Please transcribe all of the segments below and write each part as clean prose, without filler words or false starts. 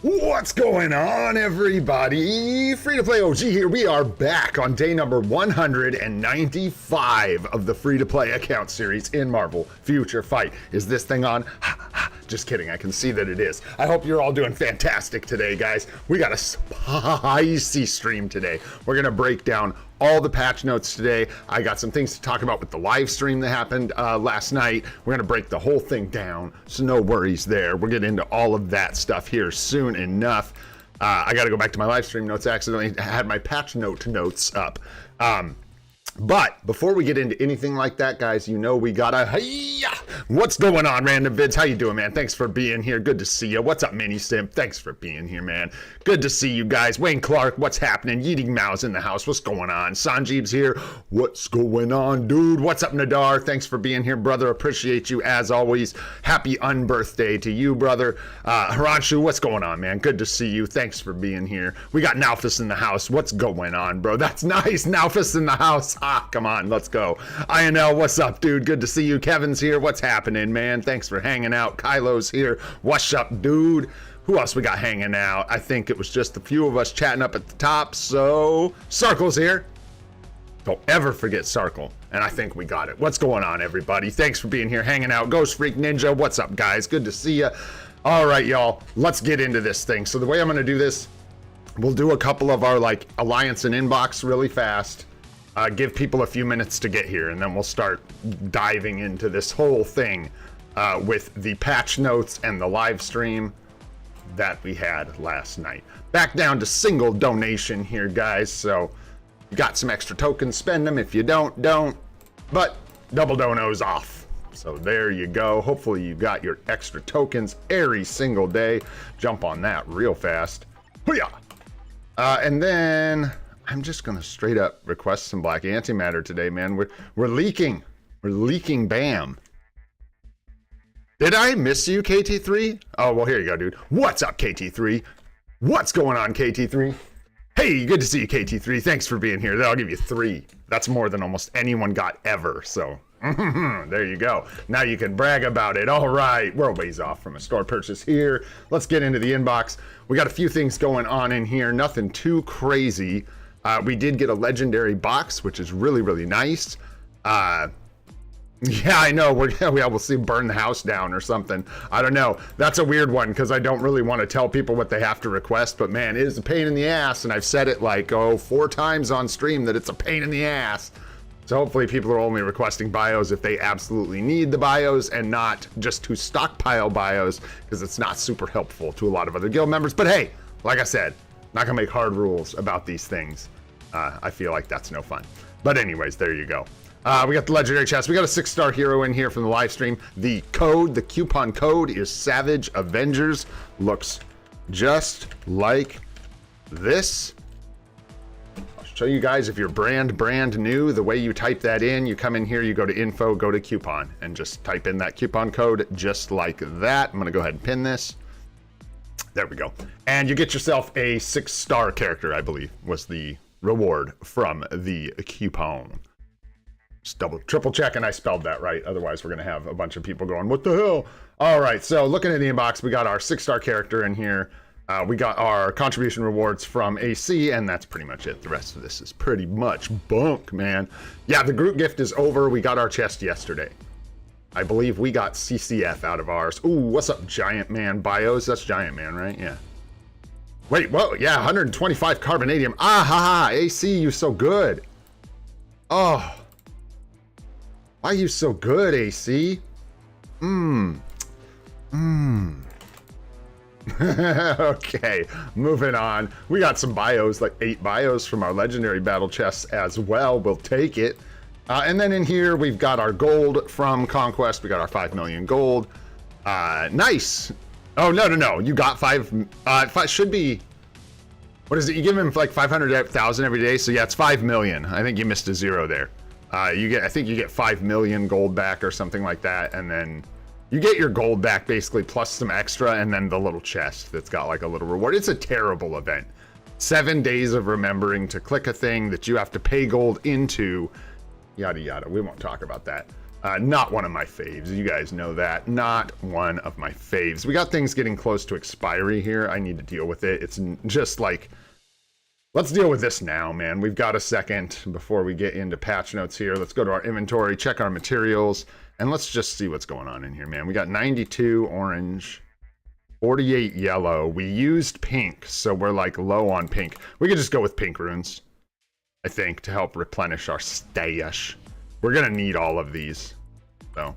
What's going on, everybody? Free-to-play OG here. We are back on day number 195 of the free-to-play account series in Marvel Future Fight. Is this thing on? Just kidding. I can see that it is. I hope you're all doing fantastic today, guys. We got a spicy stream today. We're going to break down all the patch notes today. I got some things to talk about with the live stream that happened last night. We're gonna break the whole thing down, so no worries there. We'll get into all of that stuff here soon enough. I gotta go back to my live stream notes. I accidentally had my patch notes up. But before we get into anything like that, guys, you know we gotta... Hi-ya! What's going on, Random Vids? How you doing, man? Thanks for being here. Good to see you. What's up, Mini Simp? Thanks for being here, man. Good to see you guys. Wayne Clark, what's happening? Yeeting Mao's in the house. What's going on? Sanjeev's here. What's going on, dude? What's up, Nadar? Thanks for being here, brother. Appreciate you, as always. Happy unbirthday to you, brother. Haranshu, what's going on, man? Good to see you. Thanks for being here. We got Naufus in the house. What's going on, bro? That's nice. Naufus in the house. Come on, let's go. INL, what's up, dude? Good to see you. Kevin's here. What's happening, man? Thanks for hanging out. Kylo's here. What's up, dude? Who else we got hanging out? I think it was just a few of us chatting up at the top. So, Sarkle's here. Don't ever forget Sarkle. And I think we got it. What's going on, everybody? Thanks for being here, hanging out. Ghost Freak Ninja, what's up, guys? Good to see you. All right, y'all. Let's get into this thing. So the way I'm going to do this, we'll do a couple of our, like, Alliance and Inbox really fast. Give people a few minutes to get here, and then we'll start diving into this whole thing with the patch notes and the live stream that we had last night. Back down to single donation here, guys. So you got some extra tokens, spend them. If you don't. But double donos off. So there you go. Hopefully you got your extra tokens every single day. Jump on that real fast. Hoo-yah! And then I'm just gonna straight up request some black antimatter today, man. We're leaking. We're leaking BAM. Did I miss you, KT3? Oh, well, here you go, dude. What's up, KT3? What's going on, KT3? Hey, good to see you, KT3. Thanks for being here. I'll give you 3. That's more than almost anyone got ever, so there you go. Now you can brag about it. All right, we're a ways off from a store purchase here. Let's get into the inbox. We got a few things going on in here. Nothing too crazy. We did get a legendary box, which is really, really nice. Yeah, I know. We'll see burn the house down or something. I don't know. That's a weird one because I don't really want to tell people what they have to request. But man, it is a pain in the ass. And I've said it like, 4 times on stream that it's a pain in the ass. So hopefully people are only requesting bios if they absolutely need the bios and not just to stockpile bios because it's not super helpful to a lot of other guild members. But hey, like I said, not gonna make hard rules about these things. I feel like that's no fun. But anyways, there you go. We got the legendary chest. We got a 6-star hero in here from the live stream. The coupon code is Savage Avengers. Looks just like this. I'll show you guys if you're brand new. The way you type that in, you come in here, you go to info, go to coupon, and just type in that coupon code just like that. I'm gonna go ahead and pin this. There we go. And you get yourself a 6-star character, I believe, was the reward from the coupon. Just triple checking I spelled that right. Otherwise, we're going to have a bunch of people going, what the hell? All right, so looking at the inbox, we got our 6-star character in here. We got our contribution rewards from AC, and that's pretty much it. The rest of this is pretty much bunk, man. Yeah, the group gift is over. We got our chest yesterday. I believe we got CCF out of ours. Ooh, what's up, Giant Man Bios? That's Giant Man, right? Yeah. Wait, whoa, yeah, 125 carbonadium. Ah, ha, ha, AC, you so good. Oh. Why are you so good, AC? Okay, moving on. We got some bios, like 8 bios from our legendary battle chests as well. We'll take it. And then in here, we've got our gold from Conquest. We got our 5 million gold. Nice. Oh, no. You got 5 should be, what is it? You give him like 500,000 every day. So yeah, it's 5 million. I think you missed a 0 there. I think you get 5 million gold back or something like that. And then you get your gold back basically plus some extra and then the little chest that's got like a little reward. It's a terrible event. 7 days of remembering to click a thing that you have to pay gold into. Yada, yada. We won't talk about that. Not one of my faves. You guys know that. Not one of my faves. We got things getting close to expiry here. I need to deal with it. It's just like, let's deal with this now, man. We've got a second before we get into patch notes here. Let's go to our inventory, check our materials, and let's just see what's going on in here, man. We got 92 orange, 48 yellow. We used pink, so we're like low on pink. We could just go with pink runes, I think, to help replenish our stash. We're gonna need all of these, so.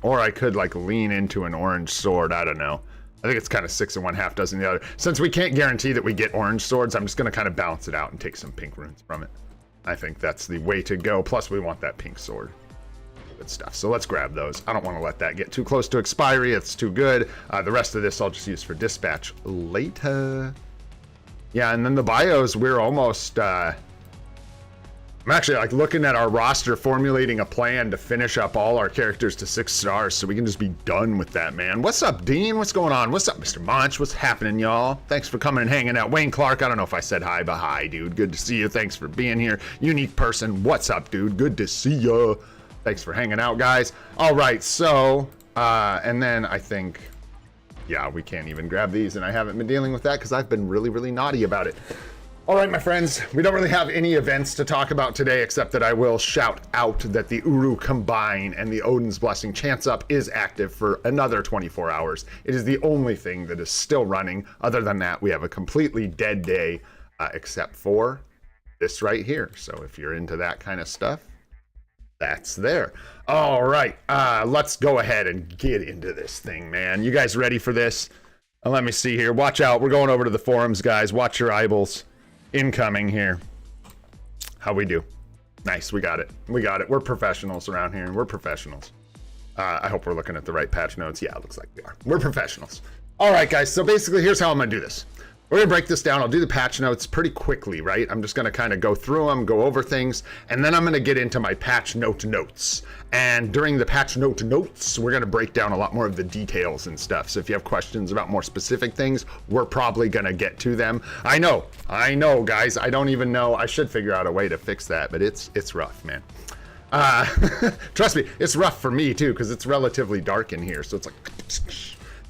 Or I could like lean into an orange sword, I don't know. I think it's kind of 6 and 1/2 dozen the other. Since we can't guarantee that we get orange swords, I'm just gonna kind of balance it out and take some pink runes from it. I think that's the way to go. Plus we want that pink sword. Good stuff. So let's grab those. I don't want to let that get too close to expiry. It's too good. The rest of this I'll just use for dispatch later. Yeah, and then the bios, we're almost, I'm actually like looking at our roster, formulating a plan to finish up all our characters to 6 stars so we can just be done with that, man. What's up, Dean? What's going on? What's up, Mr. Monch? What's happening, y'all? Thanks for coming and hanging out. Wayne Clark, I don't know if I said hi, but hi, dude. Good to see you. Thanks for being here. Unique person, what's up, dude? Good to see you. Thanks for hanging out, guys. All right, so, and then I think, yeah, we can't even grab these, and I haven't been dealing with that because I've been really, really naughty about it. All right, my friends, we don't really have any events to talk about today, except that I will shout out that the Uru Combine and the Odin's Blessing Chance Up is active for another 24 hours. It is the only thing that is still running. Other than that, we have a completely dead day, except for this right here. So if you're into that kind of stuff, that's there. All right, let's go ahead and get into this thing, man. You guys ready for this? Let me see here. Watch out. We're going over to the forums, guys. Watch your eyeballs. Incoming here. How we do? Nice, we got it. We got it. We're professionals around here. We're professionals. I hope we're looking at the right patch notes. Yeah, it looks like we are. We're professionals. All right, guys. So basically, here's how I'm gonna do this. We're gonna break this down. I'll do the patch notes pretty quickly, right? I'm just gonna kind of go through them, go over things, and then I'm gonna get into my patch notes. And during the patch notes, we're gonna break down a lot more of the details and stuff. So if you have questions about more specific things, we're probably gonna get to them. I know, guys. I don't even know. I should figure out a way to fix that, but it's rough, man. Trust me, it's rough for me too, because it's relatively dark in here. So it's like.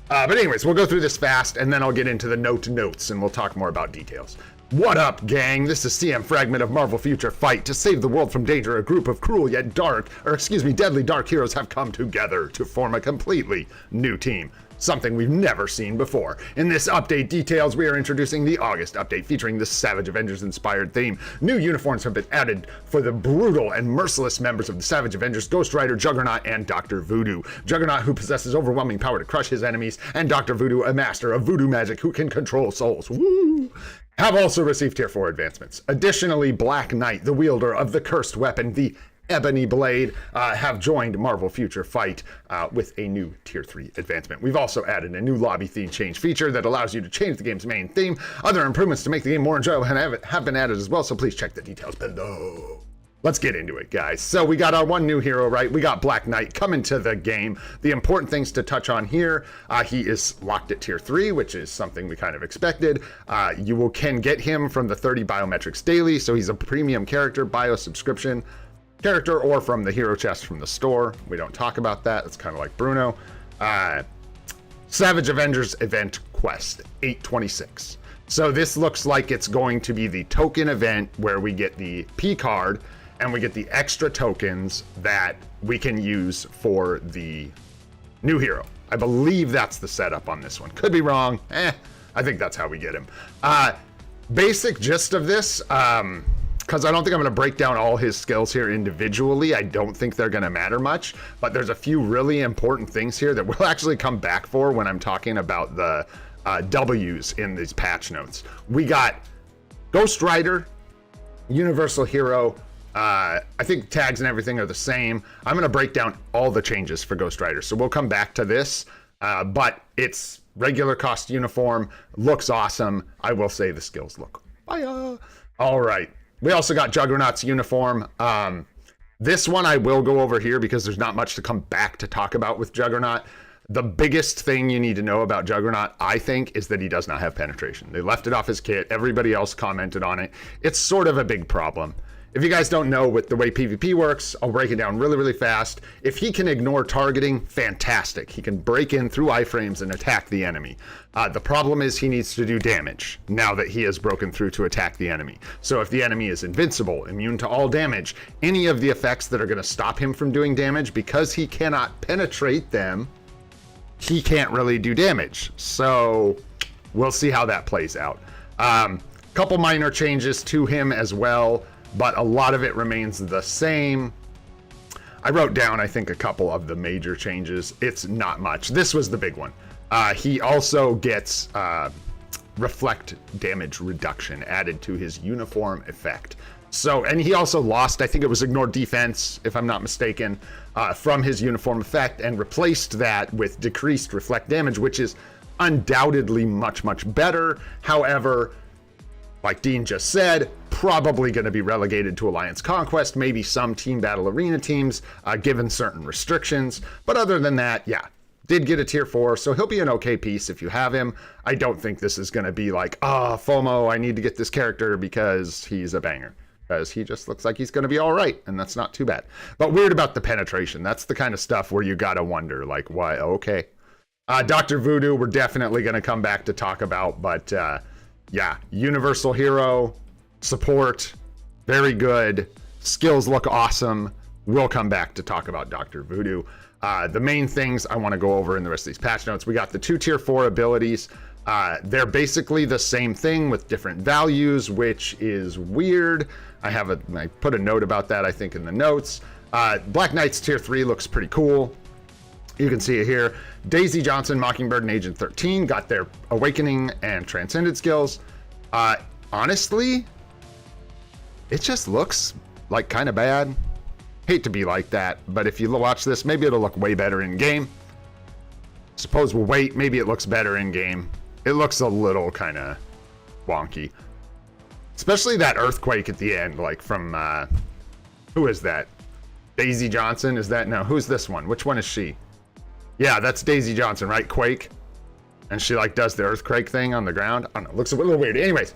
But anyways, we'll go through this fast, and then I'll get into the notes, and we'll talk more about details. What up, gang? This is CM Fragment of Marvel Future Fight. To save the world from danger, a group of cruel yet deadly dark heroes have come together to form a completely new team. Something we've never seen before. In this update details, we are introducing the August update featuring the Savage Avengers inspired theme. New uniforms have been added for the brutal and merciless members of the Savage Avengers, Ghost Rider, Juggernaut, and Dr. Voodoo. Juggernaut, who possesses overwhelming power to crush his enemies, and Dr. Voodoo, a master of voodoo magic who can control souls. Woo! Have also received Tier 4 advancements. Additionally, Black Knight, the wielder of the cursed weapon, the Ebony Blade, have joined Marvel Future Fight with a new Tier 3 advancement. We've also added a new lobby theme change feature that allows you to change the game's main theme. Other improvements to make the game more enjoyable have been added as well, so please check the details below. Let's get into it, guys. So we got our one new hero, right? We got Black Knight coming to the game. The important things to touch on here, he is locked at Tier 3, which is something we kind of expected. You can get him from the 30 biometrics daily, so he's a premium character, bio subscription character, or from the hero chest from the store. We don't talk about that. It's kind of like Bruno. Savage Avengers event quest 826. So this looks like it's going to be the token event where we get the P card and we get the extra tokens that we can use for the new hero. I believe that's the setup on this one. Could be wrong. I think that's how we get him. Basic gist of this, because I don't think I'm going to break down all his skills here individually. I don't think they're going to matter much, but there's a few really important things here that we'll actually come back for when I'm talking about the W's in these patch notes. We got Ghost Rider, Universal Hero. I think tags and everything are the same. I'm going to break down all the changes for Ghost Rider, so we'll come back to this, but it's regular cost uniform, looks awesome. I will say the skills look fire. All right. We also got Juggernaut's uniform. This one I will go over here because there's not much to come back to talk about with Juggernaut. The biggest thing you need to know about Juggernaut, I think, is that he does not have penetration. They left it off his kit. Everybody else commented on it. It's sort of a big problem. If you guys don't know with the way PvP works, I'll break it down really, really fast. If he can ignore targeting, fantastic. He can break in through iframes and attack the enemy. The problem is he needs to do damage now that he has broken through to attack the enemy. So if the enemy is invincible, immune to all damage, any of the effects that are going to stop him from doing damage, because he cannot penetrate them, he can't really do damage. So we'll see how that plays out. Couple minor changes to him as well, but a lot of it remains the same. I wrote down, I think, a couple of the major changes. It's not much. This was the big one. He also gets reflect damage reduction added to his uniform effect. So, and he also lost, I think it was ignore defense, if I'm not mistaken, from his uniform effect, and replaced that with decreased reflect damage, which is undoubtedly much, much better. However, like Dean just said, probably going to be relegated to Alliance Conquest, maybe some Team Battle Arena teams, given certain restrictions. But other than that, yeah, did get a tier 4, so he'll be an okay piece if you have him. I don't think this is going to be like, FOMO, I need to get this character because he's a banger. Because he just looks like he's going to be all right, and that's not too bad. But weird about the penetration. That's the kind of stuff where you got to wonder, like, why? Okay. Dr. Voodoo, we're definitely going to come back to talk about, but yeah, universal hero, support, very good. Skills look awesome. We'll come back to talk about Dr. Voodoo. The main things I want to go over in the rest of these patch notes, we got the 2 tier 4 abilities. They're basically the same thing with different values, which is weird. I put a note about that, I think, in the notes. Black Knight's tier 3 looks pretty cool. You can see it here. Daisy Johnson, Mockingbird, and Agent 13 got their Awakening and Transcended skills. Honestly, it just looks like kind of bad. Hate to be like that, but if you watch this, maybe it'll look way better in game. Suppose we'll wait, maybe it looks better in game. It looks a little kind of wonky. Especially that earthquake at the end, like from, who is that? Daisy Johnson, is that? No, who's this one? Which one is she? Yeah, that's Daisy Johnson, right? Quake. And she like does the earthquake thing on the ground. I don't know, looks a little weird. Anyways,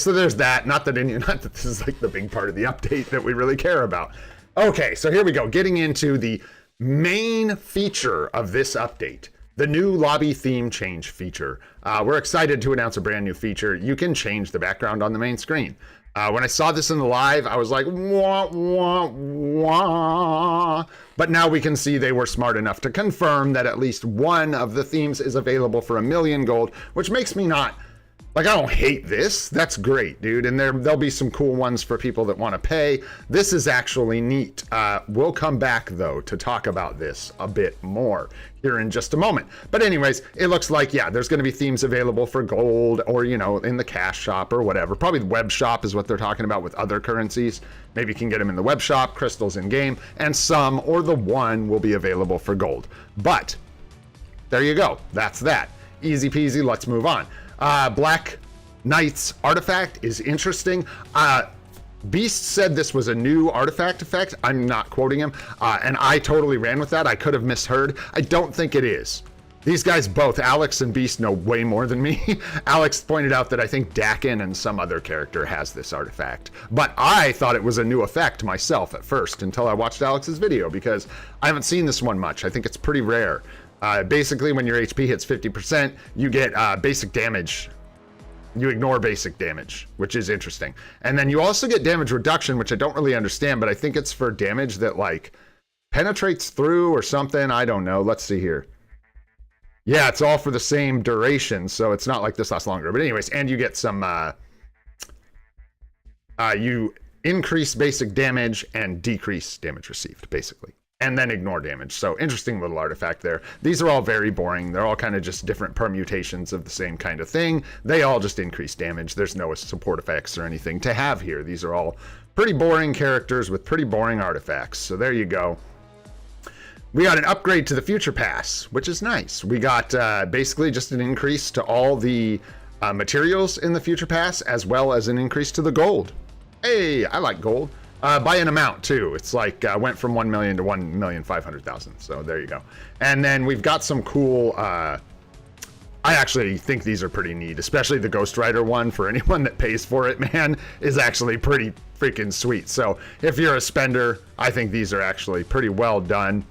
so there's that. Not that this is like the big part of the update that we really care about. Okay, so here we go. Getting into the main feature of this update. The new lobby theme change feature. We're excited to announce a brand new feature. You can change the background on the main screen. When I saw this in the live, I was like, wah, wah, wah. But now we can see they were smart enough to confirm that at least one of the themes is available for 1,000,000 gold, which makes me not, like, I don't hate this. That's great, dude. And there'll be some cool ones for people that want to pay. This is actually neat. We'll come back, though, to talk about this a bit more here in just a moment. But anyways, it looks like, yeah, there's going to be themes available for gold or, you know, in the cash shop or whatever. Probably the web shop is what they're talking about with other currencies. Maybe you can get them in the web shop, crystals in game, and some or the one will be available for gold. But there you go. That's that. Easy peasy. Let's move on. Black Knight's artifact is interesting. Beast said this was a new artifact effect. I'm not quoting him. And I totally ran with that. I could have misheard. I don't think it is. These guys both, Alex and Beast, know way more than me. Alex pointed out that I think Dakin and some other character has this artifact. But I thought it was a new effect myself at first until I watched Alex's video because I haven't seen this one much. I think it's pretty rare. Basically, when your HP hits 50%, you get basic damage. You ignore basic damage, which is interesting. And then you also get damage reduction, which I don't really understand, but I think it's for damage that, like, penetrates through or something. I don't know. Let's see here. Yeah, it's all for the same duration, so it's not like this lasts longer. But anyways, and you get some... you increase basic damage and decrease damage received, basically. And then ignore damage. So interesting little artifact there. These are all very boring. They're all kind of just different permutations of the same kind of thing. They all just increase damage. There's no support effects or anything to have here. These are all pretty boring characters with pretty boring artifacts. So there you go. We got an upgrade to the Future Pass, which is nice. We got basically just an increase to all the materials in the Future Pass, as well as an increase to the gold. Hey, I like gold. By an amount too. It's like went from 1 million to 1,500,000. So there you go. And then we've got some cool I actually think these are pretty neat, especially the Ghost Rider one. For anyone that pays for it, man, is actually pretty freaking sweet. So if you're a spender, I think these are actually pretty well done.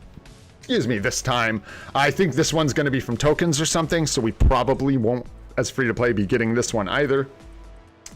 Excuse me, this time. I think this one's going to be from tokens or something, so we probably won't, as free-to-play, be getting this one either.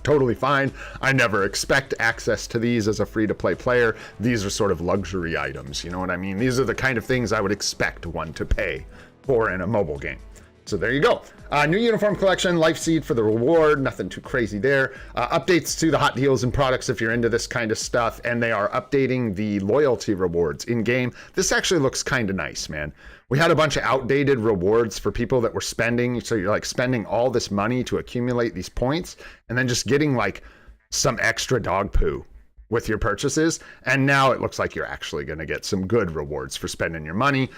Totally fine. I never expect access to these as a free-to-play player. These are sort of luxury items, you know what I mean? These are the kind of things I would expect one to pay for in a mobile game. So there you go. New uniform collection, life seed for the reward, nothing too crazy there. Updates to the hot deals and products if you're into this kind of stuff, and they are updating the loyalty rewards in game. This actually looks kind of nice, man. We had a bunch of outdated rewards for people that were spending, so you're like spending all this money to accumulate these points, and then just getting like some extra dog poo with your purchases. And now it looks like you're actually going to get some good rewards for spending your money.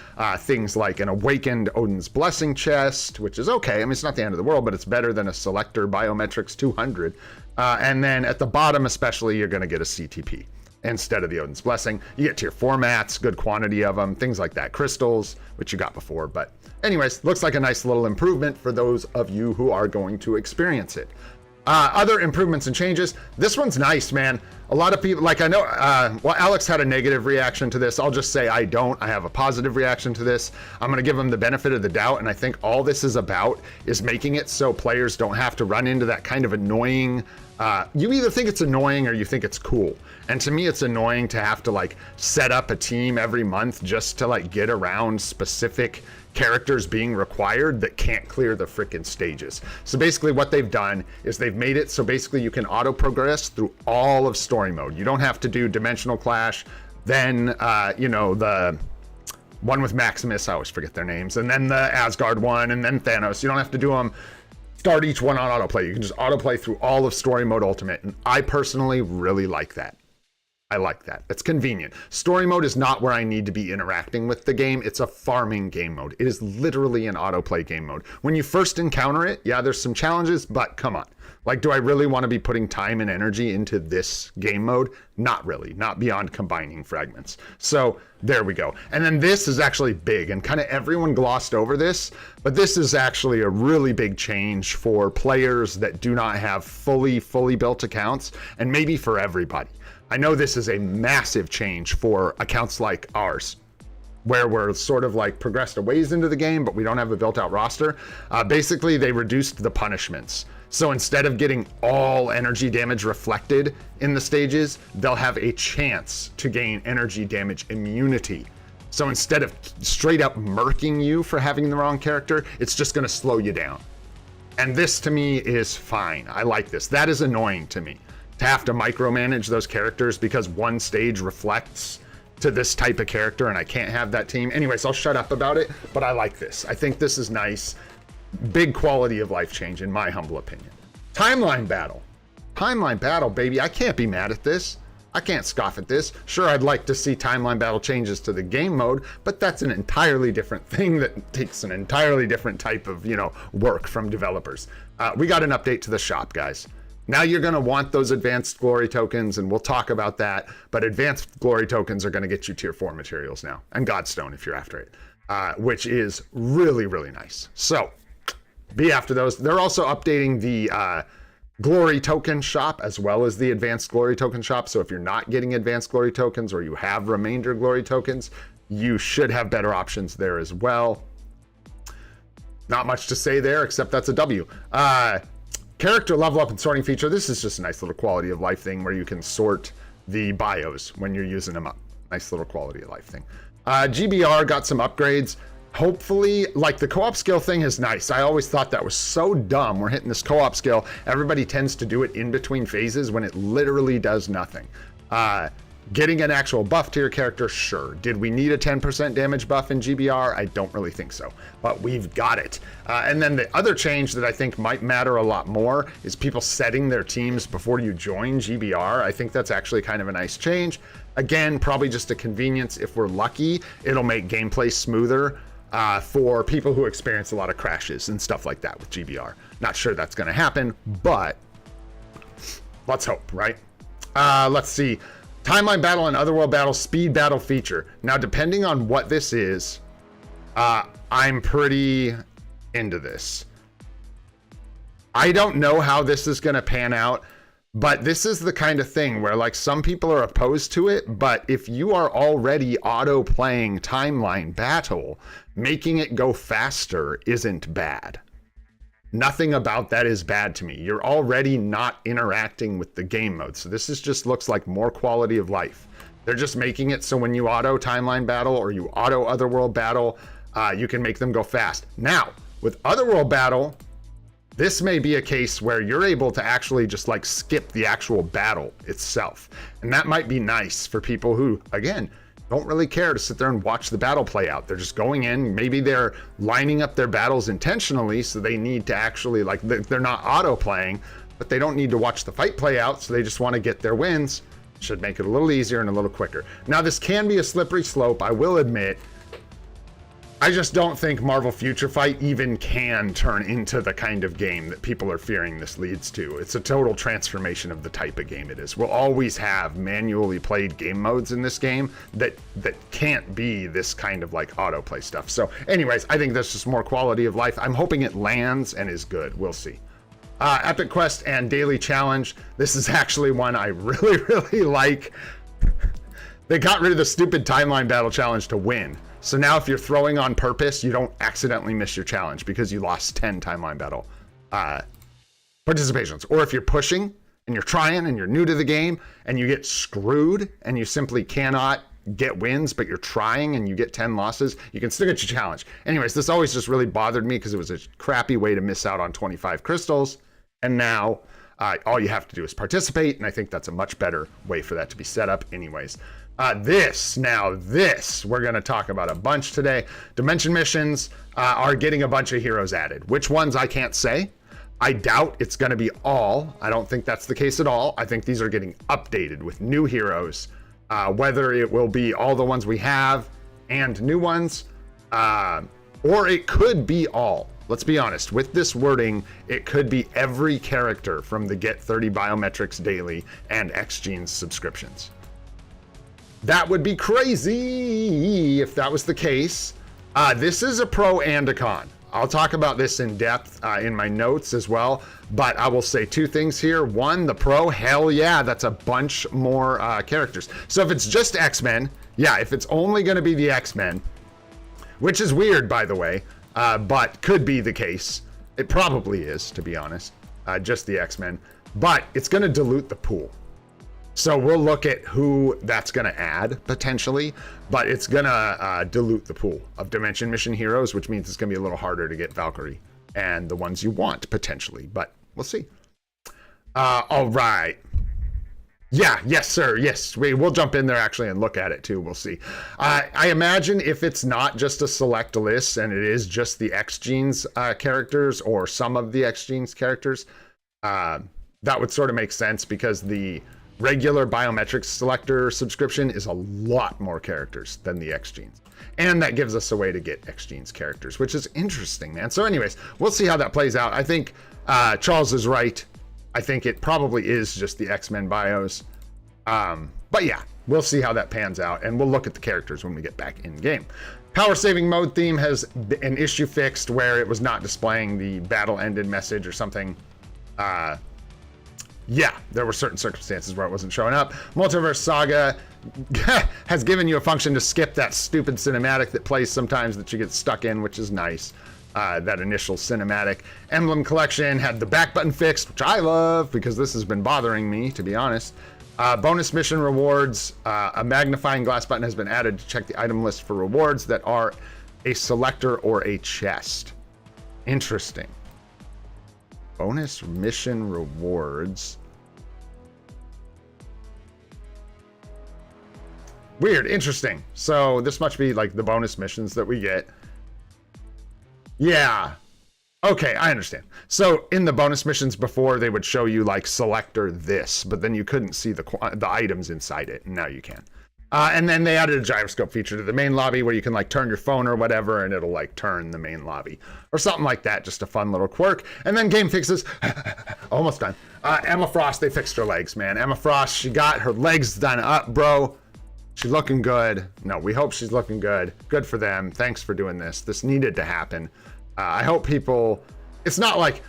Things like an awakened Odin's Blessing chest, which is okay. I mean, it's not the end of the world, but it's better than a Selector Biometrics 200. And then at the bottom, especially, you're going to get a CTP instead of the Odin's Blessing. You get tier 4 mats, good quantity of them, things like that. Crystals, which you got before. But anyways, looks like a nice little improvement for those of you who are going to experience it. Other improvements and changes. This one's nice, man. A lot of people, like I know, well, Alex had a negative reaction to this. I'll just say I don't. I have a positive reaction to this. I'm going to give him the benefit of the doubt. And I think all this is about is making it so players don't have to run into that kind of annoying, you either think it's annoying or you think it's cool. And to me, it's annoying to have to like set up a team every month just to like get around specific characters being required that can't clear the frickin' stages. So basically what they've done is they've made it so basically you can auto progress through all of story mode. You don't have to do Dimensional Clash, then you know, the one with Maximus, I always forget their names, and then the Asgard one, and then Thanos. You don't have to do them, start each one on autoplay. You can just autoplay through all of story mode ultimate, and I personally really like that. I like that. It's convenient. Story mode is not where I need to be interacting with the game. It's a farming game mode. It is literally an autoplay game mode. When you first encounter it, yeah, there's some challenges, but come on. Like, do I really want to be putting time and energy into this game mode? Not really. Not beyond combining fragments. So there we go. And then this is actually big, and kind of everyone glossed over this, but this is actually a really big change for players that do not have fully built accounts, and maybe for everybody. I know this is a massive change for accounts like ours, where we're sort of like progressed a ways into the game, but we don't have a built out roster. Basically, they reduced the punishments. So instead of getting all energy damage reflected in the stages, they'll have a chance to gain energy damage immunity. So instead of straight up murking you for having the wrong character, it's just going to slow you down. And this to me is fine. I like this. That is annoying to me, to have to micromanage those characters because one stage reflects to this type of character and I can't have that team. Anyways, I'll shut up about it, but I like this. I think this is nice. Big quality of life change in my humble opinion. Timeline battle. Timeline battle, baby. I can't be mad at this. I can't scoff at this. Sure, I'd like to see timeline battle changes to the game mode, but that's an entirely different thing that takes an entirely different type of, you know, work from developers. We got an update to the shop, guys. Now you're going to want those advanced glory tokens, and we'll talk about that, but advanced glory tokens are going to get you tier 4 materials now, and Godstone if you're after it, which is really, really nice. So be after those. They're also updating the glory token shop as well as the advanced glory token shop. So if you're not getting advanced glory tokens or you have remainder glory tokens, you should have better options there as well. Not much to say there, except that's a W. Character level up and sorting feature. This is just a nice little quality of life thing where you can sort the bios when you're using them up. Nice little quality of life thing. GBR got some upgrades. Hopefully, like the co-op skill thing is nice. I always thought that was so dumb. We're hitting this co-op skill. Everybody tends to do it in between phases when it literally does nothing. Getting an actual buff to your character, sure. Did we need a 10% damage buff in GBR? I don't really think so, but we've got it. And then the other change that I think might matter a lot more is people setting their teams before you join GBR. I think that's actually kind of a nice change. Again, probably just a convenience. If we're lucky, it'll make gameplay smoother for people who experience a lot of crashes and stuff like that with GBR. Not sure that's going to happen, but let's hope, right? Let's see. Timeline battle and otherworld battle speed battle feature. Now, depending on what this is, I'm pretty into this. I don't know how this is going to pan out, but this is the kind of thing where like some people are opposed to it, but if you are already auto playing timeline battle, making it go faster isn't bad. Nothing about that is bad to me. You're already not interacting with the game mode. So this is just looks like more quality of life. They're just making it so when you auto timeline battle or you auto otherworld battle, you can make them go fast. Now, with otherworld battle, this may be a case where you're able to actually just like skip the actual battle itself. And that might be nice for people who, again, don't really care to sit there and watch the battle play out. They're just going in, maybe they're lining up their battles intentionally, so they need to actually, like, they're not auto playing, but they don't need to watch the fight play out, so they just want to get their wins. Should make it a little easier and a little quicker. Now, this can be a slippery slope, I will admit. I just don't think Marvel Future Fight even can turn into the kind of game that people are fearing this leads to. It's a total transformation of the type of game it is. We'll always have manually played game modes in this game that can't be this kind of like autoplay stuff. So anyways, I think that's just more quality of life. I'm hoping it lands and is good. We'll see. Epic Quest and Daily Challenge. This is actually one I really, really like. They got rid of the stupid timeline battle challenge to win. So now if you're throwing on purpose, you don't accidentally miss your challenge because you lost 10 timeline battle participations. Or if you're pushing and you're trying and you're new to the game and you get screwed and you simply cannot get wins, but you're trying and you get 10 losses, you can still get your challenge. Anyways, this always just really bothered me because it was a crappy way to miss out on 25 crystals. And now all you have to do is participate. And I think that's a much better way for that to be set up anyways. This, we're going to talk about a bunch today. Dimension missions are getting a bunch of heroes added. Which ones, I can't say. I doubt it's going to be all. I don't think that's the case at all. I think these are getting updated with new heroes. Whether it will be all the ones we have and new ones, or it could be all. Let's be honest, with this wording, it could be every character from the Get 30 Biometrics Daily and X Genes subscriptions. That would be crazy if that was the case. This is a pro and a con. I'll talk about this in depth in my notes as well, but I will say two things here. One, the pro, hell yeah, that's a bunch more characters. So if it's just X-Men, yeah, if it's only going to be the X-Men, which is weird, by the way, but could be the case. It probably is, to be honest, just the X-Men, but it's going to dilute the pool. So we'll look at who that's going to add potentially, but it's going to dilute the pool of Dimension Mission heroes, which means it's going to be a little harder to get Valkyrie and the ones you want potentially, but we'll see. All right. Yeah, yes, sir. Yes, we'll jump in there actually and look at it too. We'll see. I imagine if it's not just a select list and it is just the X Genes characters or some of the X Genes characters, that would sort of make sense because the regular biometrics selector subscription is a lot more characters than the X Genes. And that gives us a way to get X Genes characters, which is interesting, man. So anyways, we'll see how that plays out. I think Charles is right. I think it probably is just the X-Men bios. But yeah, we'll see how that pans out. And we'll look at the characters when we get back in game. Power saving mode theme has an issue fixed where it was not displaying the battle ended message or something. Yeah, there were certain circumstances where it wasn't showing up. Multiverse Saga has given you a function to skip that stupid cinematic that plays sometimes that you get stuck in, which is nice. That initial cinematic. Emblem Collection had the back button fixed, which I love because this has been bothering me, to be honest. Bonus mission rewards. A magnifying glass button has been added to check the item list for rewards that are a selector or a chest. Interesting. Bonus mission rewards. Weird, interesting. So this must be like the bonus missions that we get. Yeah. Okay, I understand. So in the bonus missions before, they would show you like selector this, but then you couldn't see the items inside it, and now you can. And then they added a gyroscope feature to the main lobby where you can like turn your phone or whatever and it'll like turn the main lobby or something like that. Just a fun little quirk. And then game fixes. Almost done. Emma Frost, they fixed her legs, man. Emma Frost, she got her legs done up, bro. She's looking good. No, we hope she's looking good. Good for them. Thanks for doing this. This needed to happen. I hope people, it's not like,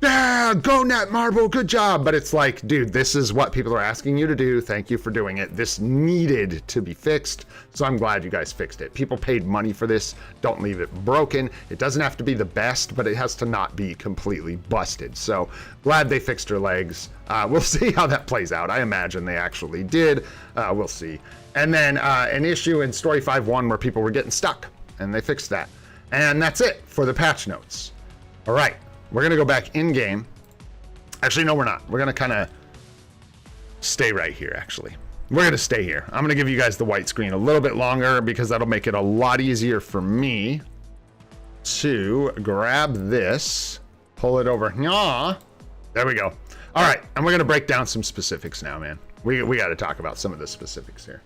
Yeah, go Netmarble, good job. But it's like, dude, this is what people are asking you to do. Thank you for doing it. This needed to be fixed, so I'm glad you guys fixed it. People paid money for this. Don't leave it broken. It doesn't have to be the best, but it has to not be completely busted. So glad they fixed her legs. We'll see how that plays out. I imagine they actually did. We'll see. And then an issue in Story 5.1 where people were getting stuck, and they fixed that. And that's it for the patch notes. All right. We're going to go back in game. Actually, no, we're not. We're going to kind of stay right here, actually. We're going to stay here. I'm going to give you guys the white screen a little bit longer because that'll make it a lot easier for me to grab this, pull it over. Yeah. There we go. All right. And we're going to break down some specifics now, man. We got to talk about some of the specifics here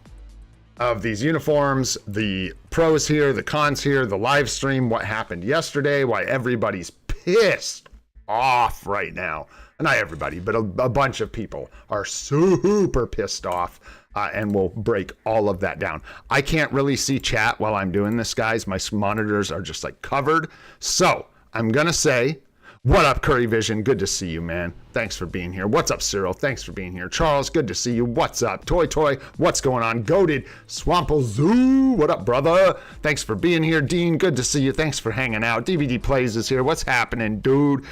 of these uniforms, the pros here, the cons here, the live stream, what happened yesterday, why everybody's pissed off right now. Not everybody, but a bunch of people are super pissed off, and we'll break all of that down. I can't really see chat while I'm doing this, guys. My monitors are just like covered. So I'm going to say, what up, Curry Vision? Good to see you, man. Thanks for being here. What's up, Cyril? Thanks for being here. Charles, good to see you. What's up? Toy, what's going on? Goated, Swample Zoo, what up, brother? Thanks for being here. Dean, good to see you. Thanks for hanging out. DVD Plays is here. What's happening, dude?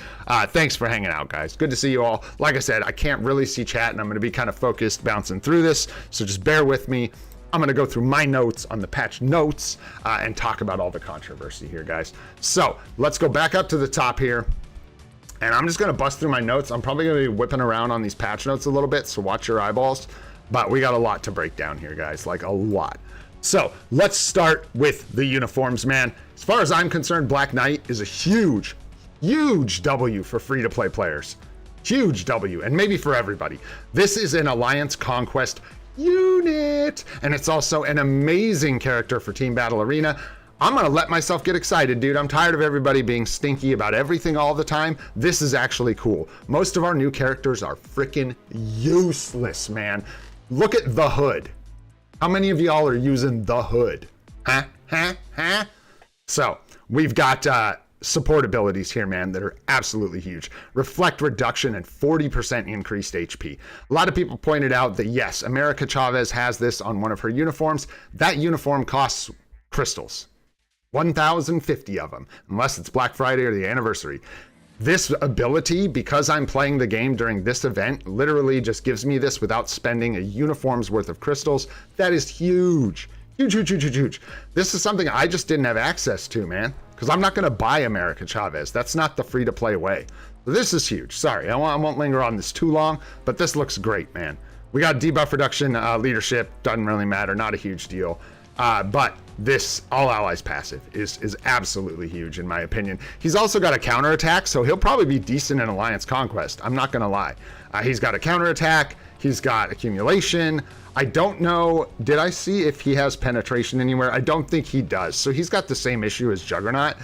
Thanks for hanging out, guys. Good to see you all. Like I said, I can't really see chat, and I'm going to be kind of focused bouncing through this, so just bear with me. I'm going to go through my notes on the patch notes and talk about all the controversy here, guys. So let's go back up to the top here. And I'm just going to bust through my notes. I'm probably going to be whipping around on these patch notes a little bit, so watch your eyeballs. But we got a lot to break down here, guys, like a lot. So let's start with the uniforms, man. As far as I'm concerned, Black Knight is a huge W for free-to-play players. Huge W, and maybe for everybody. This is an Alliance Conquest unit, and it's also an amazing character for Team Battle Arena. I'm going to let myself get excited, dude. I'm tired of everybody being stinky about everything all the time. This is actually cool. Most of our new characters are freaking useless, man. Look at the hood. How many of y'all are using the hood? Huh? So we've got support abilities here, man, that are absolutely huge. Reflect reduction and 40% increased HP. A lot of people pointed out that, yes, America Chavez has this on one of her uniforms. That uniform costs crystals. 1,050 of them, unless it's Black Friday or the anniversary. This ability, because I'm playing the game during this event, literally just gives me this without spending a uniform's worth of crystals. That is huge. Huge. This is something I just didn't have access to, man, because I'm not going to buy America Chavez. That's not the free-to-play way. So this is huge. Sorry, I won't linger on this too long, but this looks great, man. We got debuff reduction, leadership, doesn't really matter, not a huge deal. But this all allies passive is absolutely huge in my opinion. He's also got a counterattack, so he'll probably be decent in Alliance Conquest. I'm not gonna lie. He's got a counterattack. He's got accumulation. I don't know. Did I see if he has penetration anywhere? I don't think he does. So he's got the same issue as Juggernaut.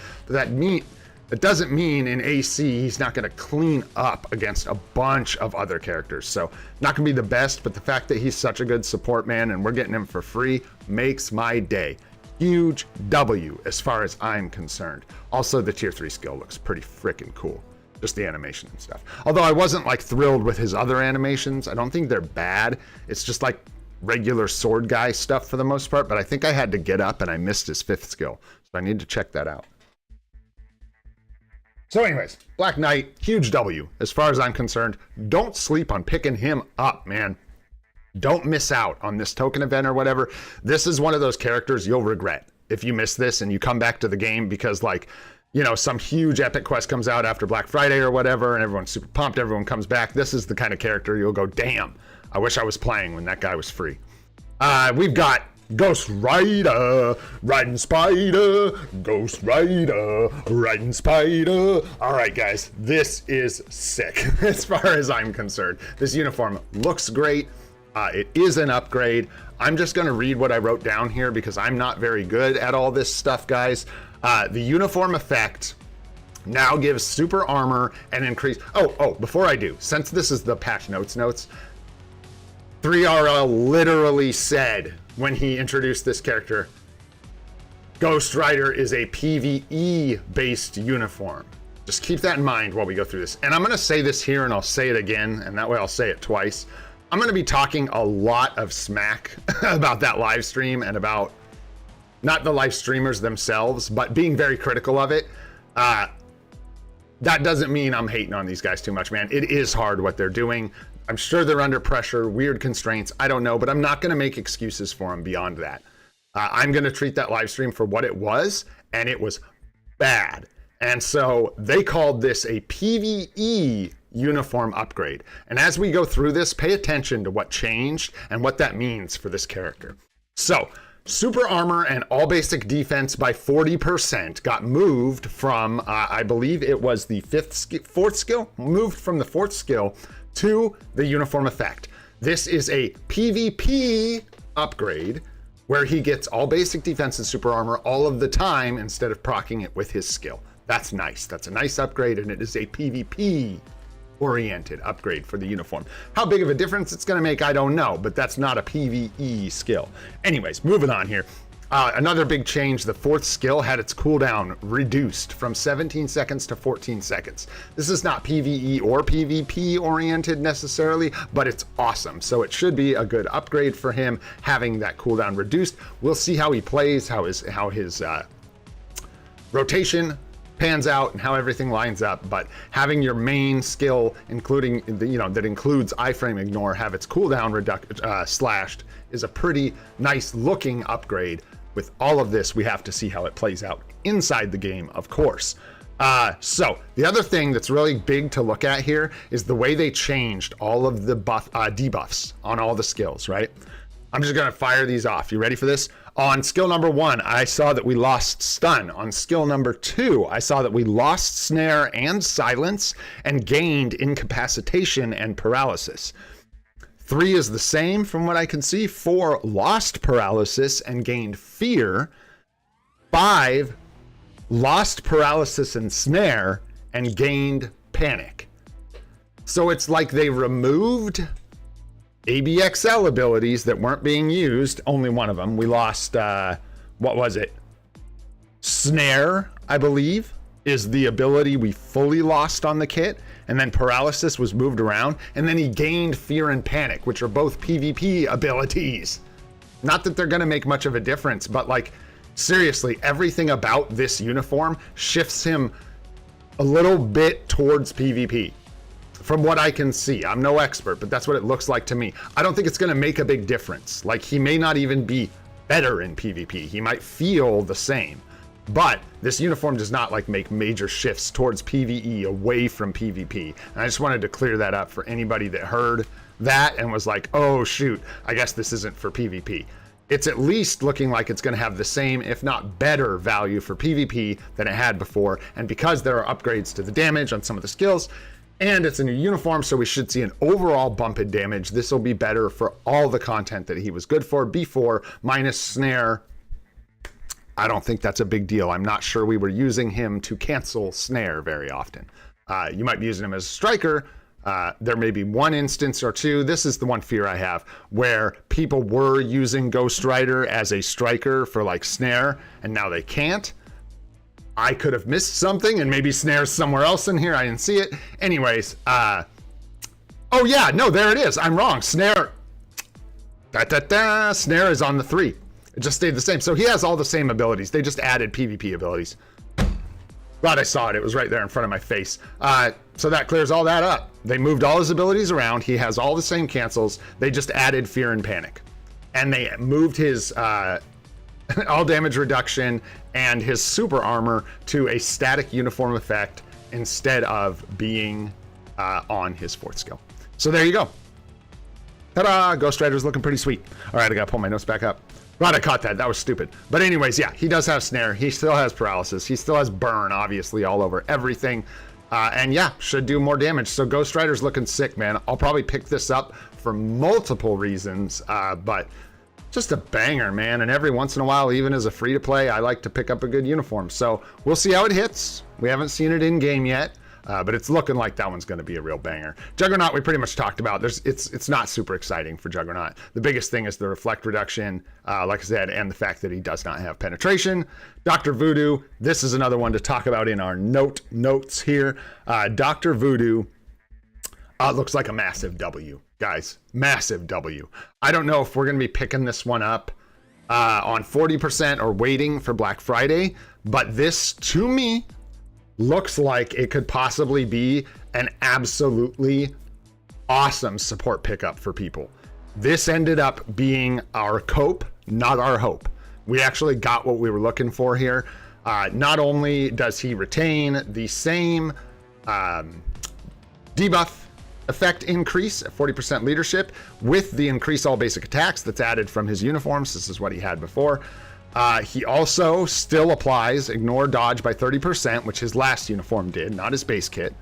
It doesn't mean in AC he's not going to clean up against a bunch of other characters. So not going to be the best, but the fact that he's such a good support man and we're getting him for free makes my day. Huge W as far as I'm concerned. Also, the tier 3 skill looks pretty freaking cool. Just the animation and stuff. Although I wasn't like thrilled with his other animations. I don't think they're bad. It's just like regular sword guy stuff for the most part, but I think I had to get up and I missed his 5th skill. So I need to check that out. So anyways, Black Knight, huge W as far as I'm concerned. Don't sleep on picking him up, man. Don't miss out on this token event or whatever. This is one of those characters you'll regret if you miss this and you come back to the game because, like, you know, some huge epic quest comes out after Black Friday or whatever and everyone's super pumped, everyone comes back. This is the kind of character you'll go, damn, I wish I was playing when that guy was free. We've got Ghost Rider, riding spider, Ghost Rider, riding spider. All right, guys, this is sick as far as I'm concerned. This uniform looks great. It is an upgrade. I'm just going to read what I wrote down here because I'm not very good at all this stuff, guys. The uniform effect now gives super armor and increase. Oh, before I do, since this is the patch notes, 3RL literally said when he introduced this character, Ghost Rider is a PvE based uniform. Just keep that in mind while we go through this. And I'm going to say this here, and I'll say it again, and that way I'll say it twice. I'm going to be talking a lot of smack about that live stream and about not the live streamers themselves, but being very critical of it. That doesn't mean I'm hating on these guys too much, man. It is hard what they're doing. I'm sure they're under pressure, weird constraints. I don't know, but I'm not going to make excuses for them beyond that. I'm going to treat that live stream for what it was, and it was bad. And so they called this a PvE uniform upgrade. And as we go through this, pay attention to what changed and what that means for this character. So, super armor and all basic defense by 40% got moved from, I believe it was the fourth skill, moved from the fourth skill to the uniform effect. This is a PvP upgrade where he gets all basic defense and super armor all of the time instead of proccing it with his skill. That's nice. That's a nice upgrade, and it is a PvP oriented upgrade for the uniform. How big of a difference it's going to make, I don't know, but that's not a PvE skill. Anyways, moving on here. Another big change, the fourth skill had its cooldown reduced from 17 seconds to 14 seconds. This is not PvE or PvP oriented necessarily, but it's awesome. So it should be a good upgrade for him having that cooldown reduced. We'll see how he plays, how his rotation pans out and how everything lines up, but having your main skill, including that includes iframe ignore, have its cooldown slashed is a pretty nice looking upgrade. With all of this, we have to see how it plays out inside the game, of course. So the other thing that's really big to look at here is the way they changed all of the debuffs on all the skills, right? I'm just gonna fire these off. You ready for this? On skill number 1, I saw that we lost stun. On skill number 2, I saw that we lost snare and silence and gained incapacitation and paralysis. 3 is the same from what I can see. 4 lost paralysis and gained fear. 5 lost paralysis and snare and gained panic. So it's like they removed ABXL abilities that weren't being used. Only one of them. We lost, what was it? Snare, I believe, is the ability we fully lost on the kit. And then paralysis was moved around. And then he gained fear and panic, which are both PvP abilities. Not that they're going to make much of a difference, but like, seriously, everything about this uniform shifts him a little bit towards PvP. From what I can see, I'm no expert, but that's what it looks like to me. I don't think it's going to make a big difference. Like, he may not even be better in PvP. He might feel the same, but this uniform does not like make major shifts towards PvE away from PvP. And I just wanted to clear that up for anybody that heard that and was like, oh shoot, I guess this isn't for PvP. It's at least looking like it's going to have the same, if not better, value for PvP than it had before. And because there are upgrades to the damage on some of the skills, and it's a new uniform, so we should see an overall bump in damage. This will be better for all the content that he was good for before, minus snare. I don't think that's a big deal. I'm not sure we were using him to cancel snare very often. You might be using him as a striker. There may be one instance or two. This is the one fear I have, where people were using Ghost Rider as a striker for like snare, and now they can't. I could have missed something, and maybe snare's somewhere else in here. I didn't see it. Anyways, oh yeah, no, there it is. I'm wrong. Snare, snare is on the 3. It just stayed the same. So he has all the same abilities. They just added PvP abilities. Glad I saw it. It was right there in front of my face. So that clears all that up. They moved all his abilities around. He has all the same cancels. They just added fear and panic. And they moved his all damage reduction and his super armor to a static uniform effect instead of being on his 4th skill. So there you go. Ta-da! Ghost Rider's looking pretty sweet. All right, I gotta pull my notes back up. Right, I caught that. That was stupid. But anyways, yeah, he does have snare. He still has paralysis. He still has burn, obviously, all over everything. And yeah, should do more damage. So Ghost Rider's looking sick, man. I'll probably pick this up for multiple reasons, but just a banger, man. And every once in a while, even as a free to play, I like to pick up a good uniform. So we'll see how it hits. We haven't seen it in game yet. but it's looking like that one's going to be a real banger. Juggernaut, we pretty much talked about. It's not super exciting for Juggernaut. The biggest thing is the reflect reduction, like I said, and the fact that he does not have penetration. Dr. Voodoo, this is another one to talk about in our notes here. Dr. Voodoo looks like a massive W, guys. Massive W. I don't know if we're going to be picking this one up on 40% or waiting for Black Friday, but this, to me, looks like it could possibly be an absolutely awesome support pickup for people. This ended up being our cope, not our hope. We actually got what we were looking for here. Not only does he retain the same debuff effect increase at 40% leadership with the increase all basic attacks that's added from his uniforms. This is what he had before. He also still applies ignore dodge by 30%, which his last uniform did, not his base kit.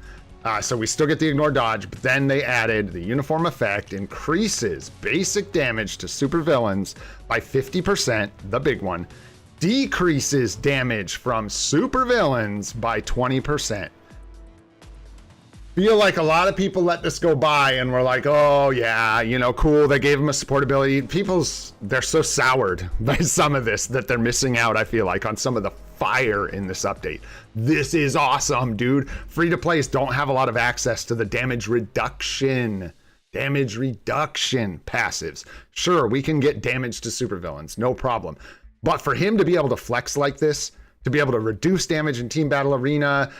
So we still get the ignore dodge, but then they added the uniform effect increases basic damage to supervillains by 50%, the big one, decreases damage from supervillains by 20%. Feel like a lot of people let this go by and were like, oh yeah, you know, cool, they gave him a support ability. They're so soured by some of this that they're missing out, I feel like, on some of the fire in this update. This is awesome, dude. Free-to-plays don't have a lot of access to the damage reduction passives. Sure, we can get damage to supervillains, no problem. But for him to be able to flex like this, to be able to reduce damage in Team Battle Arena,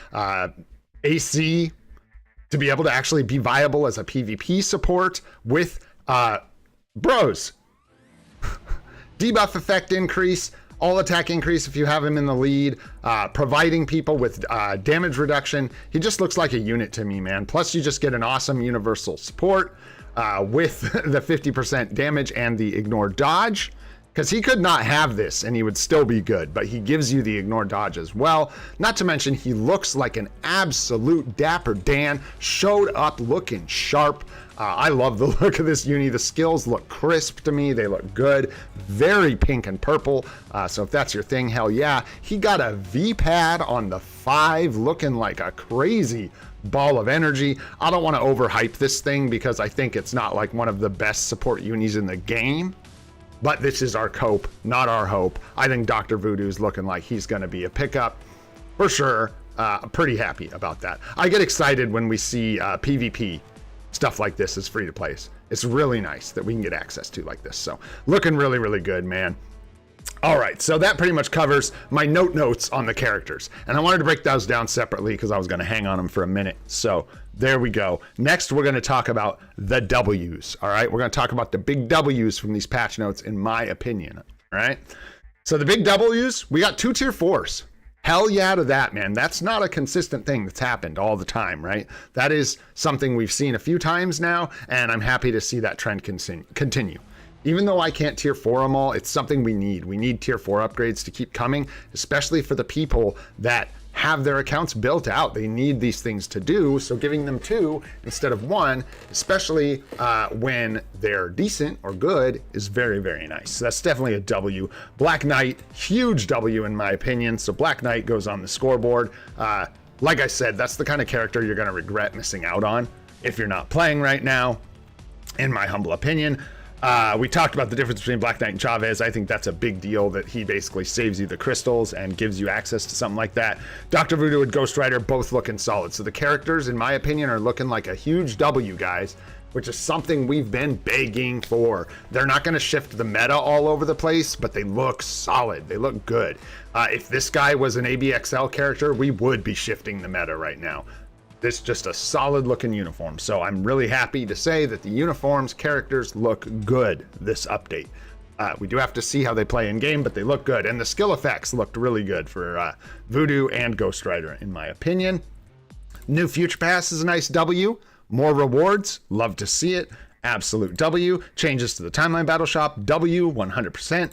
AC, to be able to actually be viable as a PvP support with bros. Debuff effect increase, all attack increase if you have him in the lead, providing people with damage reduction. He just looks like a unit to me, man. Plus you just get an awesome universal support with the 50% damage and the ignore dodge. Because he could not have this and he would still be good, but he gives you the ignore dodge as well. Not to mention he looks like an absolute Dapper Dan, showed up looking sharp. I love the look of this uni. The skills look crisp to me. They look good. Very pink and purple. So if that's your thing, hell yeah. He got a V-pad on the 5 looking like a crazy ball of energy. I don't want to overhype this thing because I think it's not like one of the best support unis in the game. But this is our cope, not our hope. I think Dr. Voodoo's looking like he's going to be a pickup for sure. I'm pretty happy about that. I get excited when we see PvP stuff like this as free to play. It's really nice that we can get access to like this. So looking really, really good, man. All right, so that pretty much covers my notes on the characters. And I wanted to break those down separately because I was going to hang on them for a minute. So there we go. Next, we're going to talk about the W's. All right, we're going to talk about the big W's from these patch notes, in my opinion. All right, so the big W's, we got 2 tier 4s. Hell yeah to that, man. That's not a consistent thing that's happened all the time, right? That is something we've seen a few times now, and I'm happy to see that trend continue. Even though I can't tier 4 them all, it's something we need. We need tier 4 upgrades to keep coming, especially for the people that have their accounts built out. They need these things to do, so giving them 2 instead of 1, especially when they're decent or good, is very, very nice. So that's definitely a W. Black Knight, huge W in my opinion. So Black Knight goes on the scoreboard. Like I said, that's the kind of character you're going to regret missing out on if you're not playing right now, in my humble opinion. We talked about the difference between Black Knight and Chavez. I think that's a big deal, that he basically saves you the crystals and gives you access to something like that. Dr. Voodoo and Ghost Rider both looking solid. So the characters, in my opinion, are looking like a huge W, guys, which is something we've been begging for. They're not going to shift the meta all over the place, but they look solid. They look good. If this guy was an ABXL character, we would be shifting the meta right now. This is just a solid looking uniform. So I'm really happy to say that the uniforms, characters look good this update. We do have to see how they play in game, but they look good. And the skill effects looked really good for Voodoo and Ghost Rider, in my opinion. New Future Pass is a nice W. More rewards, love to see it. Absolute W. Changes to the Timeline Battle Shop, W, 100%.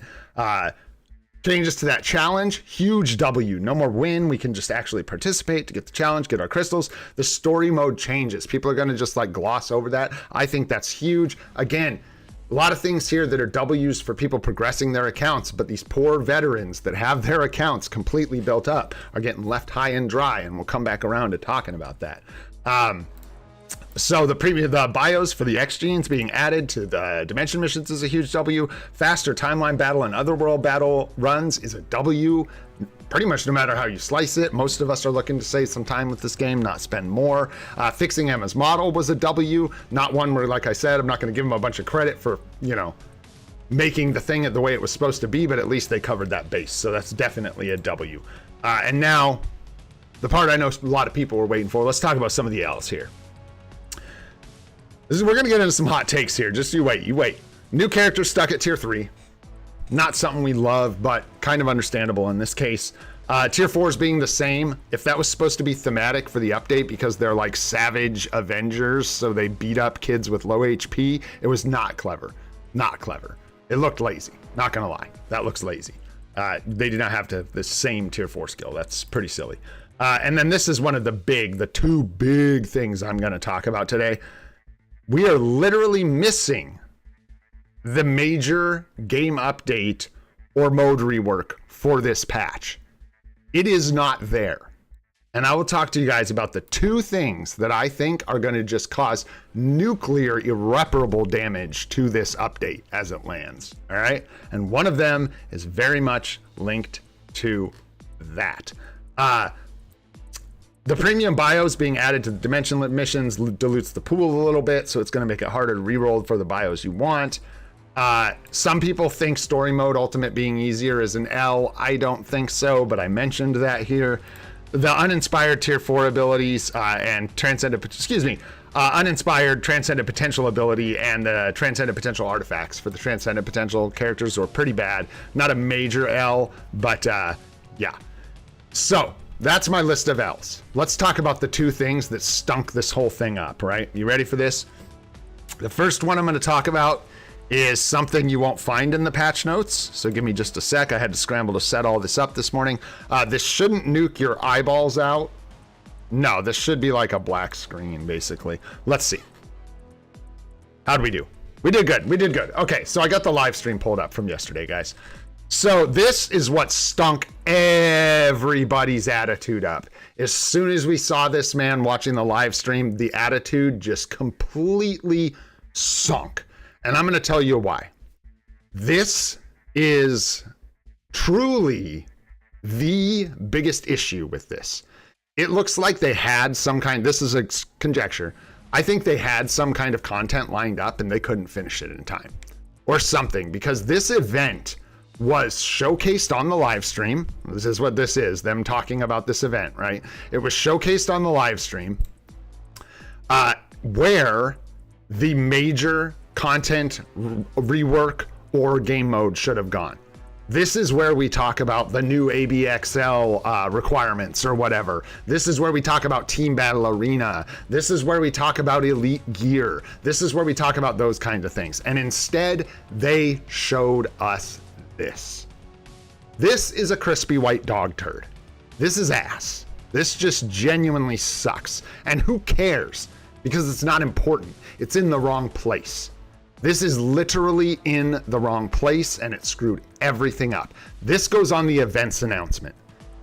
Changes to that challenge, huge W. No more win. We can just actually participate to get the challenge, get our crystals. The story mode changes. People are going to just like gloss over that. I think that's huge. Again, A lot of things here that are W's for people progressing their accounts, but these poor veterans that have their accounts completely built up are getting left high and dry, and we'll come back around to talking about that. So the bios for the X genes being added to the dimension missions is a huge W. Faster timeline battle and otherworld battle runs is a W. Pretty much no matter how you slice it. Most of us are looking to save some time with this game, not spend more. Fixing Emma's model was a W, not one where, like I said, I'm not going to give them a bunch of credit for, you know, making the thing the way it was supposed to be, but at least they covered that base. So that's definitely a W. And now, the part I know a lot of people were waiting for. Let's talk about some of the L's here. We're going to get into some hot takes here. Just you wait. New character stuck at tier 3. Not something we love, but kind of understandable in this case. Tier 4s being the same. If that was supposed to be thematic for the update because they're like Savage Avengers, so they beat up kids with low HP, it was not clever. Not clever. It looked lazy. Not going to lie. That looks lazy. They did not have the same tier 4 skill. That's pretty silly. And then this is one of the two big things I'm going to talk about today. We are literally missing the major game update or mode rework for this patch. It is not there. And I will talk to you guys about the two things that I think are going to just cause nuclear irreparable damage to this update as it lands. All right. And one of them is very much linked to that. The premium bios being added to the dimension missions dilutes the pool a little bit, so it's going to make it harder to reroll for the bios you want. Some people think story mode ultimate being easier is an L. I don't think so, but I mentioned that here. The uninspired tier 4 abilities and uninspired transcendent potential ability and the transcendent potential artifacts for the transcendent potential characters were pretty bad. Not a major L, but yeah. So that's my list of L's. Let's talk about the two things that stunk this whole thing up, right? You ready for this? The first one I'm going to talk about is something you won't find in the patch notes. So give me just a sec. I had to scramble to set all this up this morning. This shouldn't nuke your eyeballs out. No, this should be like a black screen, basically. Let's see. How'd we do? We did good. We did good. Okay, so I got the live stream pulled up from yesterday, guys. So this is what stunk everybody's attitude up. As soon as we saw this man watching the live stream, the attitude just completely sunk. And I'm going to tell you why. This is truly the biggest issue with this. It looks like they had some kind, this is a conjecture. I think they had some kind of content lined up and they couldn't finish it in time or something, because this event was showcased on the live stream. This is what this is, them talking about this event, right? It was showcased on the live stream where the major content rework or game mode should have gone. This is where we talk about the new ABXL requirements or whatever. This is where we talk about Team Battle Arena. This is where we talk about Elite Gear. This is where we talk about those kinds of things. And instead, they showed us this. This is a crispy white dog turd. This is ass. This just genuinely sucks. And who cares? Because it's not important. It's in the wrong place. This is literally in the wrong place and it screwed everything up. This goes on the events announcement.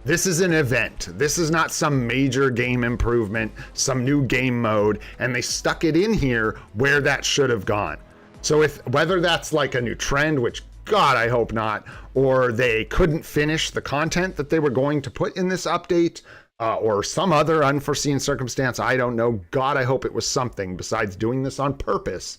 This is an event. This is not some major game improvement, some new game mode, and they stuck it in here where that should have gone. So whether that's like a new trend, which God, I hope not, or they couldn't finish the content that they were going to put in this update, or some other unforeseen circumstance, I don't know. God, I hope it was something besides doing this on purpose.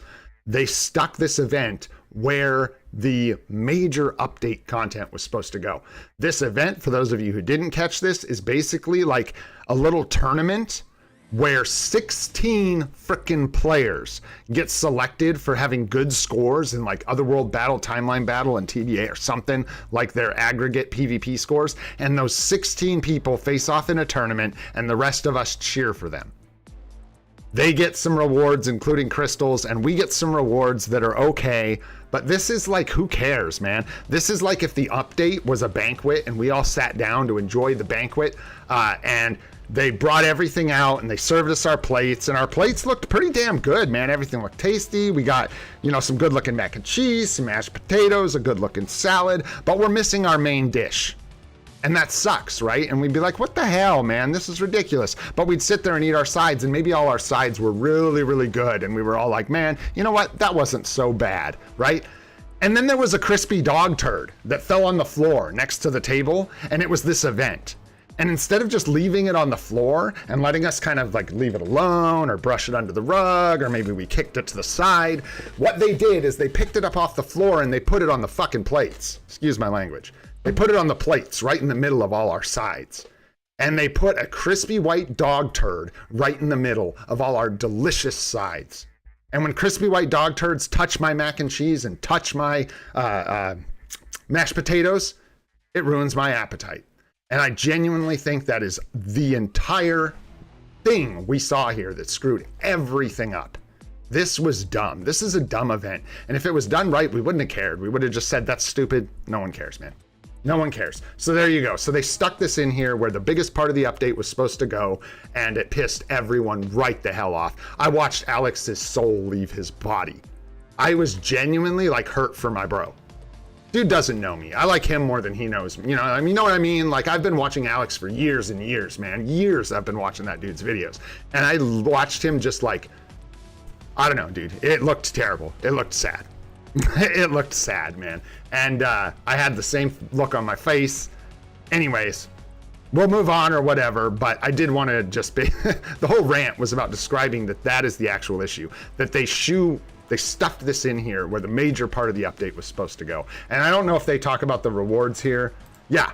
They stuck this event where the major update content was supposed to go. This event, for those of you who didn't catch this, is basically like a little tournament where 16 frickin' players get selected for having good scores in like Otherworld Battle, Timeline Battle, and TBA or something, like their aggregate PvP scores. And those 16 people face off in a tournament and the rest of us cheer for them. They get some rewards, including crystals, and we get some rewards that are okay, but this is like, who cares, man? This is like if the update was a banquet and we all sat down to enjoy the banquet, and they brought everything out and they served us our plates, and our plates looked pretty damn good, man. Everything looked tasty. We got, you know, some good looking mac and cheese, some mashed potatoes, a good looking salad, but we're missing our main dish. And that sucks, right? And we'd be like, what the hell, man? This is ridiculous. But we'd sit there and eat our sides, and maybe all our sides were really, really good. And we were all like, man, you know what? That wasn't so bad, right? And then there was a crispy dog turd that fell on the floor next to the table, and it was this event. And instead of just leaving it on the floor and letting us kind of like leave it alone or brush it under the rug, or maybe we kicked it to the side, what they did is they picked it up off the floor and they put it on the fucking plates. Excuse my language. They put it on the plates right in the middle of all our sides. And they put a crispy white dog turd right in the middle of all our delicious sides. And when crispy white dog turds touch my mac and cheese and touch my mashed potatoes, it ruins my appetite. And I genuinely think that is the entire thing we saw here that screwed everything up. This was dumb. This is a dumb event. And if it was done right, we wouldn't have cared. We would have just said, that's stupid. No one cares, man. No one cares. So there you go. So they stuck this in here where the biggest part of the update was supposed to go, and it pissed everyone right the hell off. I watched Alex's soul leave his body. I was genuinely like hurt for my bro. Dude doesn't know me. I like him more than he knows me. You know what I mean? Like, I've been watching Alex for years and years, man. Years I've been watching that dude's videos. And I watched him just like, I don't know, dude. It looked terrible. It looked sad. It looked sad, man. And I had the same look on my face. Anyways, we'll move on or whatever, but I did want to just be... the whole rant was about describing that is the actual issue. That they stuffed this in here where the major part of the update was supposed to go. And I don't know if they talk about the rewards here. Yeah.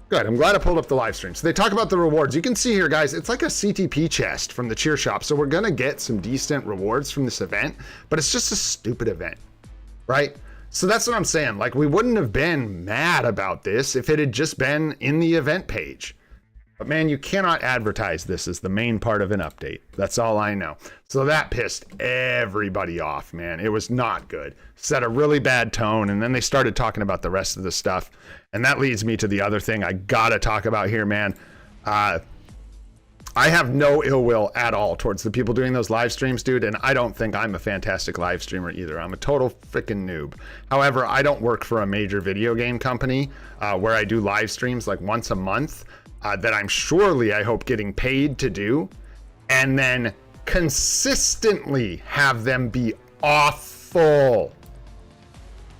Good. I'm glad I pulled up the live stream. So they talk about the rewards. You can see here, guys, it's like a CTP chest from the cheer shop. So we're going to get some decent rewards from this event, but it's just a stupid event, right? So that's what I'm saying. Like, we wouldn't have been mad about this if it had just been in the event page. But man, you cannot advertise this as the main part of an update. That's all I know. So that pissed everybody off, man. It was not good. Set a really bad tone, and then they started talking about the rest of the stuff. And that leads me to the other thing I gotta talk about here, man. I have no ill will at all towards the people doing those live streams, dude, and I don't think I'm a fantastic live streamer either. I'm a total freaking noob. However, I don't work for a major video game company where I do live streams like once a month that I'm surely, I hope, getting paid to do, and then consistently have them be awful.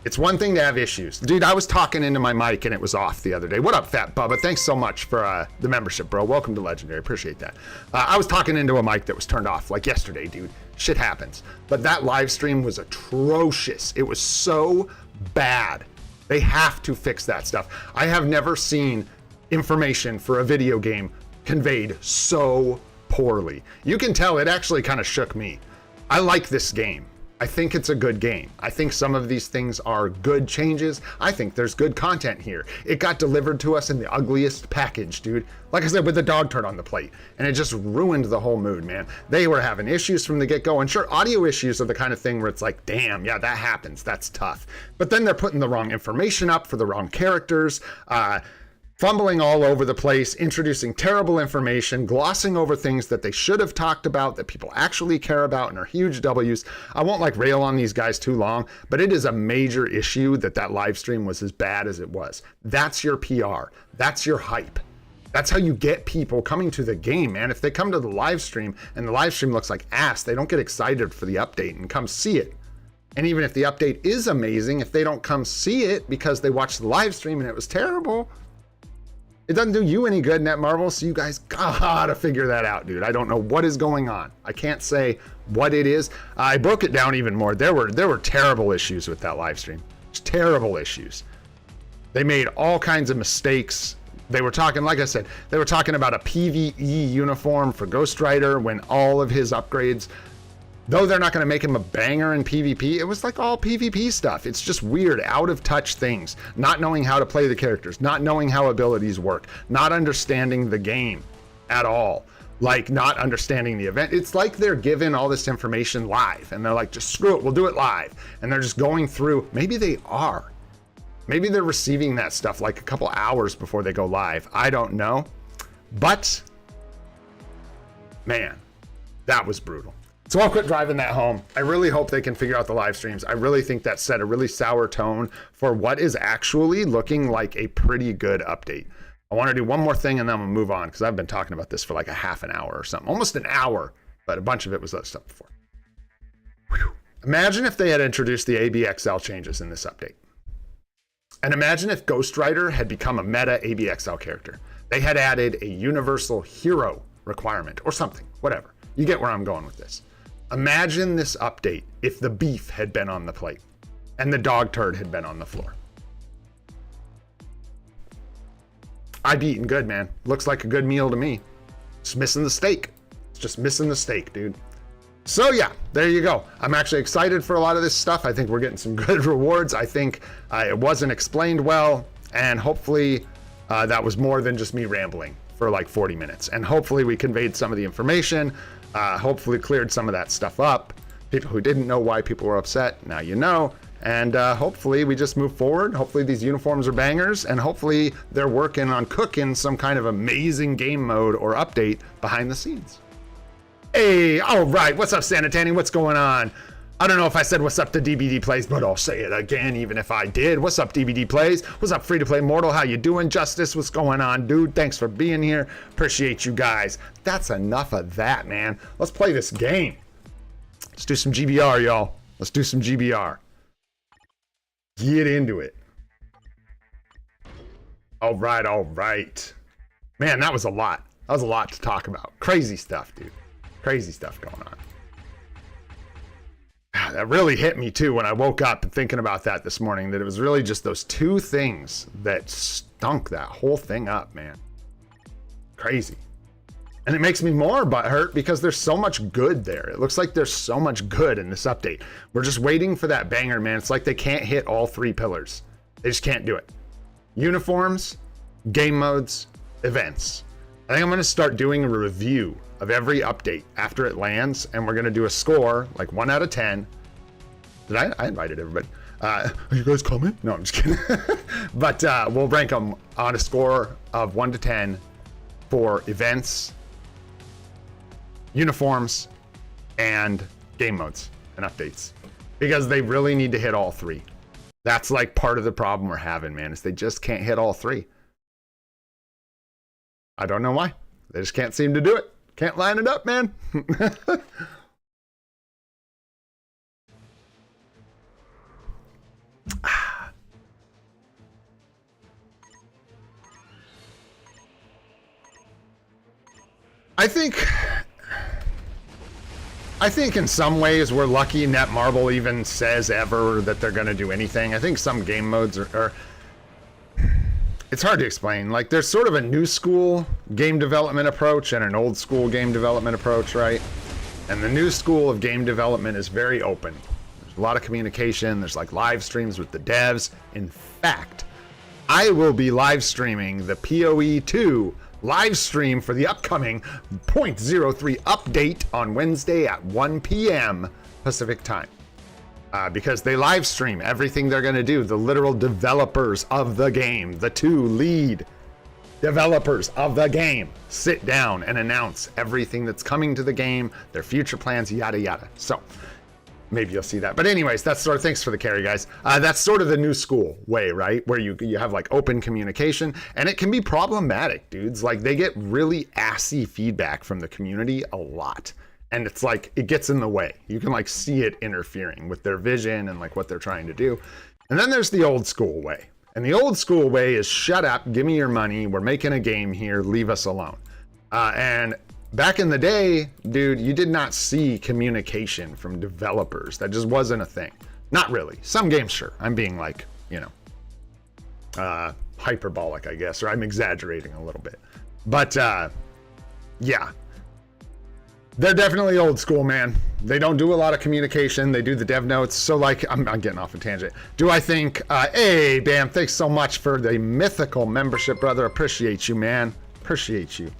It's one thing to have issues. Dude, I was talking into my mic and it was off the other day. What up, Fat Bubba? Thanks so much for the membership, bro. Welcome to Legendary. Appreciate that. I was talking into a mic that was turned off like yesterday, dude. Shit happens. But that live stream was atrocious. It was so bad. They have to fix that stuff. I have never seen information for a video game conveyed so poorly. You can tell it actually kind of shook me. I like this game. I think it's a good game. I think some of these things are good changes. I think there's good content here. It got delivered to us in the ugliest package, dude. Like I said, with the dog turd on the plate. And it just ruined the whole mood, man. They were having issues from the get-go. And sure, audio issues are the kind of thing where it's like, damn, yeah, that happens. That's tough. But then they're putting the wrong information up for the wrong characters. Fumbling all over the place, introducing terrible information, glossing over things that they should have talked about that people actually care about and are huge W's. I won't like rail on these guys too long, but it is a major issue that live stream was as bad as it was. That's your PR. That's your hype. That's how you get people coming to the game, man. If they come to the live stream and the live stream looks like ass, they don't get excited for the update and come see it. And even if the update is amazing, if they don't come see it because they watched the live stream and it was terrible, it doesn't do you any good, Netmarble, so you guys gotta figure that out, dude. I don't know what is going on. I can't say what it is. I broke it down even more. There were terrible issues with that live stream. Just terrible issues. They made all kinds of mistakes. They were talking, like I said, they were talking about a PvE uniform for Ghost Rider when all of his upgrades, though they're not going to make him a banger in PvP, it was like all PvP stuff. It's just weird, out of touch things. Not knowing how to play the characters, not knowing how abilities work, not understanding the game at all. Like not understanding the event. It's like they're given all this information live and they're like, just screw it, we'll do it live. And they're just going through, maybe they are. Maybe they're receiving that stuff like a couple hours before they go live. I don't know. But Man, that was brutal. So I'll quit driving that home. I really hope they can figure out the live streams. I really think that set a really sour tone for what is actually looking like a pretty good update. I want to do one more thing and then we'll move on because I've been talking about this for like a half an hour or something, almost an hour, but a bunch of it was other stuff before. Whew. Imagine if they had introduced the ABXL changes in this update. And imagine if Ghost Rider had become a meta ABXL character. They had added a universal hero requirement or something, whatever. You get where I'm going with this. Imagine this update if the beef had been on the plate and the dog turd had been on the floor. I'd be eating good, man. Looks like a good meal to me. Just missing the steak. It's just missing the steak, dude. So yeah, there you go. I'm actually excited for a lot of this stuff. I think we're getting some good rewards. I think it wasn't explained well, and hopefully that was more than just me rambling for like 40 minutes. And hopefully we conveyed some of the information, hopefully cleared some of that stuff up. People who didn't know why people were upset, now you know. And hopefully we just move forward. Hopefully these uniforms are bangers, and hopefully they're working on cooking some kind of amazing game mode or update behind the scenes. Hey, all right, what's up, Sanitani? What's going on? I don't know if I said what's up to DBD Plays, but I'll say it again, even if I did. What's up, DBD Plays? What's up, Free to Play Mortal? How you doing? Justice, what's going on, dude? Thanks for being here. Appreciate you guys. That's enough of that, man. Let's play this game. Let's do some GBR, y'all. Let's do some GBR. Get into it. All right, all right. Man, that was a lot. That was a lot to talk about. Crazy stuff, dude. Crazy stuff going on. That really hit me too when I woke up thinking about that this morning, that it was really just those two things that stunk that whole thing up, man. Crazy. And it makes me more butthurt because there's so much good there. It looks like there's so much good in this update. We're just waiting for that banger, man. It's like they can't hit all three pillars. They just can't do it. Uniforms, game modes, events. I think I'm gonna start doing a review of every update after it lands, and we're gonna do a score, like 1 out of 10. I invited everybody. Are you guys coming? No, I'm just kidding. But we'll rank them on a score of 1 to 10 for events, uniforms, and game modes and updates, because they really need to hit all three. That's like part of the problem we're having, man, is they just can't hit all three. I don't know why. They just can't seem to do it. Can't line it up, man. I think in some ways we're lucky Netmarble even says ever that they're going to do anything. I think some game modes are it's hard to explain. Like, there's sort of a new school game development approach and an old school game development approach, right? And the new school of game development is very open. There's a lot of communication. There's like live streams with the devs. In fact, I will be live streaming the PoE 2 live stream for the upcoming 0.03 update on Wednesday at 1 p.m. Pacific time. Because they live stream everything they're going to do. The literal developers of the game, the two lead developers of the game, sit down and announce everything that's coming to the game, their future plans, yada yada. So maybe you'll see that. But anyways, that's sort of, thanks for the carry, guys. That's sort of the new school way, right? Where you have like open communication, and it can be problematic, dudes. Like, they get really assy feedback from the community a lot. And it's like, it gets in the way. You can like see it interfering with their vision and like what they're trying to do. And then there's the old school way. And the old school way is shut up, give me your money. We're making a game here, leave us alone. And back in the day, dude, you did not see communication from developers. That just wasn't a thing. Not really. Some games, sure. I'm being like, you know, hyperbolic, I guess, or I'm exaggerating a little bit. But yeah. They're definitely old school, man. They don't do a lot of communication. They do the dev notes. So like, I'm getting off a tangent. Do I think, hey, Bam, thanks so much for the mythical membership, brother. Appreciate you, man. Appreciate you.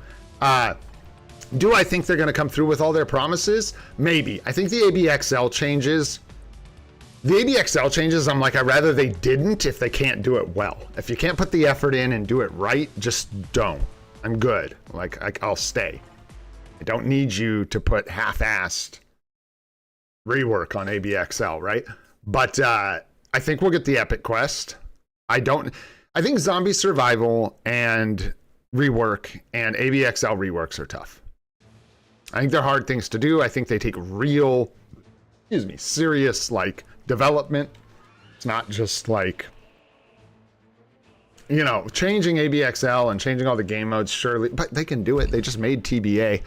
Do I think they're going to come through with all their promises? Maybe. I think the ABXL changes, I'm like, I'd rather they didn't if they can't do it well. If you can't put the effort in and do it right, just don't. I'm good. Like, I'll stay. I don't need you to put half-assed rework on ABXL, right? But I think we'll get the epic quest. I think zombie survival and rework and ABXL reworks are tough. I think they're hard things to do. I think they take real, serious like development. It's not just like, you know, changing ABXL and changing all the game modes, surely, but they can do it. They just made TBA.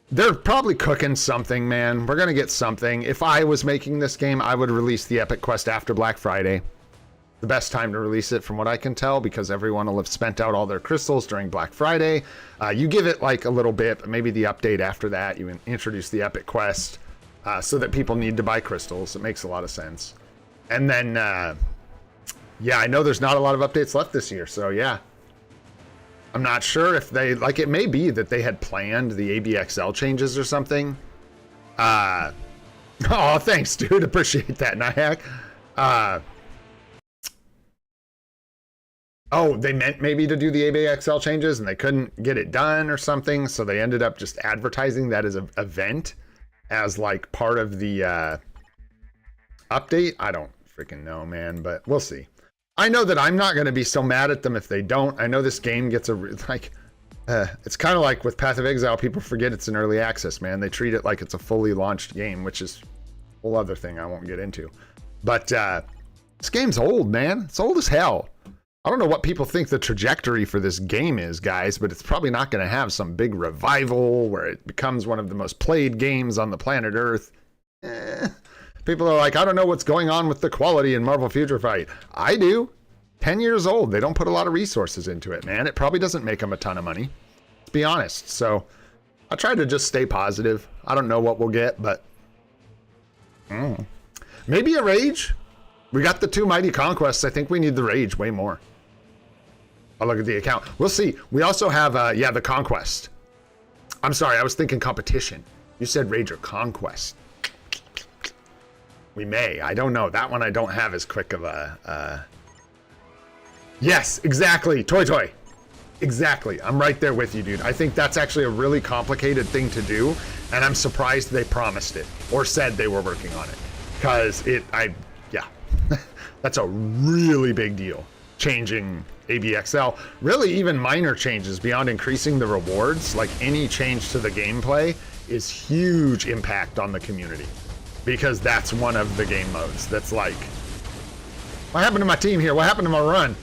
They're probably cooking something, man. We're going to get something. If I was making this game, I would release the Epic Quest after Black Friday. The best time to release it from what I can tell, because everyone will have spent out all their crystals during Black Friday. You give it like a little bit, but maybe the update after that, you introduce the Epic Quest so that people need to buy crystals. It makes a lot of sense. And then, yeah, I know there's not a lot of updates left this year, so yeah. I'm not sure if they, like, it may be that they had planned the ABXL changes or something. Oh, thanks, dude. Appreciate that, Nyack. Oh, they meant maybe to do the ABXL changes and they couldn't get it done or something, so they ended up just advertising that as an event as like part of the update. I don't freaking know, man, but we'll see. I know that I'm not going to be so mad at them if they don't. I know this game gets it's kind of like with Path of Exile, people forget it's an early access, man. They treat it like it's a fully launched game, which is a whole other thing I won't get into. But this game's old, man. It's old as hell. I don't know what people think the trajectory for this game is, guys, but it's probably not going to have some big revival where it becomes one of the most played games on the planet Earth. People are like, I don't know what's going on with the quality in Marvel Future Fight. I do. 10 years old. They don't put a lot of resources into it, man. It probably doesn't make them a ton of money, to be honest. So I try to just stay positive. I don't know what we'll get, but maybe a Rage. We got the 2 Mighty Conquests. I think we need the Rage way more. I'll look at the account. We'll see. We also have, yeah, the Conquest. I'm sorry, I was thinking competition. You said Rage or Conquest. We may. I don't know. That one I don't have as quick of a... Yes, exactly. Toy. Exactly. I'm right there with you, dude. I think that's actually a really complicated thing to do, and I'm surprised they promised it or said they were working on it. Because yeah. That's a really big deal. Changing ABXL. Really, even minor changes beyond increasing the rewards, like any change to the gameplay, is huge impact on the community. Because that's one of the game modes that's like, what happened to my team here? What happened to my run?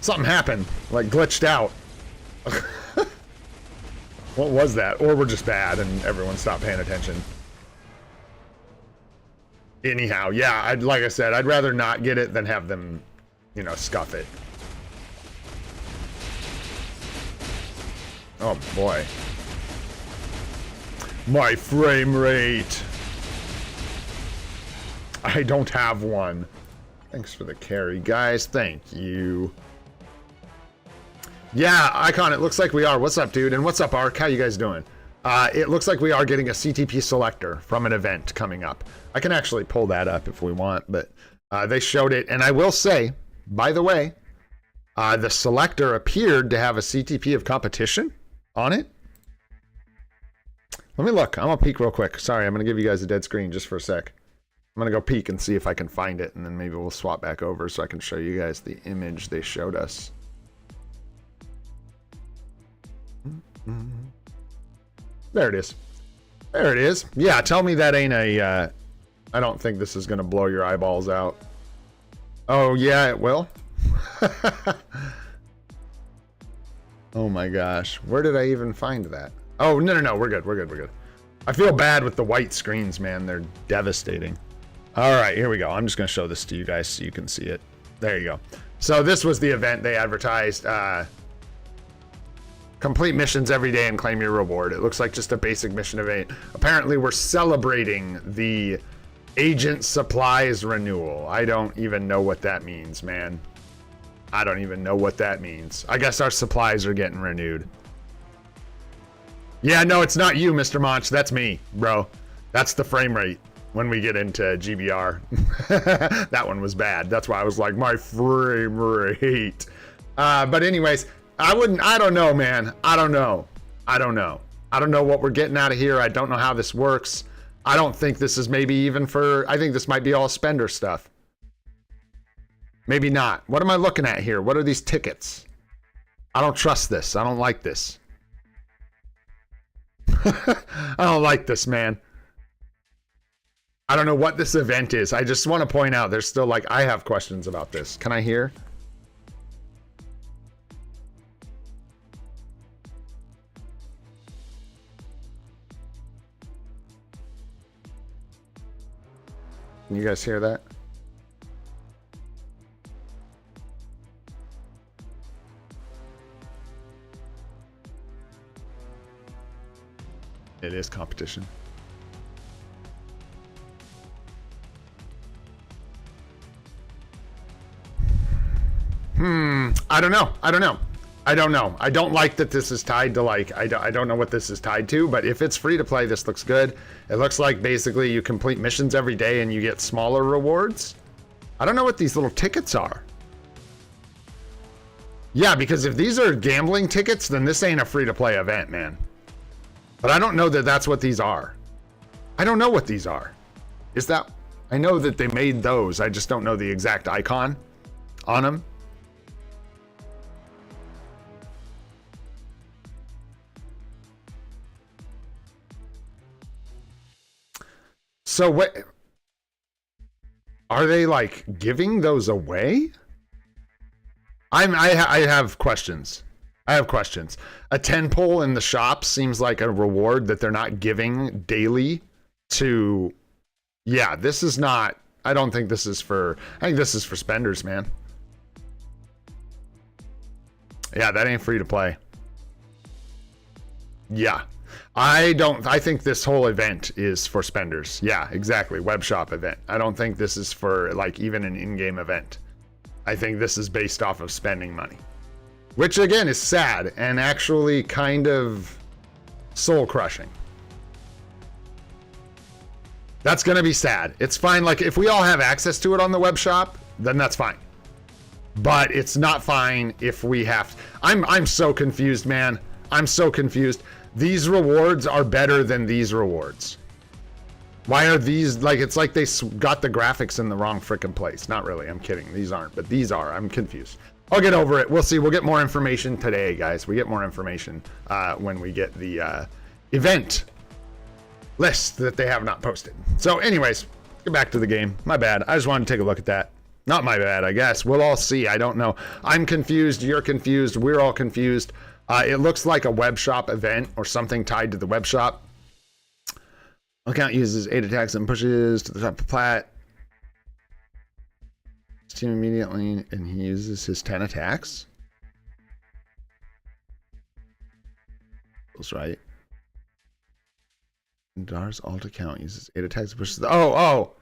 Something happened, like glitched out. What was that? Or we're just bad and everyone stopped paying attention. Anyhow, yeah, like I said, I'd rather not get it than have them, you know, scuff it. Oh boy. My frame rate. I don't have one. Thanks for the carry, guys. Thank you. Yeah, Icon, it looks like we are. What's up, dude? And what's up, Ark? How you guys doing? It looks like we are getting a CTP selector from an event coming up. I can actually pull that up if we want, but they showed it. And I will say, by the way, the selector appeared to have a CTP of competition on it. Let me look. I'm going to peek real quick. Sorry, I'm going to give you guys a dead screen just for a sec. I'm going to go peek and see if I can find it, and then maybe we'll swap back over so I can show you guys the image they showed us. There it is. There it is. Yeah, tell me that ain't a... I don't think this is going to blow your eyeballs out. Oh, yeah, it will. Oh my gosh. Where did I even find that? Oh, no. We're good. I feel bad with the white screens, man. They're devastating. All right, here we go. I'm just going to show this to you guys so you can see it. There you go. So this was the event they advertised. Complete missions every day and claim your reward. It looks like just a basic mission event. Apparently, we're celebrating the agent supplies renewal. I don't even know what that means, man. I don't even know what that means. I guess our supplies are getting renewed. Yeah, no, it's not you, Mr. Monch. That's me, bro. That's the frame rate when we get into GBR. That one was bad. That's why I was like, my frame rate. But anyways, I don't know, man. I don't know. I don't know what we're getting out of here. I don't know how this works. I don't think this is maybe even for, I think this might be all spender stuff. Maybe not. What am I looking at here? What are these tickets? I don't trust this. I don't like this. I don't like this, man. I don't know what this event is. I just want to point out there's still like, I have questions about this. Can I hear? Can you guys hear that? It is competition. I don't know. I don't know. I don't know. I don't like that this is tied to like, I don't know what this is tied to, but if it's free to play, this looks good. It looks like basically you complete missions every day and you get smaller rewards. I don't know what these little tickets are. Yeah, because if these are gambling tickets, then this ain't a free to play event, man. But I don't know that that's what these are. I don't know what these are. Is that, I know that they made those. I just don't know the exact icon on them. So what, are they like giving those away? I have questions. I have questions. A 10 pull in the shop seems like a reward that they're not giving daily to, yeah, this is not, I don't think this is for, I think this is for spenders, man. Yeah, that ain't free to play. Yeah. I think this whole event is for spenders. Yeah, exactly. Web shop event. I don't think this is for like even an in-game event. I think this is based off of spending money, which again is sad and actually kind of soul crushing. That's going to be sad. It's fine. Like if we all have access to it on the web shop, then that's fine. But it's not fine if we have, I'm so confused, man. I'm so confused. These rewards are better than these rewards. Why are these, like, it's like they got the graphics in the wrong freaking place. Not really, I'm kidding. These aren't, but these are. I'm confused. I'll get over it. We'll see. We'll get more information today, guys. We get more information when we get the event list that they have not posted. So anyways, get back to the game. My bad. I just wanted to take a look at that. Not my bad, I guess. We'll all see. I don't know. I'm confused. You're confused. We're all confused. It looks like a web shop event or something tied to the web shop. Account uses 8 attacks and pushes to the top of plat. Team immediately, and he uses his 10 attacks. That's right. And Dar's alt account uses 8 attacks and pushes the, oh.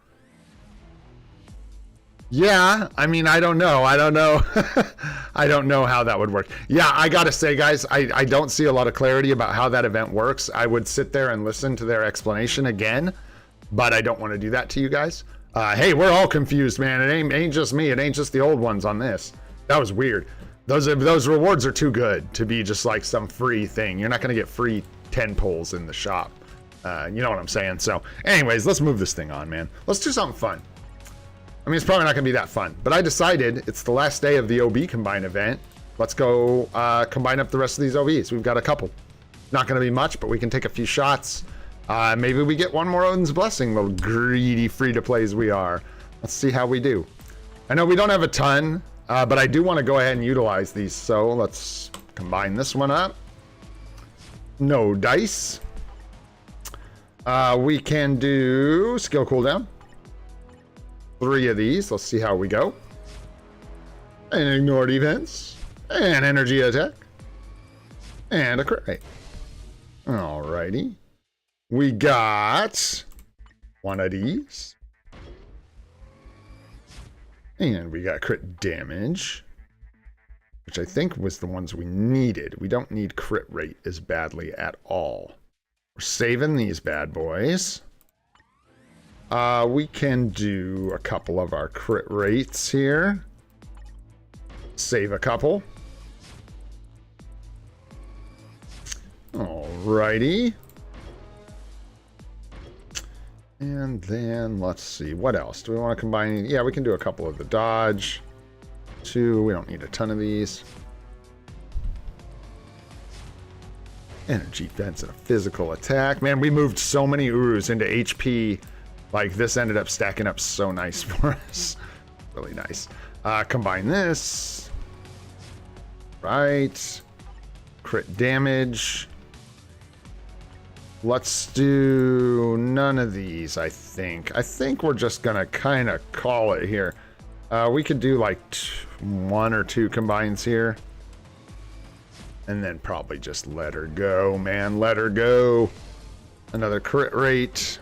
Yeah, I mean, I don't know. I don't know how that would work. Yeah, I gotta say, guys, I don't see a lot of clarity about how that event works. I would sit there and listen to their explanation again, but I don't want to do that to you guys. Hey, we're all confused, man. It ain't just me. It ain't just the old ones on this. That was weird. Those rewards are too good to be just like some free thing. You're not gonna get free 10 pulls in the shop. You know what I'm saying? So anyways, let's move this thing on, man. Let's do something fun. I mean, it's probably not going to be that fun, but I decided it's the last day of the OB Combine event. Let's go combine up the rest of these OBs. We've got a couple. Not going to be much, but we can take a few shots. Maybe we get one more Odin's Blessing, little greedy free-to-plays we are. Let's see how we do. I know we don't have a ton, but I do want to go ahead and utilize these, so let's combine this one up. No dice. We can do skill cooldown. 3 of these. Let's see how we go. And ignore defense. And energy attack. And a crit rate. Alrighty. We got 1 of these. And we got crit damage, which I think was the ones we needed. We don't need crit rate as badly at all. We're saving these bad boys. We can do a couple of our crit rates here. Save a couple. All Alrighty. And then let's see, what else? Do we want to combine? Yeah, we can do a couple of the dodge. 2, we don't need a ton of these. Energy fence and a physical attack. Man, we moved so many Urus into HP. Like, this ended up stacking up so nice for us. Really nice. Combine this. Right. Crit damage. Let's do none of these, I think. I think we're just gonna kind of call it here. We could do like 1 or 2 combines here. And then probably just let her go, man. Let her go. Another crit rate.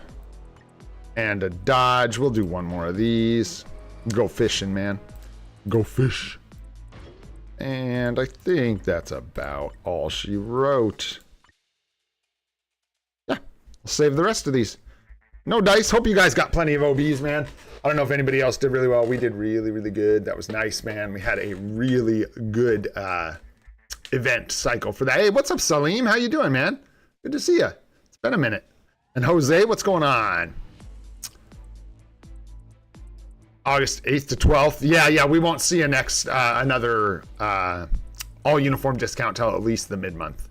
And a dodge. We'll do 1 more of these. Go fishing, man. Go fish. And I think that's about all she wrote. Yeah. We'll save the rest of these. No dice. Hope you guys got plenty of OBs, man. I don't know if anybody else did really well. We did really, really good. That was nice, man. We had a really good event cycle for that. Hey, what's up, Salim? How you doing, man? Good to see you. It's been a minute. And Jose, what's going on? August 8th to 12th. Yeah, we won't see another all uniform discount till at least the mid-month.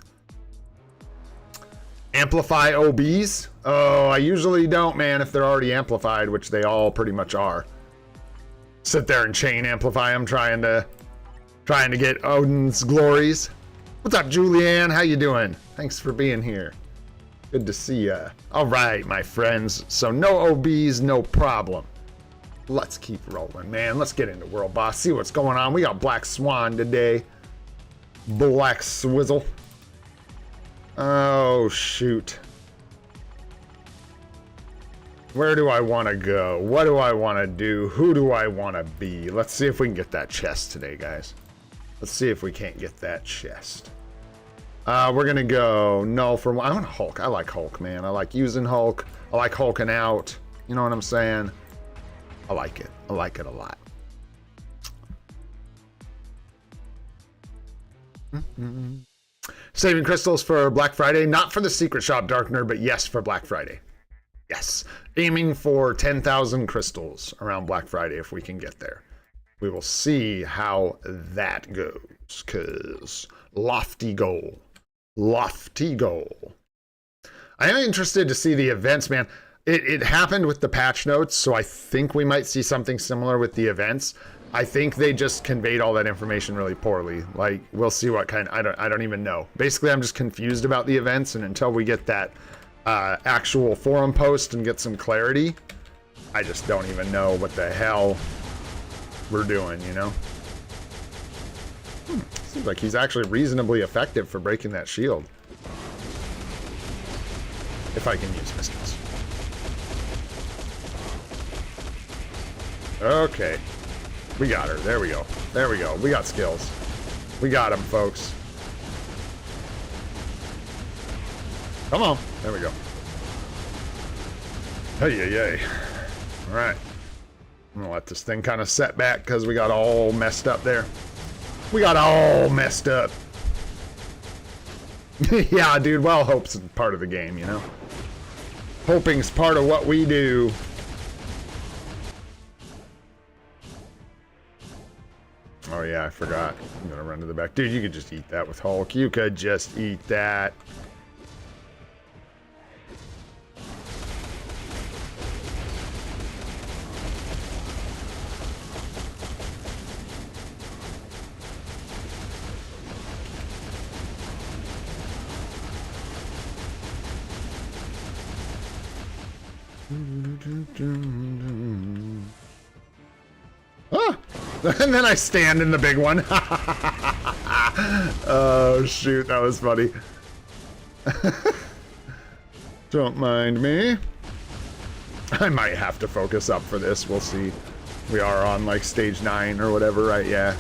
Amplify OBs? Oh, I usually don't, man, if they're already amplified, which they all pretty much are. Sit there and chain amplify them, trying to get Odin's glories. What's up, Julianne? How you doing? Thanks for being here. Good to see ya. All right, my friends. So no OBs, no problem. Let's keep rolling, man. Let's get into World Boss. See what's going on. We got Black Swan today. Black Swizzle. Oh, shoot. Where do I want to go? What do I want to do? Who do I want to be? Let's see if we can get that chest today, guys. Let's see if we can't get that chest. We're going to go null for one. I want Hulk. I like Hulk, man. I like using Hulk. I like hulking out. You know what I'm saying? I like it. I like it a lot. Saving crystals for Black Friday. Not for the Secret Shop Darkner, but yes, for Black Friday. Yes. Aiming for 10,000 crystals around Black Friday if we can get there. We will see how that goes, because lofty goal. Lofty goal. I am interested to see the events, man. It happened with the patch notes, so I think we might see something similar with the events. I think they just conveyed all that information really poorly. Like, we'll see what kind. I don't even know. Basically, I'm just confused about the events, and until we get that actual forum post and get some clarity, I just don't even know what the hell we're doing, you know? Seems like he's actually reasonably effective for breaking that shield. If I can use Mystics. Okay. We got her. There we go. There we go. We got skills. We got him, folks. Come on. There we go. Hey. All right. I'm going to let this thing kind of set back because we got all messed up there. We got all messed up. Yeah, dude. Well, hope's part of the game, you know? Hoping's part of what we do. Oh, yeah, I forgot. I'm going to run to the back. Dude, you could just eat that with Hulk. You could just eat that. Ah! And then I stand in the big one. Oh, shoot. That was funny. Don't mind me. I might have to focus up for this. We'll see. We are on, like, stage 9 or whatever, right? Yeah.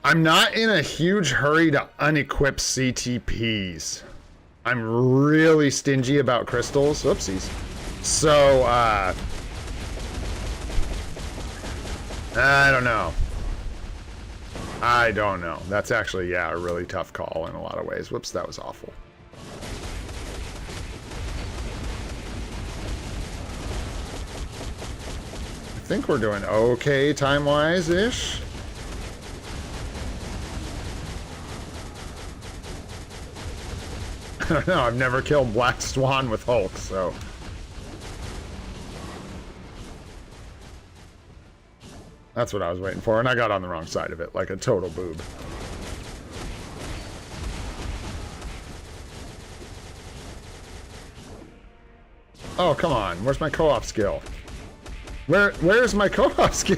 I'm not in a huge hurry to unequip CTPs. I'm really stingy about crystals. Oopsies. So, I don't know. I don't know. That's actually, yeah, a really tough call in a lot of ways. Whoops, that was awful. I think we're doing okay time-wise-ish. I don't know, I've never killed Black Swan with Hulk, so... That's what I was waiting for, and I got on the wrong side of it, like a total boob. Oh, come on, where's my co-op skill? Where's my co-op skill?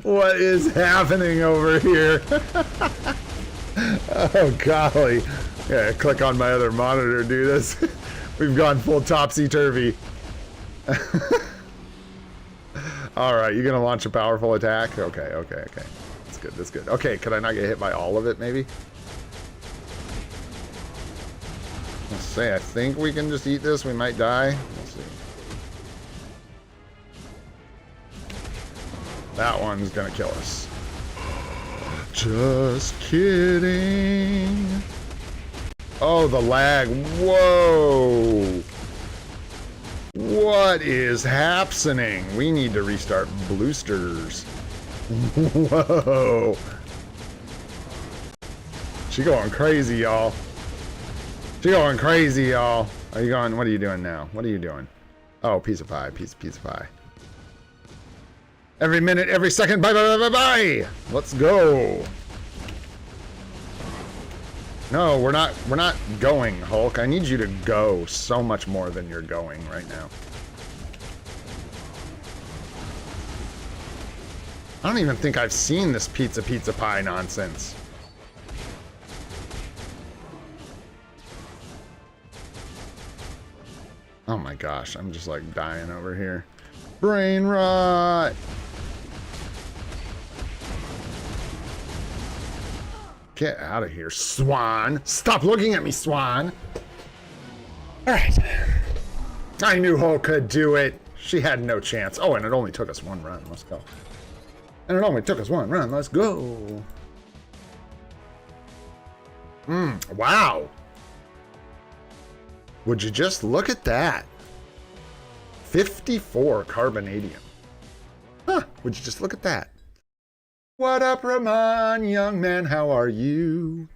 What is happening over here? Oh, golly. Yeah, click on my other monitor, do this. We've gone full topsy-turvy. Alright, you gonna launch a powerful attack? Okay, okay, okay. That's good, that's good. Okay, could I not get hit by all of it, maybe? Let's say, I think we can just eat this. We might die. Let's see. That one's gonna kill us. Just kidding. Oh, the lag. Whoa. What is happening? We need to restart boosters. Whoa. She going crazy, y'all. She going crazy, y'all. Are you going? What are you doing now? What are you doing? Oh, piece of pie. Piece of pie. Every minute, every second. Bye, bye, bye, bye, bye. Let's go. No, we're not going, Hulk. I need you to go so much more than you're going right now. I don't even think I've seen this pizza pie nonsense. Oh my gosh, I'm just like dying over here. Brain rot! Get out of here, Swan! Stop looking at me, Swan! Alright. I knew Hulk could do it. She had no chance. Oh, and it only took us one run. Let's go. And it only took us one run. Let's go. Wow. Would you just look at that? 54 carbonadium. Huh, would you just look at that? What up, Ramon, young man, how are you?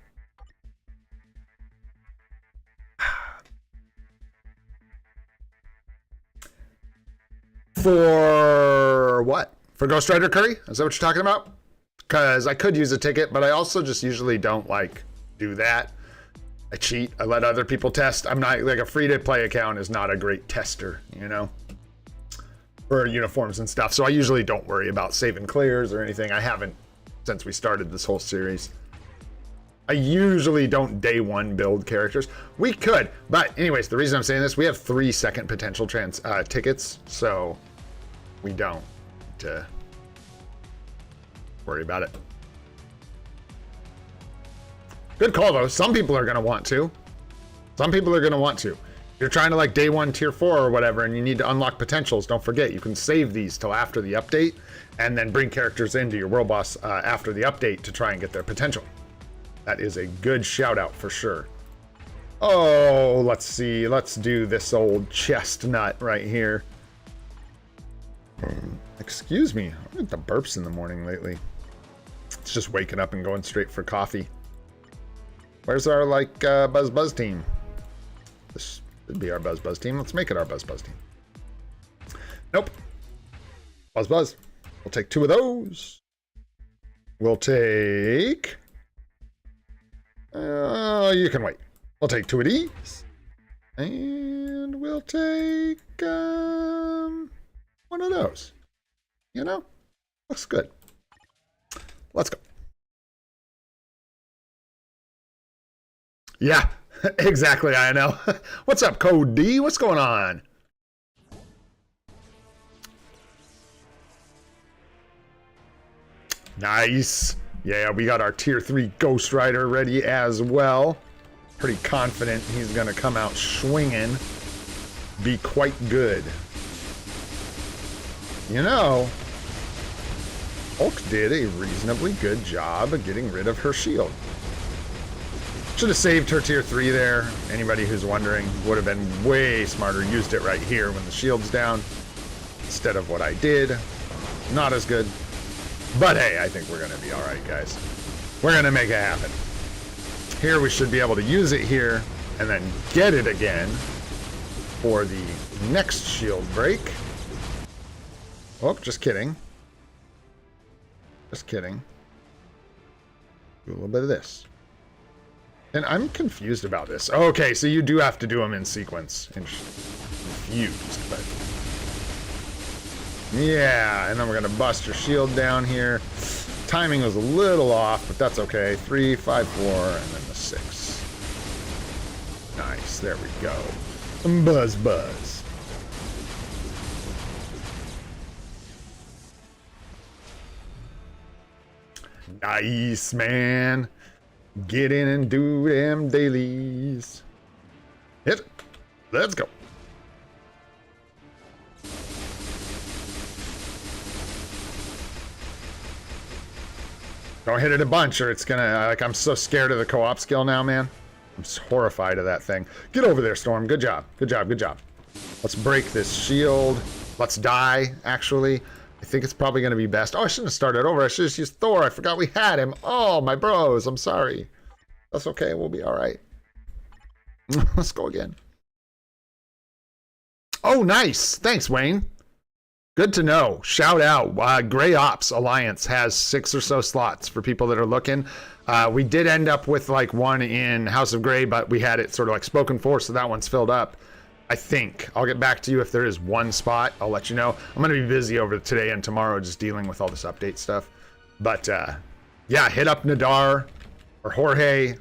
For what? For Ghost Rider Curry? Is that what you're talking about? Because I could use a ticket, but I also just usually don't, like, do that. I cheat. I let other people test. I'm not, like, a free-to-play account is not a great tester, you know? For uniforms and stuff. So I usually don't worry about saving clears or anything. I haven't since we started this whole series. I usually don't day one build characters. We could, but anyways, the reason I'm saying this, we have 3 second potential tickets, so we don't worry about it. Good call though. Some people are gonna want to. Some people are gonna want to. If you're trying to like day 1 tier 4 or whatever and you need to unlock potentials, don't forget you can save these till after the update and then bring characters into your world boss after the update to try and get their potential. That is a good shout out for sure. Oh, let's see. Let's do this old chestnut right here. Excuse me. I get the burps in the morning lately. It's just waking up and going straight for coffee. Where's our like buzz team? This should be our buzz team. Let's make it our buzz team. Nope. Buzz. We'll take 2 of those. We'll take... you can wait. We'll take 2 of these. And we'll take 1 of those. You know? Looks good. Let's go. Yeah, exactly, I know. What's up, Cody? What's going on? Nice. Yeah, we got our tier 3 Ghost Rider ready as well. Pretty confident he's going to come out swinging. Be quite good. You know, Hulk did a reasonably good job of getting rid of her shield. Should have saved her tier 3 there. Anybody who's wondering, would have been way smarter. Used it right here when the shield's down instead of what I did. Not as good. But hey, I think we're going to be alright, guys. We're going to make it happen. Here we should be able to use it here and then get it again for the next shield break. Oh, just kidding. Just kidding. Do a little bit of this. And I'm confused about this. Okay, so you do have to do them in sequence. Confused, but... yeah, and then we're going to bust your shield down here. Timing was a little off, but that's okay. 3, 5, 4, and then the 6. Nice, there we go. Buzz, buzz. Nice, man. Get in and do them dailies. Hit it. Let's go. Don't hit it a bunch or it's gonna, like, I'm so scared of the co-op skill now, man. I'm just horrified of that thing. Get over there, Storm. Good job. Good job. Good job. Let's break this shield. Let's die, actually. I think it's probably going to be best. Oh, I shouldn't have started over. I should have used Thor. I forgot we had him. Oh, my bros. I'm sorry. That's okay. We'll be all right. Let's go again. Oh, nice. Thanks, Wayne. Good to know. Shout out. Gray Ops Alliance has 6 or so slots for people that are looking. We did end up with like one in House of Grey, but we had it sort of like spoken for, so that one's filled up. I think. I'll get back to you if there is one spot. I'll let you know. I'm going to be busy over today and tomorrow just dealing with all this update stuff. But yeah, hit up Nadar or Jorge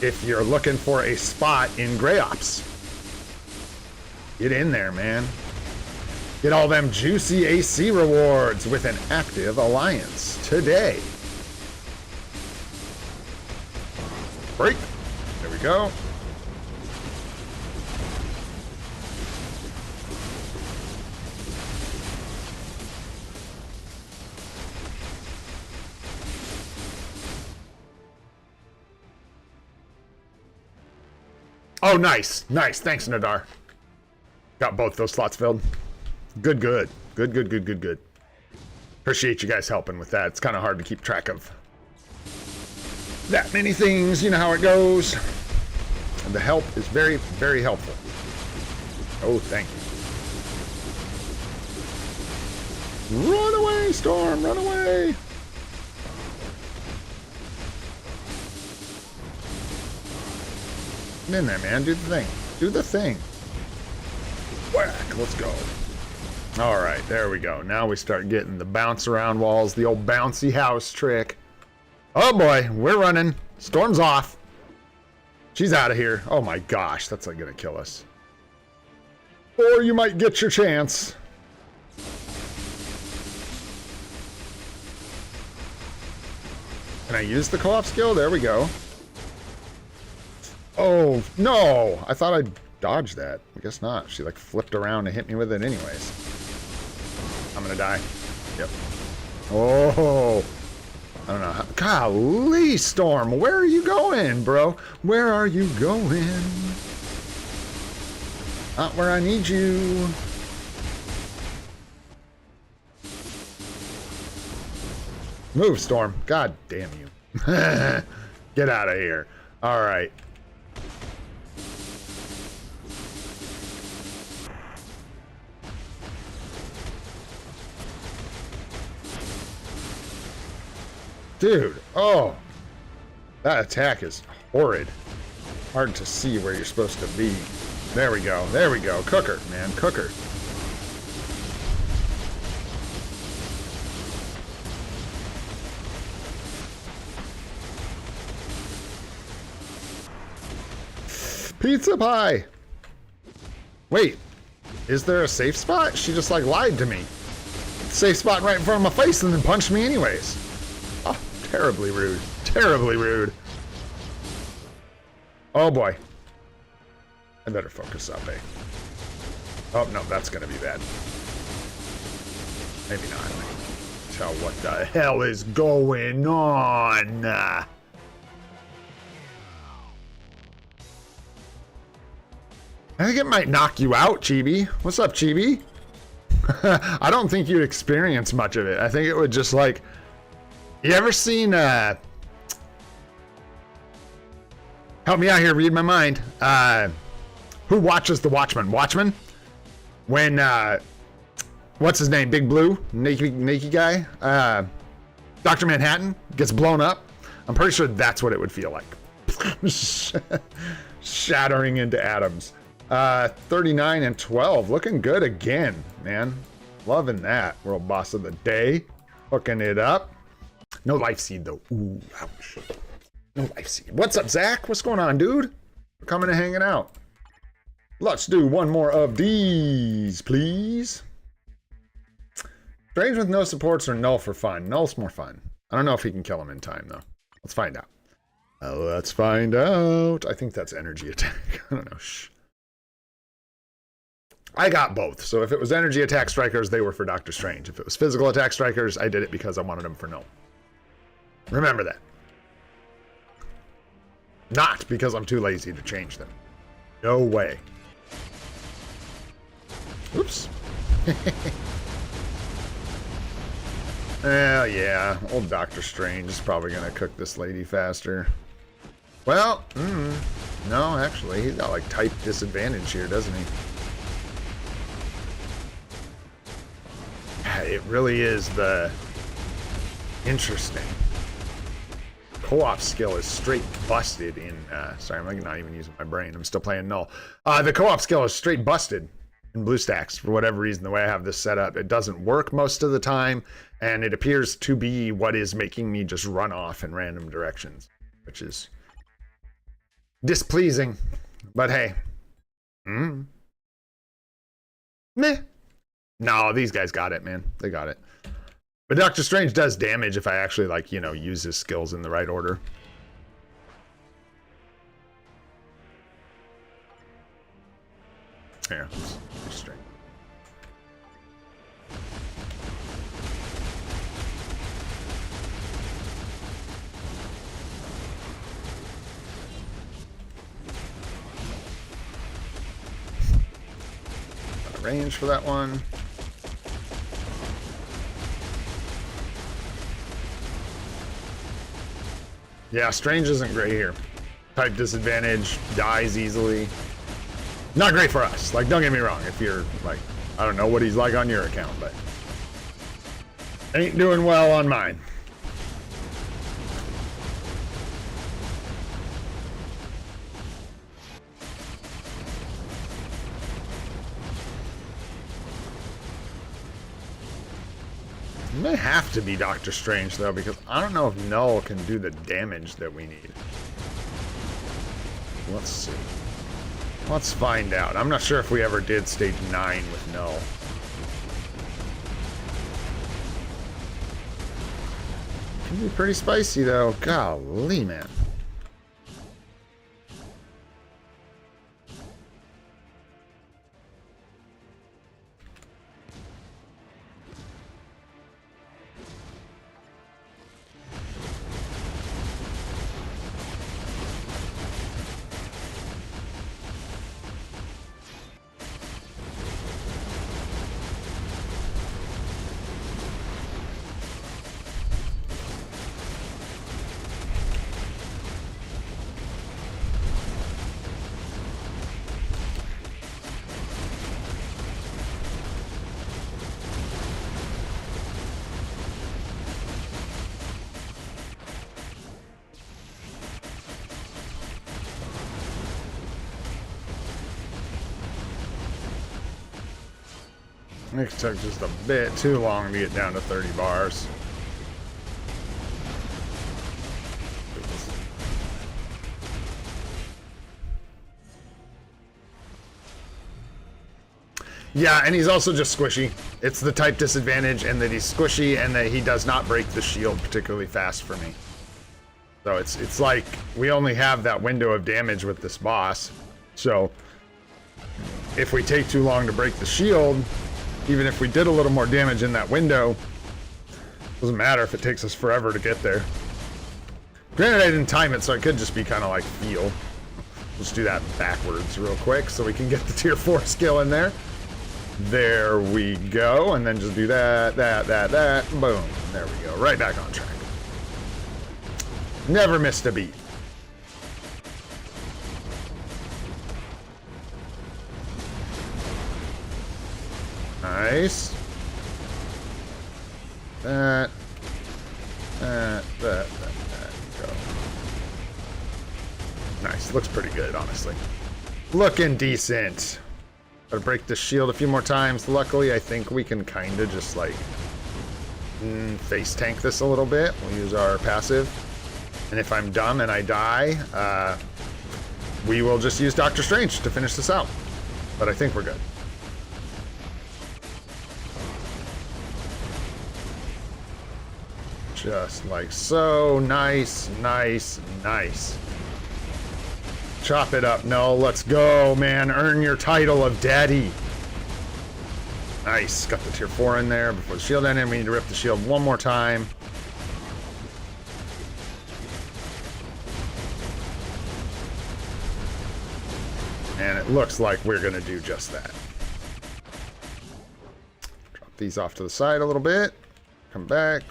if you're looking for a spot in Gray Ops. Get in there, man. Get all them juicy AC rewards with an active alliance today. Break. There we go. Oh, nice. Nice. Thanks, Nadar. Got both those slots filled. Good, good. Good, good, good, good, good. Appreciate you guys helping with that. It's kind of hard to keep track of that many things. You know how it goes. And the help is very, very helpful. Oh, thank you. Run away, Storm. Run away. Get in there, man. Do the thing. Do the thing. Whack. Let's go. All right, there we go. Now we start getting the bounce around walls, the old bouncy house trick. Oh boy, we're running. Storm's off. She's out of here. Oh my gosh, that's like gonna kill us. Or you might get your chance. Can I use the co-op skill? There we go. Oh, no. I thought I'd dodge that. I guess not. She like flipped around and hit me with it anyways. I'm gonna die. Yep. Oh. I don't know. How, golly, Storm. Where are you going, bro? Where are you going? Not where I need you. Move, Storm. God damn you. Get out of here. All right. Dude, oh, that attack is horrid. Hard to see where you're supposed to be. There we go, there we go. Cooker, man, cooker. Pizza pie. Wait, is there a safe spot? She just like lied to me. Safe spot right in front of my face and then punched me anyways. Terribly rude. Terribly rude. Oh boy. I better focus up, eh? Oh, no, that's gonna be bad. Maybe not. Tell what the hell is going on. I think it might knock you out, Chibi. What's up, Chibi? I don't think you'd experience much of it. I think it would just like... You ever seen... Help me out here, read my mind. Who watches The Watchmen? Watchmen? When, what's his name? Big Blue? Naked guy? Dr. Manhattan gets blown up. I'm pretty sure that's what it would feel like. Shattering into atoms. 39 and 12. Looking good again, man. Loving that. World boss of the day. Hooking it up. No life seed, though. Ooh, ouch. No life seed. What's up, Zach? What's going on, dude? We're coming and hanging out. Let's do one more of these, please. Strange with no supports or null for fun. Null's more fun. I don't know if he can kill him in time, though. Let's find out. Let's find out. I think that's energy attack. I don't know. Shh. I got both. So if it was energy attack strikers, they were for Doctor Strange. If it was physical attack strikers, I did it because I wanted them for null. Remember that. Not because I'm too lazy to change them. No way. Oops. Well, yeah. Old Doctor Strange is probably going to cook this lady faster. Well, no, actually. He's got, like, type disadvantage here, doesn't he? It really is the... Interesting. Co-op skill is straight busted in... sorry, I'm not even using my brain. I'm still playing null. The co-op skill is straight busted in BlueStacks. For whatever reason, the way I have this set up, it doesn't work most of the time, and it appears to be what is making me just run off in random directions, which is displeasing. But hey. Meh. No, these guys got it, man. They got it. But Doctor Strange does damage if I actually, like, you know, use his skills in the right order. Here, let's straight. Range for that one. Yeah, Strange isn't great here. Type disadvantage, dies easily. Not great for us. Like, don't get me wrong. If you're, like, I don't know what he's like on your account, but ain't doing well on mine. It may have to be Doctor Strange, though, because I don't know if Null can do the damage that we need. Let's see. Let's find out. I'm not sure if we ever did stage 9 with Null. Can be pretty spicy, though. Golly, man. It took just a bit too long to get down to 30 bars. Yeah, and he's also just squishy. It's the type disadvantage, and that he's squishy, and that he does not break the shield particularly fast for me. So it's like we only have that window of damage with this boss. So if we take too long to break the shield, even if we did a little more damage in that window, doesn't matter if it takes us forever to get there. Granted, I didn't time it, so it could just be kind of like feel. Let's do that backwards real quick so we can get the tier 4 skill in there. There we go, and then just do that, boom. There we go, right back on track. Never missed a beat. Nice. That. Go. Nice, looks pretty good, honestly. Looking decent. Gotta break the shield a few more times. Luckily, I think we can kind of just like face tank this a little bit. We'll use our passive. And if I'm dumb and I die, we will just use Doctor Strange to finish this out. But I think we're good. Just like so. Nice, nice, nice. Chop it up. No, let's go, man. Earn your title of daddy. Nice. Got the tier 4 in there before the shield ended. We need to rip the shield one more time. And it looks like we're going to do just that. Drop these off to the side a little bit. Come back.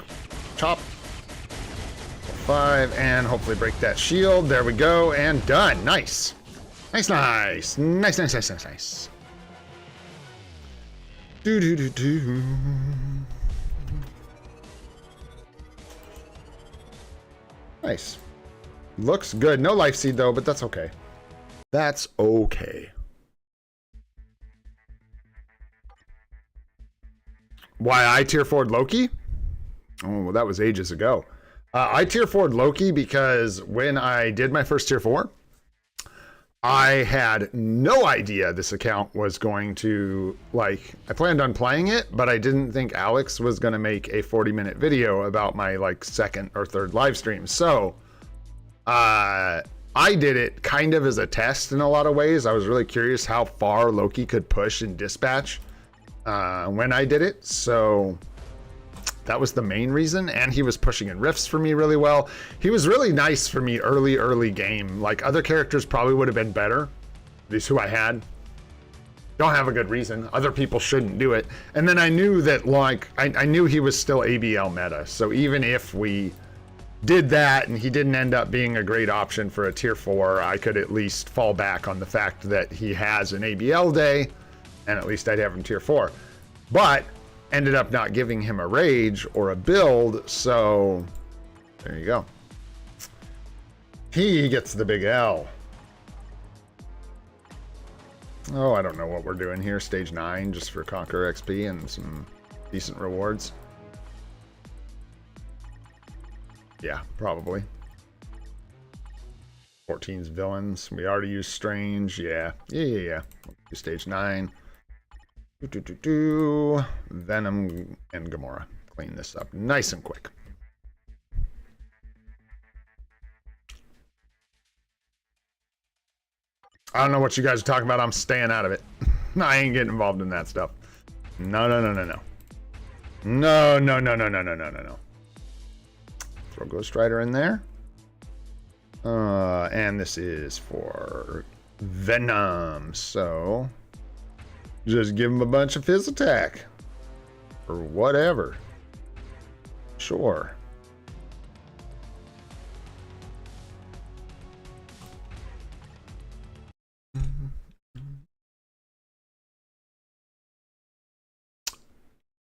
Chop. 5, and hopefully break that shield. There we go, and done. Nice. Nice, nice. Nice, nice, nice, nice, nice. Do. Nice. Looks good. No life seed, though, but that's okay. That's okay. Why I tier 4'd Loki? Oh, well, that was ages ago. I tier 4'd Loki because when I did my first tier 4, I had no idea this account was going to, like, I planned on playing it, but I didn't think Alex was going to make a 40-minute video about my, like, second or third live stream. So, I did it kind of as a test in a lot of ways. I was really curious how far Loki could push in dispatch when I did it. So that was the main reason, and he was pushing in rifts for me really well. He was really nice for me early game. Like, other characters probably would have been better. At least who I had. Don't have a good reason. Other people shouldn't do it. And then I knew that, like, I knew he was still ABL meta. So even if we did that and he didn't end up being a great option for a tier 4, I could at least fall back on the fact that he has an ABL day, and at least I'd have him tier 4. But ended up not giving him a rage or a build, so there you go. He gets the big L. Oh, I don't know what we're doing here. Stage 9 just for Conquer XP and some decent rewards. Yeah, probably. 14's villains. We already used Strange. Yeah. Stage 9. Venom and Gamora. Clean this up nice and quick. I don't know what you guys are talking about. I'm staying out of it. I ain't getting involved in that stuff. No. No. Throw Ghost Rider in there. And this is for Venom. So just give him a bunch of Fizz attack. Or whatever. Sure.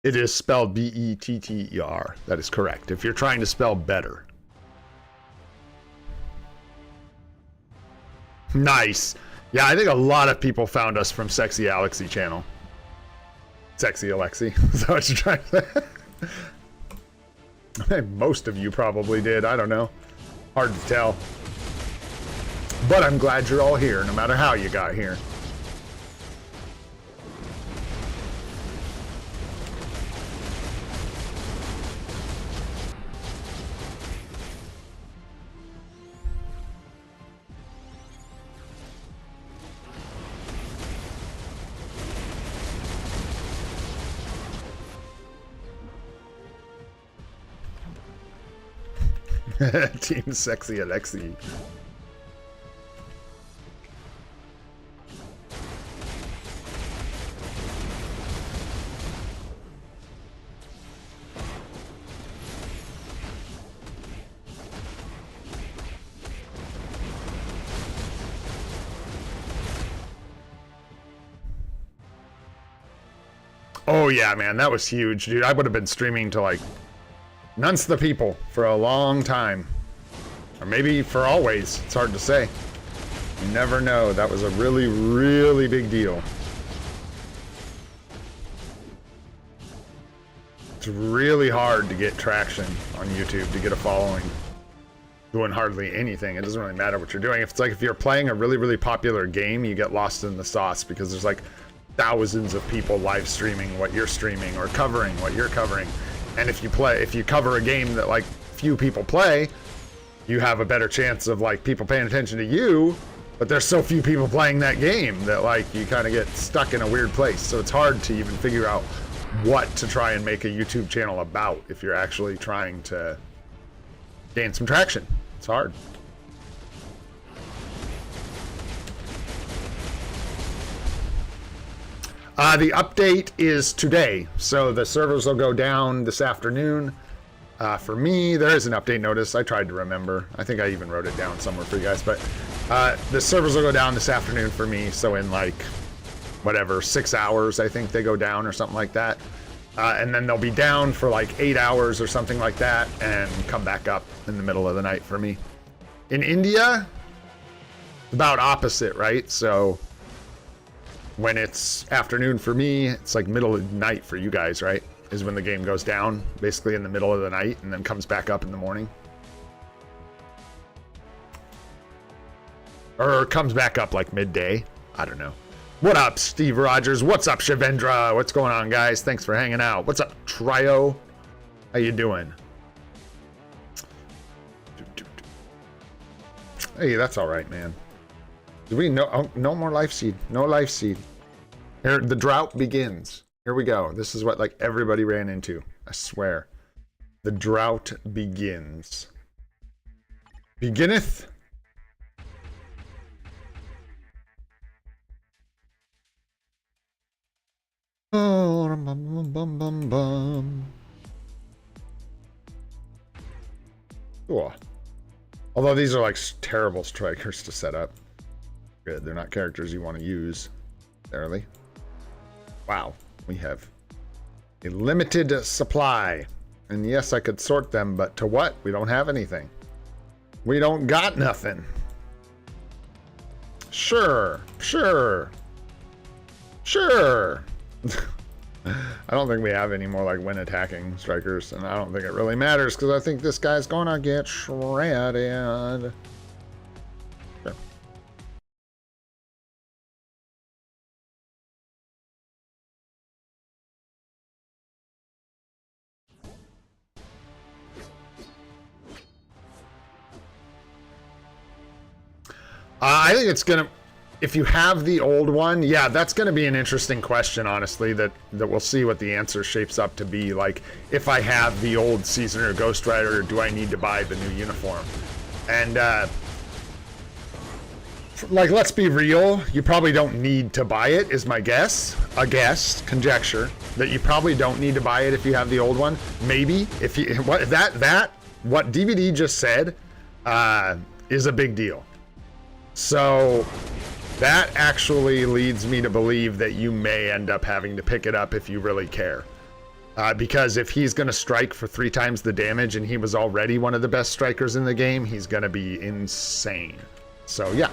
It is spelled B-E-T-T-E-R. That is correct. If you're trying to spell better. Nice. Yeah, I think a lot of people found us from Sexy Alexi channel. Sexy Alexi. Is that what you're trying to say? Most of you probably did. I don't know. Hard to tell. But I'm glad you're all here, no matter how you got here. Team Sexy Alexi. Oh yeah, man, that was huge, dude. I would have been streaming to like nunce the people for a long time. Or maybe for always. It's hard to say. You never know. That was a really, really big deal. It's really hard to get traction on YouTube, to get a following. Doing hardly anything. It doesn't really matter what you're doing. If it's like if you're playing a really, really popular game, you get lost in the sauce because there's like thousands of people live streaming what you're streaming or covering what you're covering. And if you cover a game that like few people play, you have a better chance of like people paying attention to you, but there's so few people playing that game that like you kind of get stuck in a weird place. So it's hard to even figure out what to try and make a YouTube channel about if you're actually trying to gain some traction. It's hard. The update is today, so the servers will go down this afternoon. For me, there is an update notice. I tried to remember. I think I even wrote it down somewhere for you guys, but the servers will go down this afternoon for me, so in like, whatever, 6 hours, I think they go down or something like that. And then they'll be down for like 8 hours or something like that, and come back up in the middle of the night for me. In India, about opposite, right? So when it's afternoon for me, it's like middle of the night for you guys, right? Is when the game goes down, basically in the middle of the night, and then comes back up in the morning. Or comes back up like midday. I don't know. What up, Steve Rogers? What's up, Shavendra? What's going on, guys? Thanks for hanging out. What's up, Trio? How you doing? Hey, that's all right, man. Do we know? Oh, no more life seed. No life seed. Here, the drought begins. Here we go. This is what like everybody ran into. I swear. The drought begins. Beginneth. Oh, bum, bum, bum, bum. Cool. Although these are like terrible strikers to set up. Good, they're not characters you want to use. Barely. Wow, we have a limited supply. And yes, I could sort them, but to what? We don't have anything. We don't got nothing. Sure, sure. Sure. I don't think we have any more like when attacking strikers, and I don't think it really matters because I think this guy's gonna get shredded. Sure. I think it's gonna, if you have the old one, yeah, that's gonna be an interesting question, honestly, that we'll see what the answer shapes up to be. Like, if I have the old Seasoner Ghost Rider, do I need to buy the new uniform? And like, let's be real, you probably don't need to buy it, is my guess. A guess, conjecture, that you probably don't need to buy it if you have the old one. Maybe, if you, what DVD just said is a big deal. So that actually leads me to believe that you may end up having to pick it up if you really care. Because if he's going to strike for 3 times the damage and he was already one of the best strikers in the game, he's going to be insane. So yeah,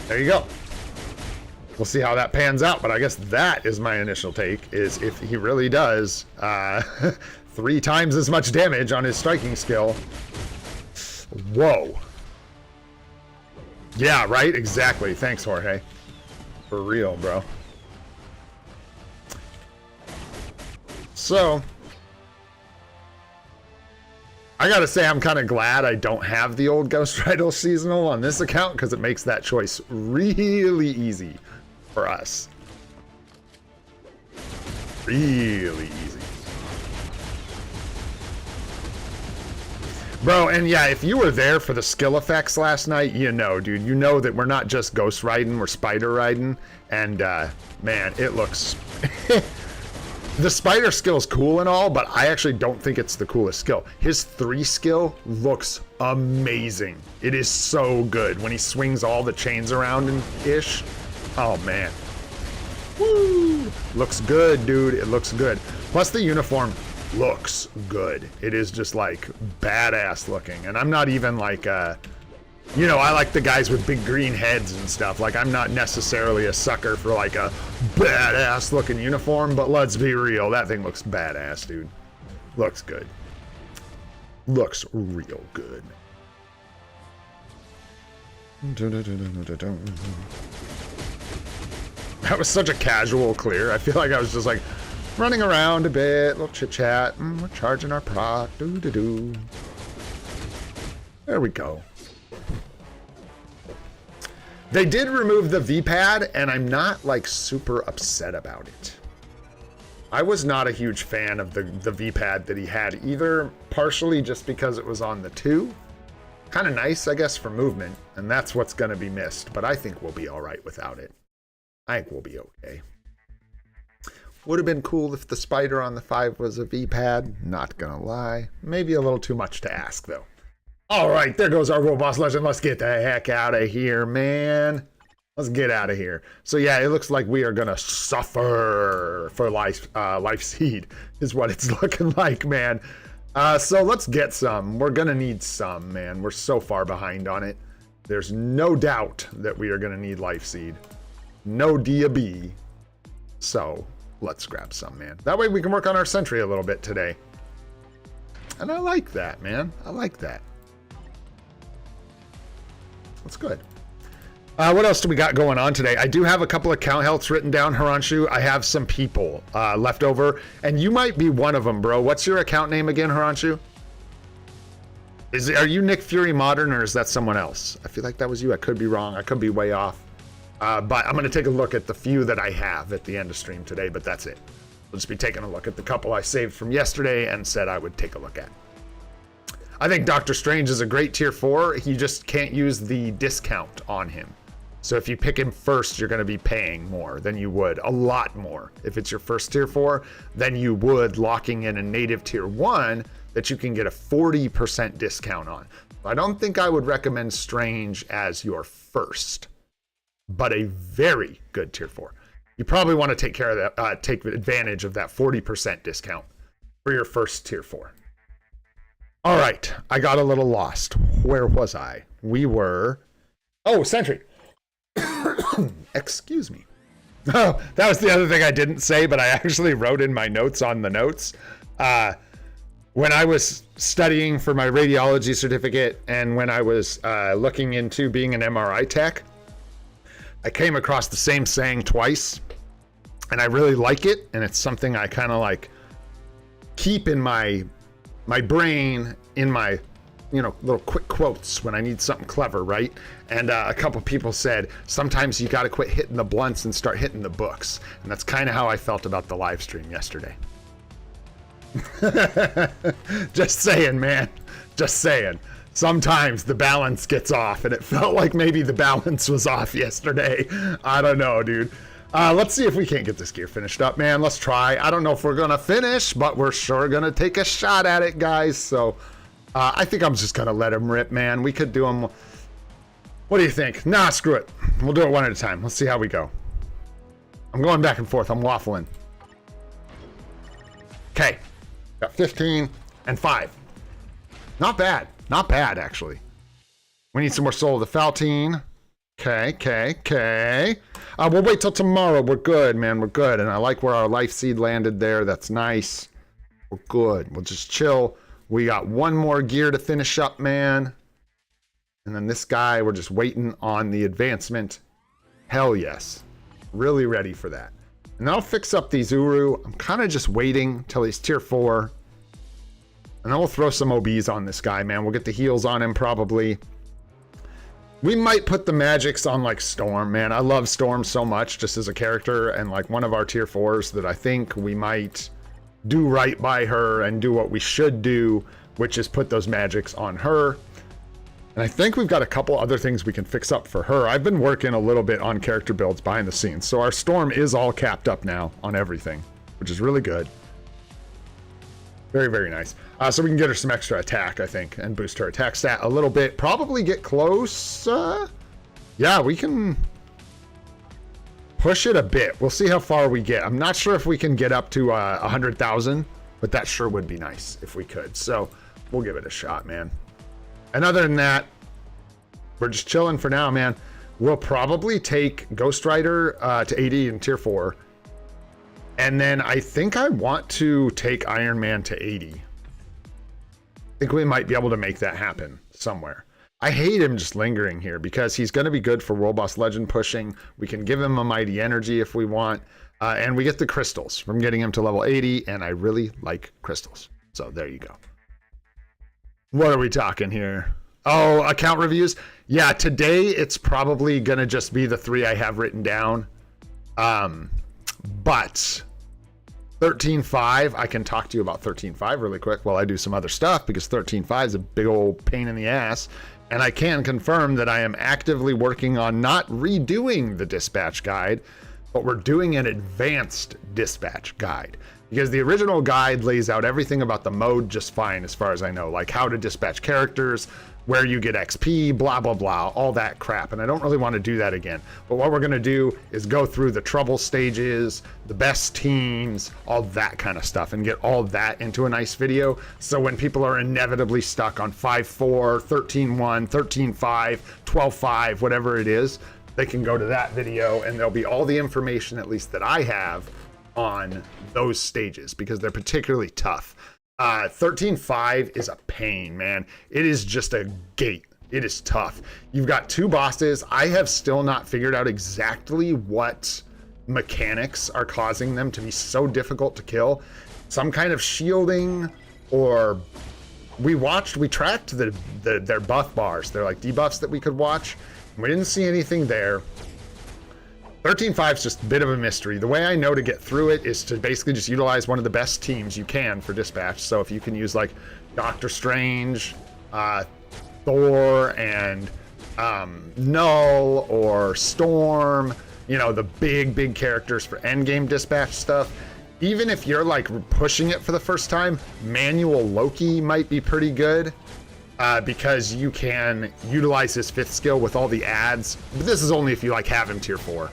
there you go. We'll see how that pans out, but I guess that is my initial take, is if he really does 3 times as much damage on his striking skill. Whoa. Yeah, right? Exactly. Thanks, Jorge. For real, bro. So, I gotta say, I'm kind of glad I don't have the old Ghost Rider seasonal on this account, because it makes that choice really easy for us. Really easy. Bro, and yeah, if you were there for the skill effects last night, you know, dude, you know that we're not just ghost riding, we're spider riding. And man, it looks... The spider skill is cool and all, but I actually don't think it's the coolest skill. His 3 skill looks amazing. It is so good when he swings all the chains around and ish. Oh man. Woo! Looks good, dude. It looks good. Plus the uniform looks good. It is just like badass looking. And I'm not even like, you know, I like the guys with big green heads and stuff. Like, I'm not necessarily a sucker for like a badass looking uniform, but let's be real. That thing looks badass, dude. Looks good. Looks real good. That was such a casual clear. I feel like I was just like running around a bit, little chit chat. We're charging our proc. Doo-doo-doo. There we go. They did remove the V-pad, and I'm not like super upset about it. I was not a huge fan of the V-pad that he had either, partially just because it was on the 2. Kind of nice, I guess, for movement, and that's what's going to be missed, but I think we'll be all right without it. I think we'll be okay. Would have been cool if the spider on the 5 was a V-pad, not gonna lie. Maybe a little too much to ask, though. All right, there goes our World Boss Legend. Let's get the heck out of here, man. Let's get out of here. So yeah, it looks like we are gonna suffer for life seed is what it's looking like, man. So let's get some. We're gonna need some, man. We're so far behind on it. There's no doubt that we are gonna need life seed. No DB. So let's grab some, man. That way we can work on our sentry a little bit today. And I like that, man. I like that. That's good. What else do we got going on today? I do have a couple of count healths written down, Haranshu. I have some people left over, and you might be one of them, bro. What's your account name again, Haranshu? Are you Nick Fury Modern, or is that someone else? I feel like that was you. I could be wrong. I could be way off. But I'm going to take a look at the few that I have at the end of stream today, but that's it. I'll just be taking a look at the couple I saved from yesterday and said I would take a look at. I think Doctor Strange is a great tier 4. You just can't use the discount on him. So if you pick him first, you're going to be paying more than you would, a lot more. If it's your first tier 4, than you would locking in a native tier 1 that you can get a 40% discount on. I don't think I would recommend Strange as your first, but a very good tier 4. You probably want to take care of that, take advantage of that 40% discount for your first tier 4. All right, I got a little lost. Where was I? We were... Oh, Sentry. Excuse me. Oh, that was the other thing I didn't say, but I actually wrote in my notes on the notes. When I was studying for my radiology certificate and when I was looking into being an MRI tech, I came across the same saying twice, and I really like it, and it's something I kind of like keep in my brain, in my, you know, little quick quotes when I need something clever, right? And a couple people said, sometimes you got to quit hitting the blunts and start hitting the books. And that's kind of how I felt about the live stream yesterday. Just saying, man. Just saying. Sometimes the balance gets off, and it felt like maybe the balance was off yesterday. I don't know, dude. Let's see if we can't get this gear finished up, man. Let's try. I don't know if we're going to finish, but we're sure going to take a shot at it, guys. So I think I'm just going to let him rip, man. We could do him. What do you think? Nah, screw it. We'll do it one at a time. Let's see how we go. I'm going back and forth. I'm waffling. Okay. Got 15 and 5. Not bad. Not bad, actually. We need some more Soul of the Faltine. Okay. We'll wait till tomorrow. We're good, man. We're good. And I like where our life seed landed there. That's nice. We're good. We'll just chill. We got one more gear to finish up, man. And then this guy, we're just waiting on the advancement. Hell yes. Really ready for that. And then I'll fix up these Uru. I'm kind of just waiting till he's tier 4. And then we'll throw some OBs on this guy, man. We'll get the heals on him probably. We might put the magics on like Storm, man. I love Storm so much just as a character, and like one of our tier 4s that I think we might do right by her and do what we should do which is put those magics on her. And I think we've got a couple other things we can fix up for her. I've been working a little bit on character builds behind the scenes. So our storm is all capped up now on everything, which is really good. Very, very nice. So we can get her some extra attack, I think, and boost her attack stat a little bit. Probably get close. Yeah, we can push it a bit. We'll see how far we get. I'm not sure if we can get up to 100,000, but that sure would be nice if we could. So we'll give it a shot, man. And other than that, we're just chilling for now, man. We'll probably take Ghost Rider to 80 in tier 4. And then I think I want to take Iron Man to 80. I think we might be able to make that happen somewhere. I hate him just lingering here because he's going to be good for World Boss Legend pushing. We can give him a Mighty Energy if we want. And we get the crystals from getting him to level 80. And I really like crystals. So there you go. What are we talking here? Oh, account reviews. Yeah, today it's probably going to just be the 3 I have written down. But 13.5, I can talk to you about 13.5 really quick while I do some other stuff because 13.5 is a big old pain in the ass. And I can confirm that I am actively working on not redoing the dispatch guide, but we're doing an advanced dispatch guide. Because the original guide lays out everything about the mode just fine as far as I know, like how to dispatch characters, where you get XP, blah, blah, blah, all that crap. And I don't really want to do that again. But what we're going to do is go through the trouble stages, the best teams, all that kind of stuff, and get all that into a nice video. So when people are inevitably stuck on 5.4, 13.1, 13.5, 12.5, whatever it is, they can go to that video and there'll be all the information, at least that I have, on those stages because they're particularly tough. 13.5 is a pain, man. It is just a gate. It is tough. You've got 2 bosses. I have still not figured out exactly what mechanics are causing them to be so difficult to kill. Some kind of shielding, or we tracked their buff bars. They're like debuffs that we could watch. We didn't see anything there. 13.5 is just a bit of a mystery. The way I know to get through it is to basically just utilize one of the best teams you can for dispatch. So if you can use like Doctor Strange, Thor, and Null, or Storm, you know, the big characters for endgame dispatch stuff. Even if you're like pushing it for the first time, manual Loki might be pretty good. Because you can utilize his 5th skill with all the ads. But this is only if you like have him tier 4.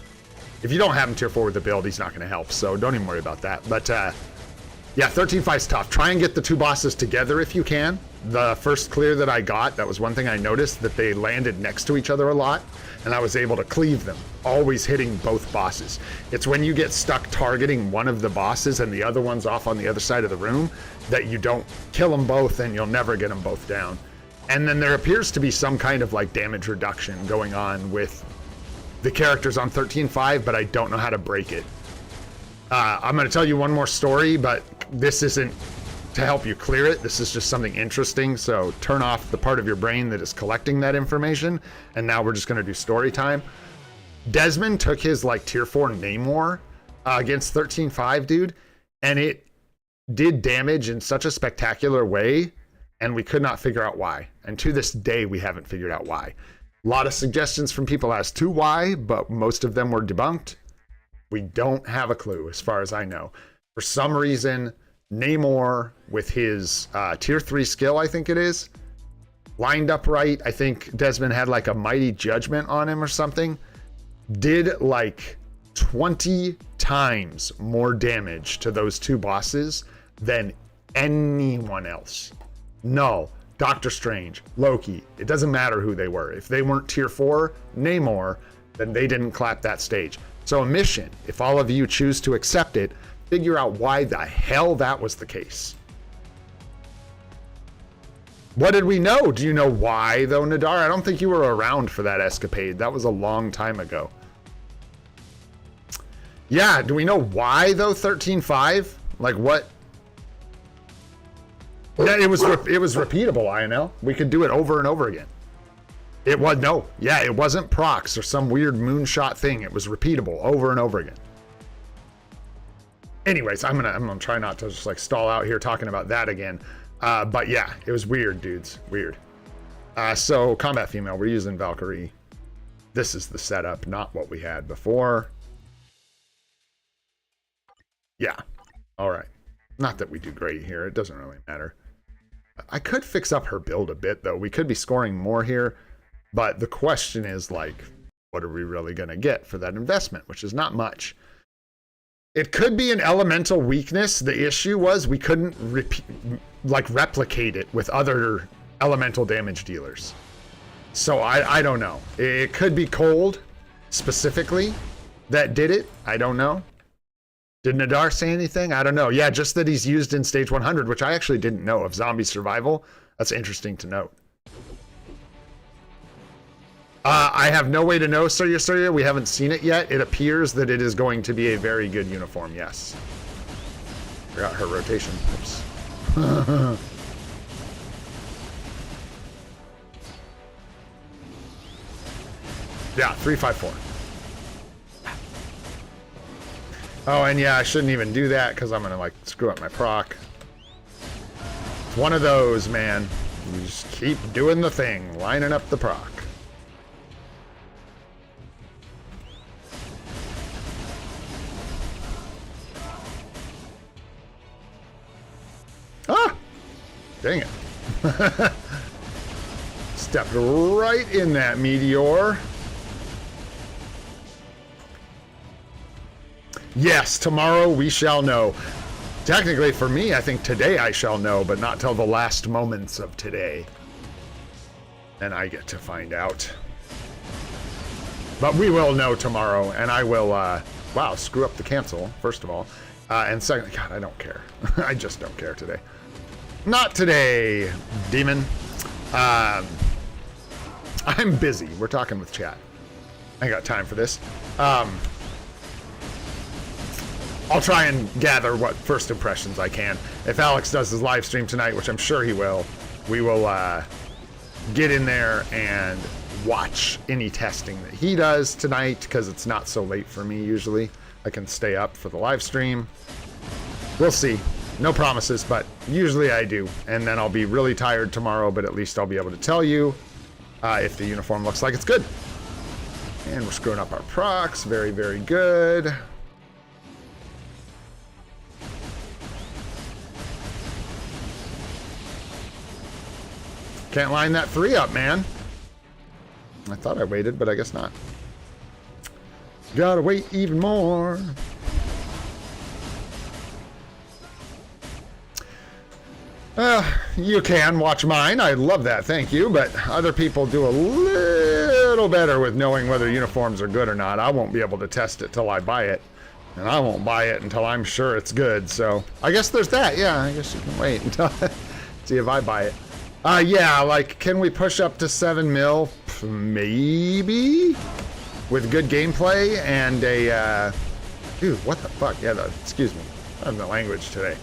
If you don't have him tier 4 with the build, he's not going to help. So don't even worry about that. But yeah, 13.5 is tough. Try and get the 2 bosses together if you can. The first clear that I got, that was one thing I noticed, that they landed next to each other a lot. And I was able to cleave them, always hitting both bosses. It's when you get stuck targeting one of the bosses and the other one's off on the other side of the room that you don't kill them both and you'll never get them both down. And then there appears to be some kind of like damage reduction going on with the characters on 13.5, but I don't know how to break it. I'm going to tell you one more story, but this isn't to help you clear it. This is just something interesting. So turn off the part of your brain that is collecting that information. And now we're just going to do story time. Desmond took his like tier 4 Namor against 13.5, dude. And it did damage in such a spectacular way. And we could not figure out why. And to this day, we haven't figured out why. A lot of suggestions from people as to why, but most of them were debunked. We don't have a clue as far as I know. For some reason, Namor with his tier 3 skill, I think it is, lined up right. I think Desmond had like a Mighty Judgment on him or something. Did like 20 times more damage to those 2 bosses than anyone else. No, Doctor Strange, Loki, it doesn't matter who they were. If they weren't tier 4 Namor, then they didn't clap that stage. So a mission, if all of you choose to accept it, figure out why the hell that was the case. What did we know? Do you know why though, Nadar? I don't think you were around for that escapade. That was a long time ago. Yeah, do we know why though, 13.5? Like what? Yeah, it was repeatable, INL. We could do it over and over again. It wasn't procs or some weird moonshot thing. It was repeatable over and over again. Anyways, I'm gonna try not to just like stall out here talking about that again. But yeah, it was weird, dudes. Weird. So combat female, we're using Valkyrie. This is the setup, not what we had before. Yeah. All right. Not that we do great here. It doesn't really matter. I could fix up her build a bit, though. We could be scoring more here. But the question is, like, what are we really going to get for that investment, which is not much. It could be an elemental weakness. The issue was we couldn't replicate it with other elemental damage dealers. So I don't know. It could be cold specifically that did it. I don't know. Did Nadar say anything? I don't know. Yeah, just that he's used in stage 100, which I actually didn't know of zombie survival. That's interesting to note. I have no way to know, Surya. We haven't seen it yet. It appears that it is going to be a very good uniform, yes. Forgot her rotation. Oops. Yeah, 354. Oh, and yeah, I shouldn't even do that because I'm going to, like, screw up my proc. It's one of those, man. You just keep doing the thing, lining up the proc. Ah! Dang it. Stepped right in that meteor. Yes, tomorrow we shall know. Technically, for me, I think today I shall know, but not till the last moments of today. And I get to find out. But we will know tomorrow, and I will, wow, screw up the cancel, first of all. And second, God, I don't care. I just don't care today. Not today, demon. I'm busy. We're talking with chat. I ain't got time for this. I'll try and gather what first impressions I can. If Alex does his live stream tonight, which I'm sure he will, we will get in there and watch any testing that he does tonight, because it's not so late for me usually. I can stay up for the live stream. We'll see. No promises, but usually I do. And then I'll be really tired tomorrow, but at least I'll be able to tell you if the uniform looks like it's good. And we're screwing up our procs. Very, very good. Can't line that 3 up, man. I thought I waited, but I guess not. Gotta wait even more. You can watch mine. I love that. Thank you. But other people do a little better with knowing whether uniforms are good or not. I won't be able to test it till I buy it. And I won't buy it until I'm sure it's good. So I guess there's that. Yeah, I guess you can wait until see if I buy it. Yeah, like, can we push up to 7 mil? Maybe? With good gameplay and a, dude, what the fuck? Yeah, excuse me. I have no language today.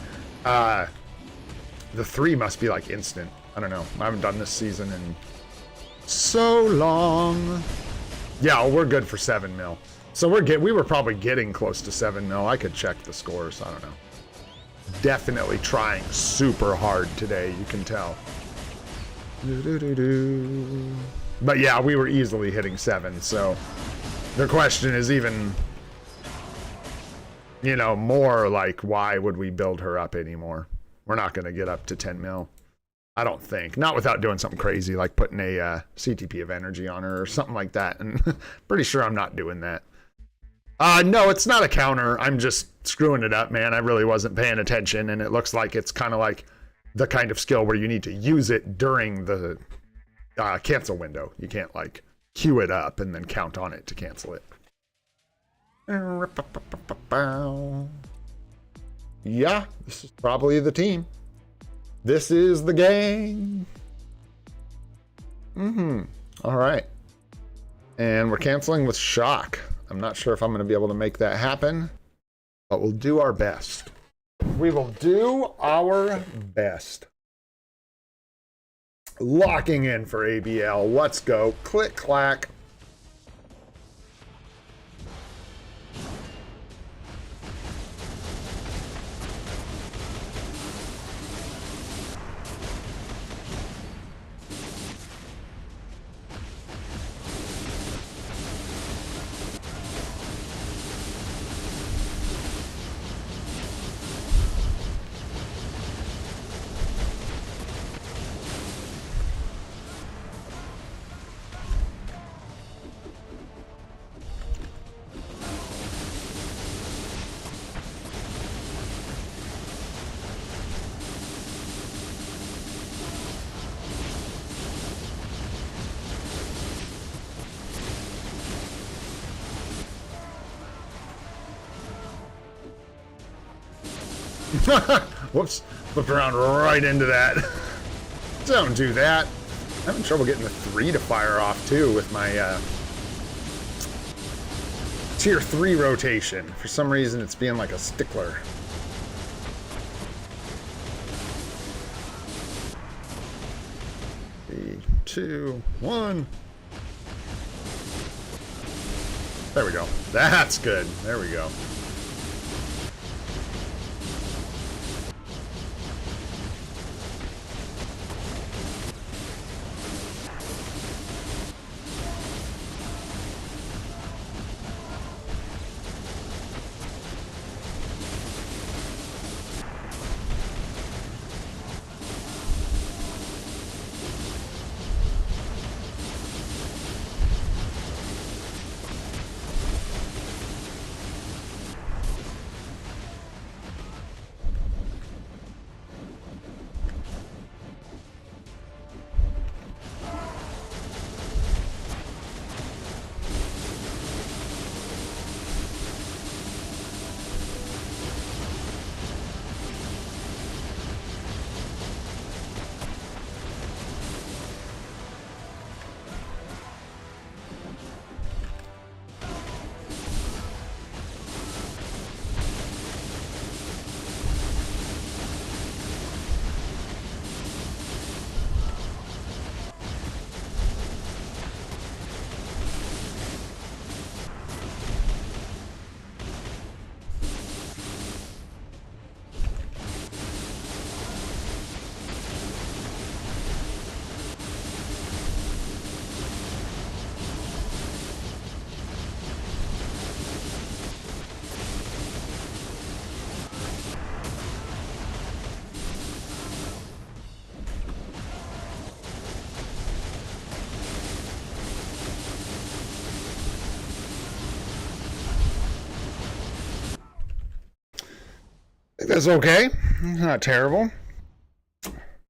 The 3 must be, like, instant. I don't know. I haven't done this season in so long. Yeah, well, we're good for 7 mil. So we were probably getting close to 7 mil. I could check the scores. I don't know. Definitely trying super hard today, you can tell. But yeah, we were easily hitting 7, so the question is even, you know, more like, why would we build her up anymore? We're not going to get up to 10 mil. I don't think. Not without doing something crazy, like putting a CTP of energy on her or something like that. And pretty sure I'm not doing that. No, it's not a counter. I'm just screwing it up, man. I really wasn't paying attention. And it looks like it's kind of like the kind of skill where you need to use it during the cancel window. You can't, like, queue it up and then count on it to cancel it. Yeah, this is probably the team. This is the gang. All right. And we're canceling with shock. I'm not sure if I'm going to be able to make that happen, but we'll do our best. We will do our best. Locking in for ABL. Let's go. Click, clack. Whoops. Flipped around right into that. Don't do that. I'm having trouble getting the 3 to fire off, too, with my tier 3 rotation. For some reason, it's being like a stickler. Three, 2, 1. There we go. That's good. There we go. That's okay. Not terrible.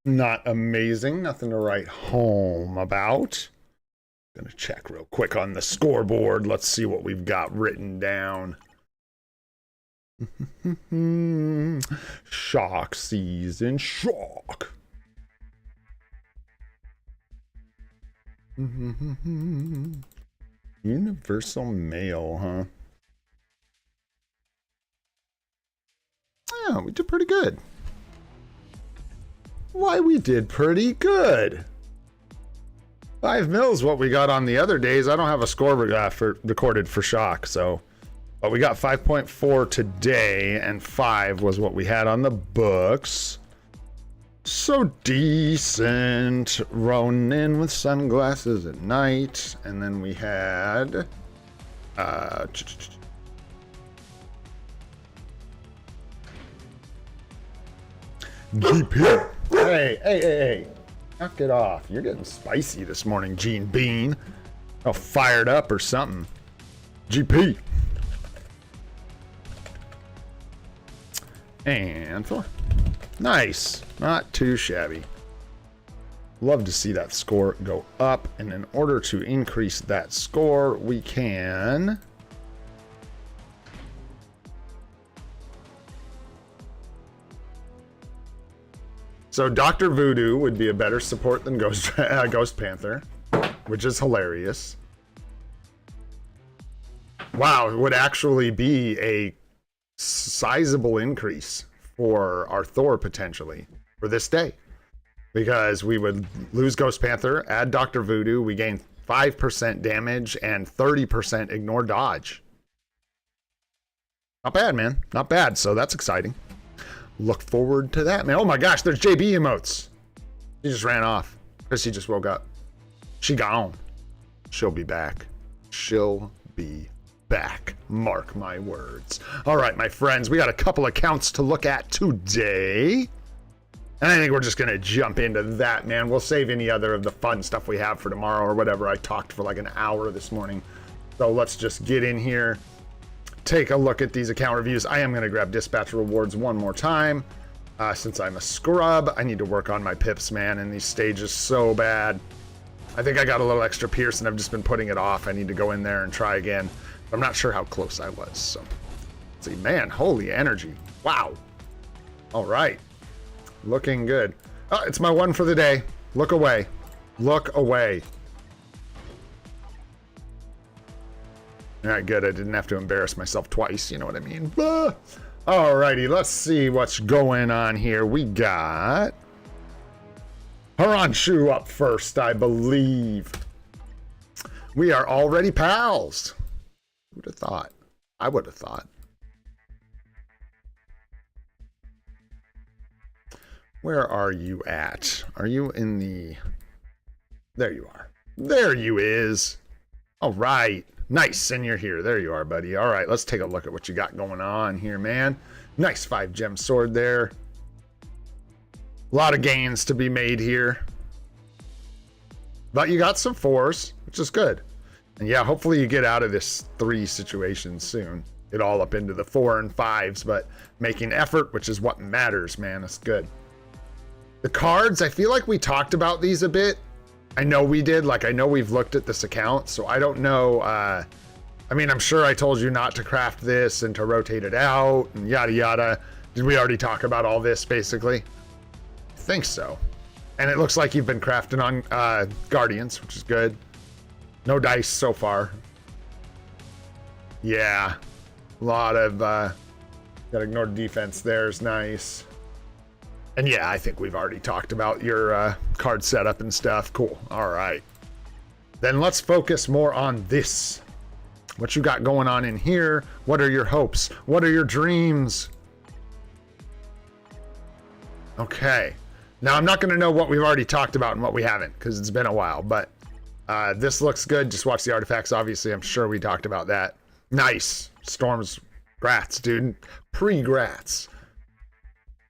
Not amazing. Nothing to write home about. Gonna check real quick on the scoreboard. Let's see what we've got written down. Shock season. Shock. Universal mail, huh? Yeah, we did pretty good. Why, we did pretty good. 5 mils what we got on the other days. I don't have a score recorded for shock, so. But we got 5.4 today, and 5 was what we had on the books. So decent. Ronin with sunglasses at night. And then we had... GP. Hey. Knock it off. You're getting spicy this morning, Gene Bean. Oh, fired up or something. GP. And 4. Nice. Not too shabby. Love to see that score go up. And in order to increase that score, we can... So Dr. Voodoo would be a better support than Ghost Panther, which is hilarious. Wow, it would actually be a sizable increase for our Thor potentially for this day. Because we would lose Ghost Panther, add Dr. Voodoo, we gain 5% damage and 30% ignore dodge. Not bad, man. Not bad. So that's exciting. Look forward to that, man. Oh my gosh, there's JB emotes. He just ran off because he just woke up. She gone. She'll be back. She'll be back. Mark my words. All right, my friends, we got a couple accounts to look at today. And I think we're just going to jump into that, man. We'll save any other of the fun stuff we have for tomorrow or whatever. I talked for like an hour this morning. So let's just get in here. Take a look at these account reviews. I am going to grab dispatch rewards one more time. Since I'm a scrub, I need to work on my pips, man, in these stages so bad. I think I got a little extra pierce and I've just been putting it off. I need to go in there and try again. I'm not sure how close I was. So, let's see, man, holy energy. Wow. All right. Looking good. Oh, it's my one for the day. Look away. Look away. All right, good. I didn't have to embarrass myself twice. You know what I mean? All righty. Let's see what's going on here. We got Haranshu up first, I believe. We are already pals. Who would have thought? I would have thought. Where are you at? Are you in the... There you are. There you is. All right. Nice. And you're here. There you are, buddy. All right. Let's take a look at what you got going on here, man. Nice 5-gem sword there. A lot of gains to be made here. But you got some 4s, which is good. And yeah, hopefully you get out of this 3 situation soon. Get all up into the 4 and 5s, but making effort, which is what matters, man. That's good. The cards, I feel like we talked about these a bit. I know we did. Like, I know we've looked at this account, so I don't know. I mean, I'm sure I told you not to craft this and to rotate it out and yada yada. Did we already talk about all this, basically? I think so. And it looks like you've been crafting on Guardians, which is good. No dice so far. Yeah. A lot of... gotta ignore defense there is nice. And yeah, I think we've already talked about your card setup and stuff. Cool. All right. Then let's focus more on this. What you got going on in here? What are your hopes? What are your dreams? Okay. Now, I'm not going to know what we've already talked about and what we haven't, because it's been a while. But this looks good. Just watch the artifacts. Obviously, I'm sure we talked about that. Nice. Storm's grats, dude. Pre-grats.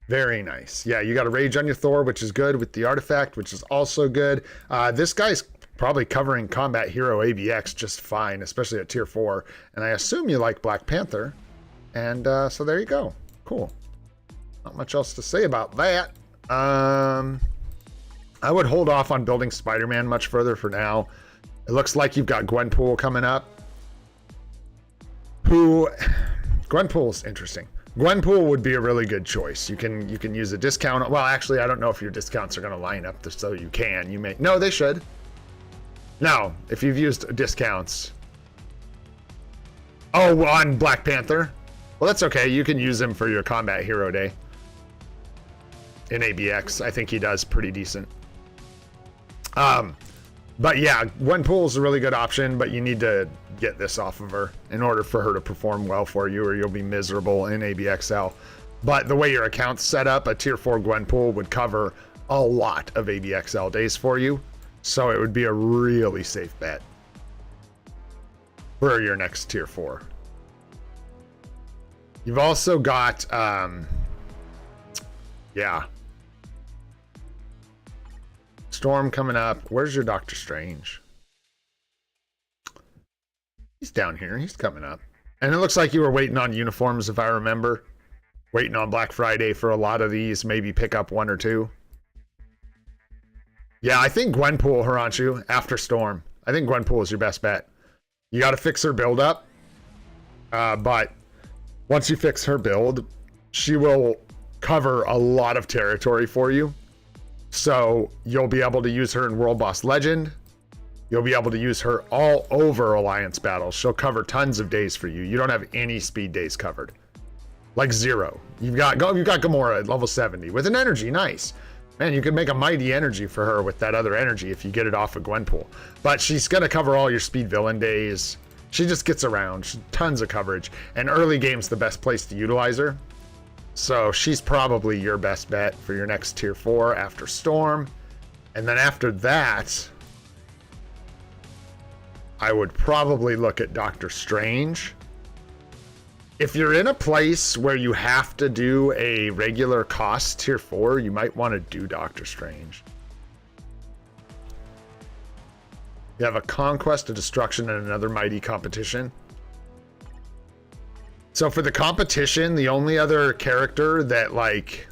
Very nice. Yeah, you got a rage on your Thor, which is good, with the artifact, which is also good. This guy's probably covering combat hero ABX just fine, especially at tier 4. And I assume you like Black Panther. And so there you go. Cool. Not much else to say about that. I would hold off on building Spider-Man much further for now. It looks like you've got Gwenpool coming up. Gwenpool's interesting. Gwenpool would be a really good choice. You can use a discount. Well, actually, I don't know if your discounts are going to line up so you can. You may. No, they should. No, if you've used discounts. Oh, on Black Panther? Well, that's okay. You can use him for your combat hero day. In ABX, I think he does pretty decent. But yeah, Gwenpool's a really good option, but you need to get this off of her in order for her to perform well for you, or you'll be miserable in ABXL. But the way your account's set up, a tier 4 Gwenpool would cover a lot of ABXL days for you, so it would be a really safe bet for your next tier 4. You've also got, yeah. Storm coming up. Where's your Doctor Strange? He's down here. He's coming up. And it looks like you were waiting on uniforms, if I remember. Waiting on Black Friday for a lot of these. Maybe pick up 1 or 2. Yeah, I think Gwenpool, Haranshu, after Storm. I think Gwenpool is your best bet. You got to fix her build up. But once you fix her build, she will cover a lot of territory for you. So you'll be able to use her in World Boss Legend. You'll be able to use her all over Alliance battles. She'll cover tons of days for you. You don't have any speed days covered. Like 0. You've got Gamora at level 70 with an energy. Nice. Man, you could make a mighty energy for her with that other energy if you get it off of Gwenpool. But she's going to cover all your speed villain days. She just gets around. Tons of coverage. And early game's the best place to utilize her. So she's probably your best bet for your next tier 4 after Storm. And then after that, I would probably look at Doctor Strange. If you're in a place where you have to do a regular cost tier 4, you might want to do Doctor Strange. You have a Conquest, a Destruction, and another Mighty Competition. So for the competition, the only other character that, like,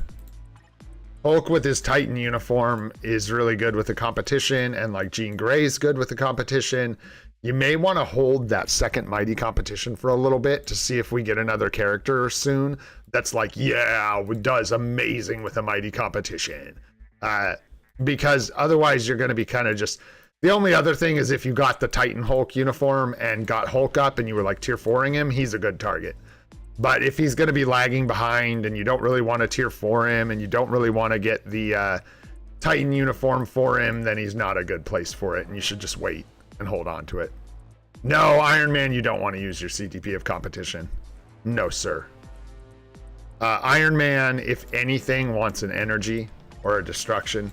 Hulk with his Titan uniform is really good with the competition, and like Jean Grey's good with the competition. You may want to hold that second mighty competition for a little bit to see if we get another character soon that's like, yeah, does amazing with a mighty competition. Because otherwise you're going to be kind of just... The only other thing is if you got the Titan Hulk uniform and got Hulk up and you were like tier 4ing him, he's a good target. But if he's going to be lagging behind and you don't really want to tier 4 him and you don't really want to get the Titan uniform for him, then he's not a good place for it and you should just wait and hold on to it. No, Iron Man, you don't want to use your CTP of competition. No, sir. Iron Man, if anything, wants an energy or a destruction.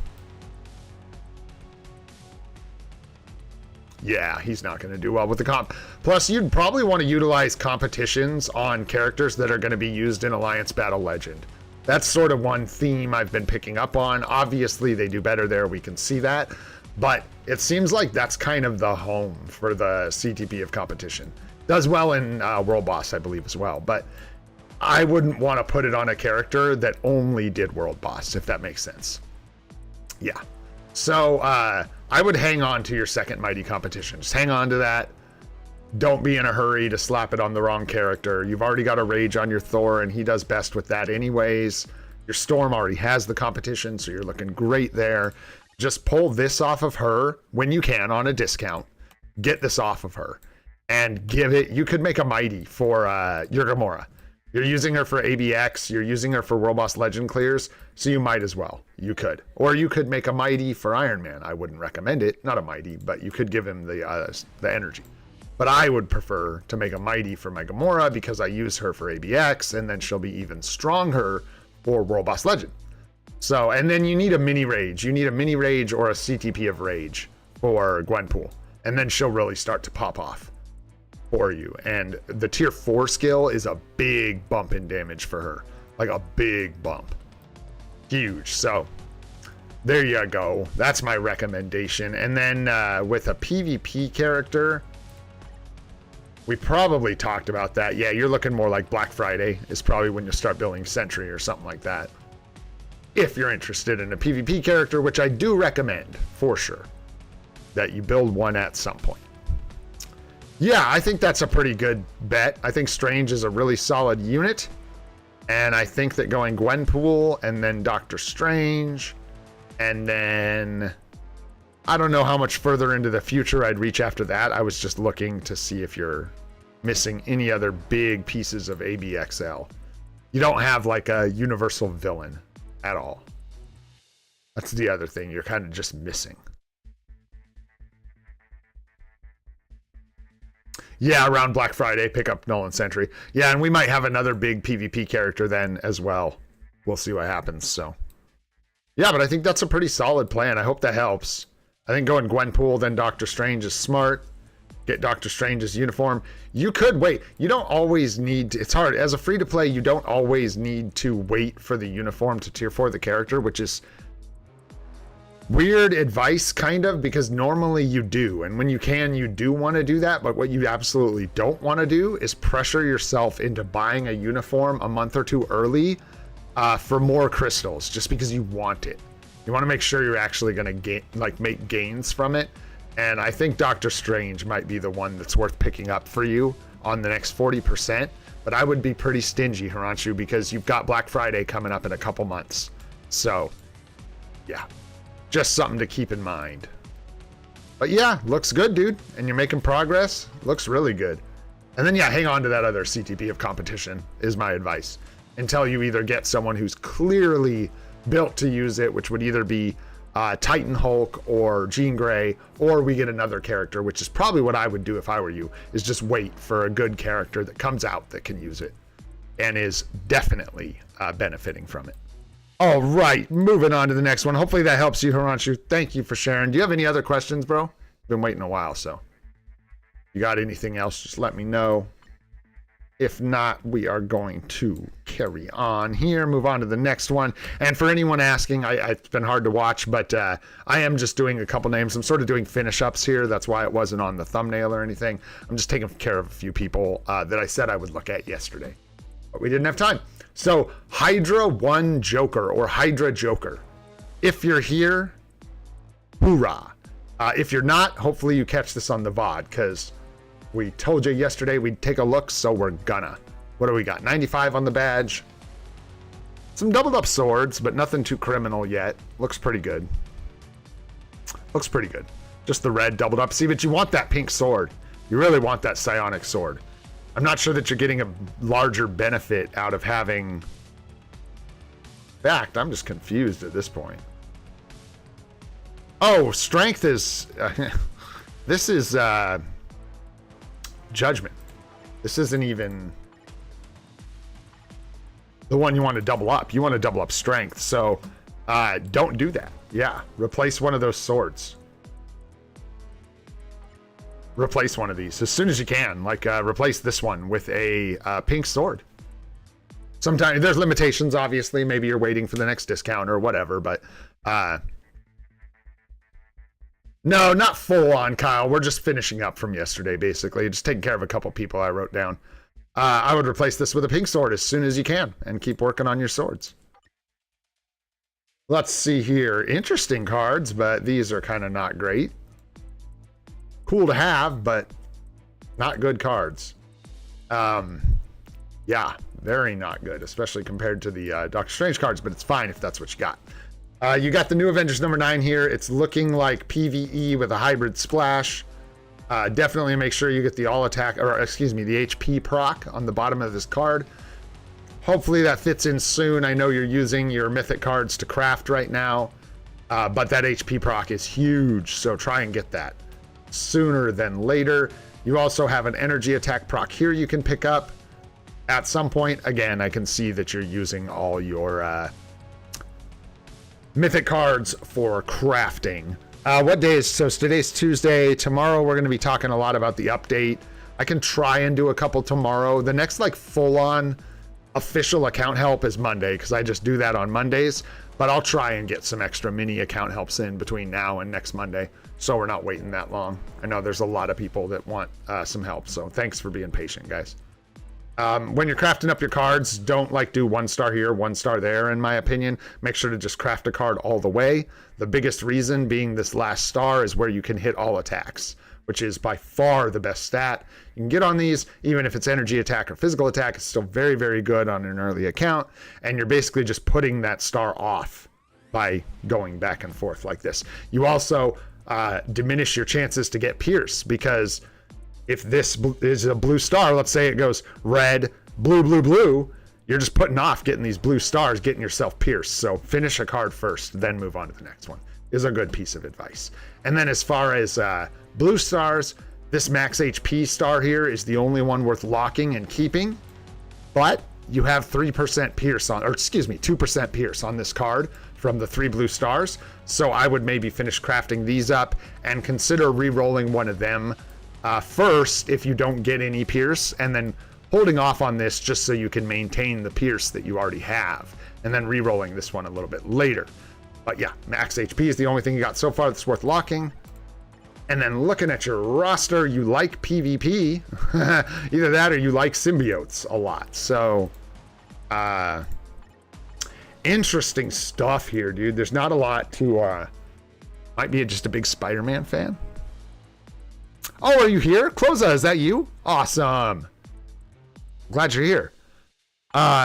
Yeah, he's not going to do well with the comp. Plus, you'd probably want to utilize competitions on characters that are going to be used in Alliance Battle Legend. That's sort of one theme I've been picking up on. Obviously, they do better there. We can see that. But it seems like that's kind of the home for the CTP of competition. Does well in World Boss, I believe, as well. But I wouldn't want to put it on a character that only did World Boss, if that makes sense. Yeah. So I would hang on to your second mighty competition. Just hang on to that. Don't be in a hurry to slap it on the wrong character. You've already got a Rage on your Thor, and he does best with that anyways. Your Storm already has the competition, so you're looking great there. Just pull this off of her when you can on a discount. Get this off of her and give it. You could make a mighty for your Gamora. You're using her for ABX. You're using her for World Boss Legend clears, so you might as well. You could. Or you could make a mighty for Iron Man. I wouldn't recommend it. Not a mighty, but you could give him the energy. But I would prefer to make a mighty for my Gamora because I use her for ABX, and then she'll be even stronger for World Boss Legend. So, and then you need a mini rage. You need a mini rage or a CTP of rage for Gwenpool. And then she'll really start to pop off for you. And the tier 4 skill is a big bump in damage for her. Like a big bump. Huge. So, there you go. That's my recommendation. And then with a PvP character, we probably talked about that. Yeah, you're looking more like Black Friday is probably when you start building Sentry or something like that. If you're interested in a PvP character, which I do recommend for sure, that you build one at some point. Yeah, I think that's a pretty good bet. I think Strange is a really solid unit. And I think that going Gwenpool and then Doctor Strange, and then I don't know how much further into the future I'd reach after that. I was just looking to see if you're missing any other big pieces of ABXL. You don't have like a universal villain at all. That's the other thing you're kind of just missing. Yeah, around Black Friday, pick up Nolan Sentry. Yeah, and we might have another big PvP character then as well. We'll see what happens, so. Yeah, but I think that's a pretty solid plan. I hope that helps. I think going Gwenpool, then Doctor Strange is smart. Get Doctor Strange's uniform. You could wait. You don't always need to, it's hard. As a free-to-play, you don't always need to wait for the uniform to tier 4 the character, which is weird advice, kind of, because normally you do. And when you can, you do want to do that. But what you absolutely don't want to do is pressure yourself into buying a uniform a month or two early for more crystals, just because you want it. You want to make sure you're actually going to make gains from it. And I think Doctor Strange might be the one that's worth picking up for you on the next 40%. But I would be pretty stingy, Hiranshu, because you've got Black Friday coming up in a couple months. So, yeah. Just something to keep in mind. But yeah, looks good, dude. And you're making progress. Looks really good. And then, yeah, hang on to that other CTP of competition is my advice. Until you either get someone who's clearly built to use it, which would either be Titan Hulk or Jean Grey, or we get another character, which is probably what I would do if I were you, is just wait for a good character that comes out that can use it and is definitely benefiting from it. All right, moving on to the next one. Hopefully that helps you, Hiranshu. Thank you for sharing. Do you have any other questions, bro? Been waiting a while, so. You got anything else, just let me know. If not, we are going to carry on here, move on to the next one. And for anyone asking, it's been hard to watch, but I am just doing a couple names. I'm sort of doing finish ups here. That's why it wasn't on the thumbnail or anything. I'm just taking care of a few people that I said I would look at yesterday, but we didn't have time. So Hydra 1 Joker or Hydra Joker. If you're here, hoorah. If you're not, hopefully you catch this on the VOD, because we told you yesterday we'd take a look, so we're gonna. What do we got? 95 on the badge. Some doubled up swords, but nothing too criminal yet. Looks pretty good. Looks pretty good. Just the red doubled up. See, but you want that pink sword. You really want that psionic sword. I'm not sure that you're getting a larger benefit out of having... In fact, I'm just confused at this point. Oh, strength is... this is judgment. This isn't even the one you want to double up. You want to double up strength. So don't do that. Yeah, replace one of those swords. Replace one of these as soon as you can. Like replace this one with a pink sword. Sometimes there's limitations, obviously. Maybe you're waiting for the next discount or whatever, but no, not full on, Kyle. We're just finishing up from yesterday, basically. Just taking care of a couple people I wrote down. I would replace this with a pink sword as soon as you can and keep working on your swords. Let's see here. Interesting cards, but these are kind of not great. Cool to have, but not good cards. Yeah, very not good, especially compared to the Doctor Strange cards, but it's fine if that's what you got. You got the new Avengers number 9 here. It's looking like PvE with a hybrid splash. Definitely make sure you get the all attack, or excuse me, the HP proc on the bottom of this card. Hopefully that fits in soon. I know you're using your mythic cards to craft right now, but that HP proc is huge, so try and get that sooner than later. You also have an energy attack proc here you can pick up at some point. Again, I can see that you're using all your mythic cards for crafting. What day is, so today's Tuesday. Tomorrow we're going to be talking a lot about the update. I can try and do a couple tomorrow. The next like full-on official account help is Monday, because I just do that on Mondays, but I'll try and get some extra mini account helps in between now and next Monday, so we're not waiting that long. I know there's a lot of people that want some help, so thanks for being patient, guys. When you're crafting up your cards, don't like do 1 star here, 1 star there, in my opinion. Make sure to just craft a card all the way. The biggest reason being this last star is where you can hit all attacks, which is by far the best stat. You can get on these, even if it's energy attack or physical attack, it's still very, very good on an early account. And you're basically just putting that star off by going back and forth like this. You also diminish your chances to get Pierce, because if this is a blue star, let's say it goes red, blue, blue, blue, you're just putting off getting these blue stars, getting yourself pierced. So finish a card first, then move on to the next one, is a good piece of advice. And then as far as blue stars, this max HP star here is the only one worth locking and keeping, but you have 3% pierce on, or excuse me, 2% pierce on this card from the 3 blue stars. So I would maybe finish crafting these up and consider re-rolling one of them first if you don't get any pierce, and then holding off on this just so you can maintain the pierce that you already have, and then re-rolling this one a little bit later. But yeah, max HP is the only thing you got so far that's worth locking. And then looking at your roster, you like PvP. Either that or you like symbiotes a lot. So interesting stuff here, dude. There's not a lot to might be just a big Spider-Man fan. Oh, are you here? Cloza, is that you? Awesome. Glad you're here.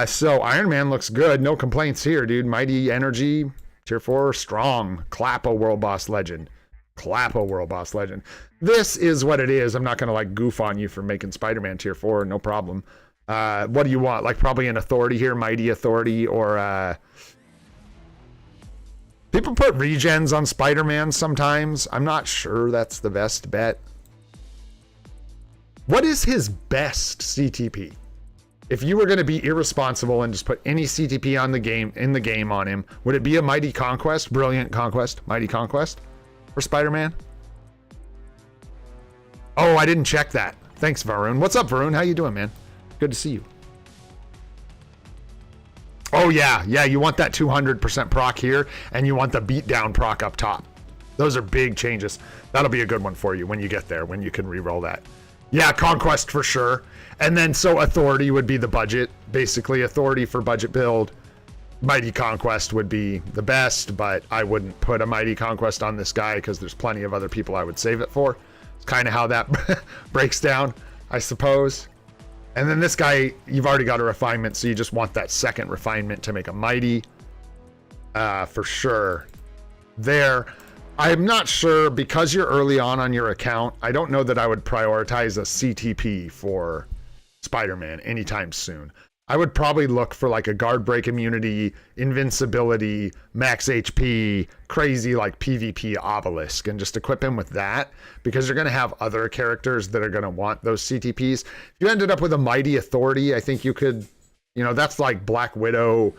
So Iron Man looks good. No complaints here, dude. Mighty Energy, tier 4, strong. Clappa World Boss Legend. Clappa World Boss Legend. This is what it is. I'm not going to like goof on you for making Spider-Man tier 4. No problem. What do you want? Like probably an Authority here, Mighty Authority, or people put regens on Spider-Man sometimes. I'm not sure that's the best bet. What is his best CTP? If you were going to be irresponsible and just put any CTP on the game, in the game on him, would it be a Mighty Conquest, Brilliant Conquest, Mighty Conquest for Spider-Man? Oh, I didn't check that. Thanks, Varun. What's up, Varun? How you doing, man? Good to see you. Oh, yeah. Yeah, you want that 200% proc here, and you want the beatdown proc up top. Those are big changes. That'll be a good one for you when you get there, when you can re-roll that. Yeah, Conquest for sure. And then so Authority would be the budget. Basically, Authority for budget build. Mighty Conquest would be the best, but I wouldn't put a Mighty Conquest on this guy because there's plenty of other people I would save it for. It's kind of how that breaks down, I suppose. And then this guy, you've already got a refinement, so you just want that second refinement to make a Mighty for sure. There, I'm not sure, because you're early on your account, I don't know that I would prioritize a CTP for Spider-Man anytime soon. I would probably look for like a guard break immunity, invincibility, max HP, crazy like PvP obelisk, and just equip him with that, because you're going to have other characters that are going to want those CTPs. If you ended up with a Mighty Authority, I think you could, you know, that's like Black Widow,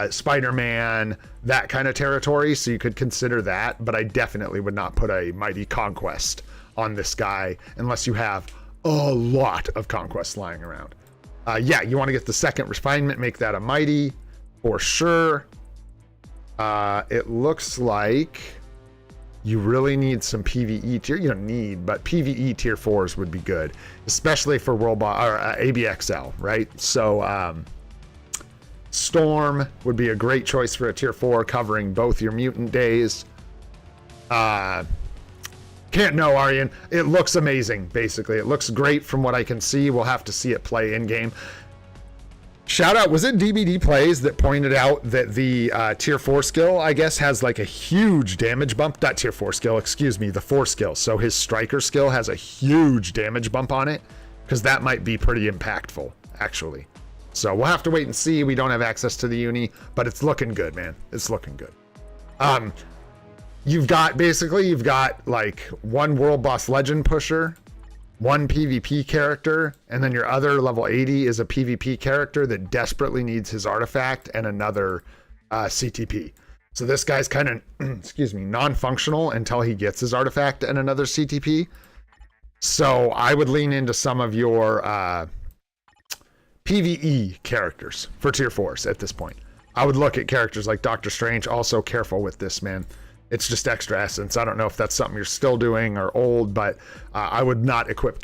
Spider-Man, that kind of territory, so you could consider that, but I definitely would not put a Mighty Conquest on this guy unless you have a lot of Conquests lying around. Yeah, you want to get the second refinement, make that a Mighty for sure. It looks like you really need some PvE tier. You don't need, but PvE tier 4s would be good, especially for World or ABXL, right? So Storm would be a great choice for a tier 4, covering both your mutant days. Can't know, Aryan. It looks amazing, basically. It looks great from what I can see. We'll have to see it play in-game. Shout out, was it DBD Plays that pointed out that the tier 4 skill, I guess, has like a huge damage bump? Not tier 4 skill, excuse me, the 4 skill. So his striker skill has a huge damage bump on it, because that might be pretty impactful, actually. So we'll have to wait and see. We don't have access to the uni, but it's looking good, man. It's looking good. You've got like one World Boss Legend pusher, one PvP character, and then your other level 80 is a PvP character that desperately needs his artifact and another CTP. So this guy's kind of, excuse me, non-functional until he gets his artifact and another CTP. So I would lean into some of your PvE characters for tier 4s at this point. I would look at characters like Doctor Strange. Also careful with this, man. It's just extra essence. I don't know if that's something you're still doing or old, but I would not equip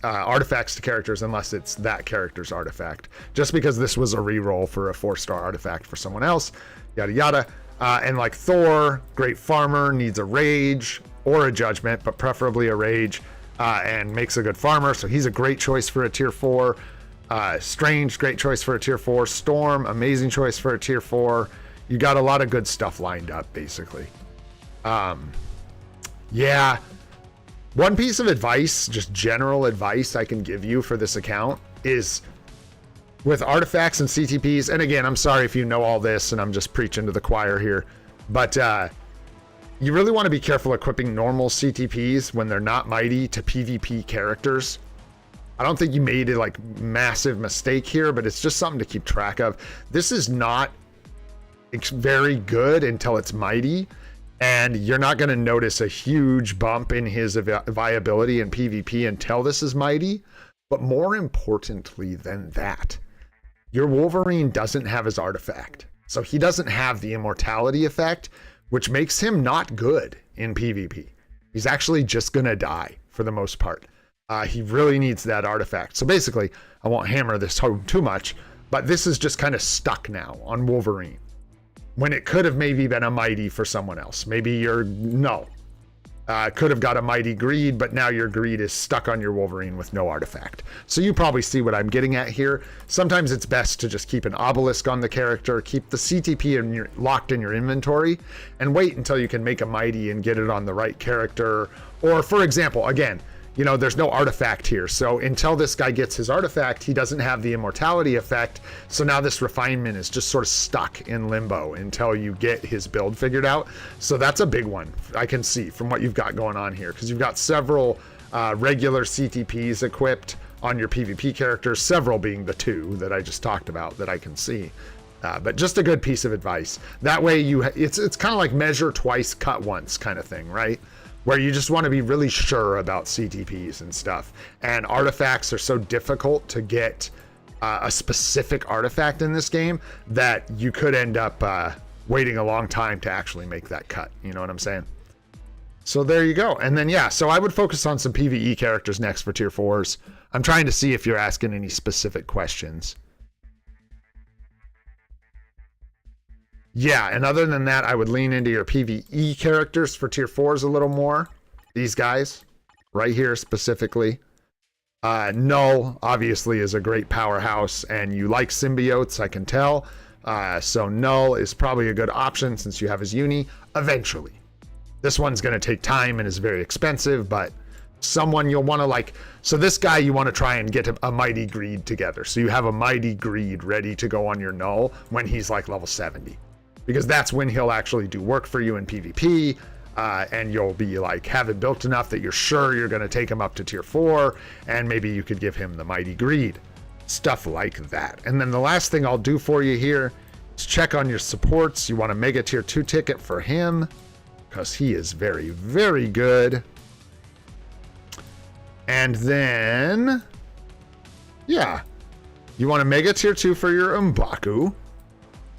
artifacts to characters unless it's that character's artifact. Just because this was a reroll for a 4-star artifact for someone else, yada yada. And like Thor, great farmer, needs a rage or a judgment, but preferably a rage, and makes a good farmer. So he's a great choice for a tier 4. Strange, great choice for a tier 4. Storm, amazing choice for a tier 4. You got a lot of good stuff lined up, basically. Yeah, one piece of advice, just general advice I can give you for this account is with artifacts and CTPs. And again, I'm sorry if you know all this and I'm just preaching to the choir here, but you really want to be careful equipping normal CTPs when they're not mighty to PvP characters. I don't think you made a like massive mistake here, but it's just something to keep track of. This is not very good until it's mighty. And you're not going to notice a huge bump in his viability in PvP until this is mighty. But more importantly than that, your Wolverine doesn't have his artifact. So he doesn't have the immortality effect, which makes him not good in PvP. He's actually just going to die for the most part. He really needs that artifact. So basically, I won't hammer this home too much, but this is just kind of stuck now on Wolverine. When it could have maybe been a mighty for someone else. Maybe you're, no. Could have got a mighty greed, but now your greed is stuck on your Wolverine with no artifact. So you probably see what I'm getting at here. Sometimes it's best to just keep an obelisk on the character, keep the CTP locked in your inventory, and wait until you can make a mighty and get it on the right character. Or for example, again, you know, there's no artifact here. So until this guy gets his artifact, he doesn't have the immortality effect. So now this refinement is just sort of stuck in limbo until you get his build figured out. So that's a big one I can see from what you've got going on here, because you've got several regular CTPs equipped on your PvP characters, several being the 2 that I just talked about that I can see. But just a good piece of advice. That way it's kind of like measure twice, cut once kind of thing, right? Where you just want to be really sure about CTPs and stuff. And artifacts are so difficult to get a specific artifact in this game that you could end up waiting a long time to actually make that cut. You know what I'm saying? So there you go. And then, yeah, so I would focus on some PvE characters next for tier 4s. I'm trying to see if you're asking any specific questions. Yeah, and other than that, I would lean into your PvE characters for tier 4s a little more. These guys, right here specifically. Null, obviously, is a great powerhouse, and you like symbiotes, I can tell. So Null is probably a good option since you have his uni eventually. This one's going to take time and is very expensive, but someone you'll want to like. So this guy, you want to try and get a Mighty Greed together. So you have a Mighty Greed ready to go on your Null when he's like level 70. Because that's when he'll actually do work for you in PvP. And you'll be like, have it built enough that you're sure you're going to take him up to tier 4. And maybe you could give him the Mighty Greed. Stuff like that. And then the last thing I'll do for you here is check on your supports. You want a Mega Tier 2 ticket for him, because he is very, very good. And then, yeah, you want a Mega Tier 2 for your M'Baku,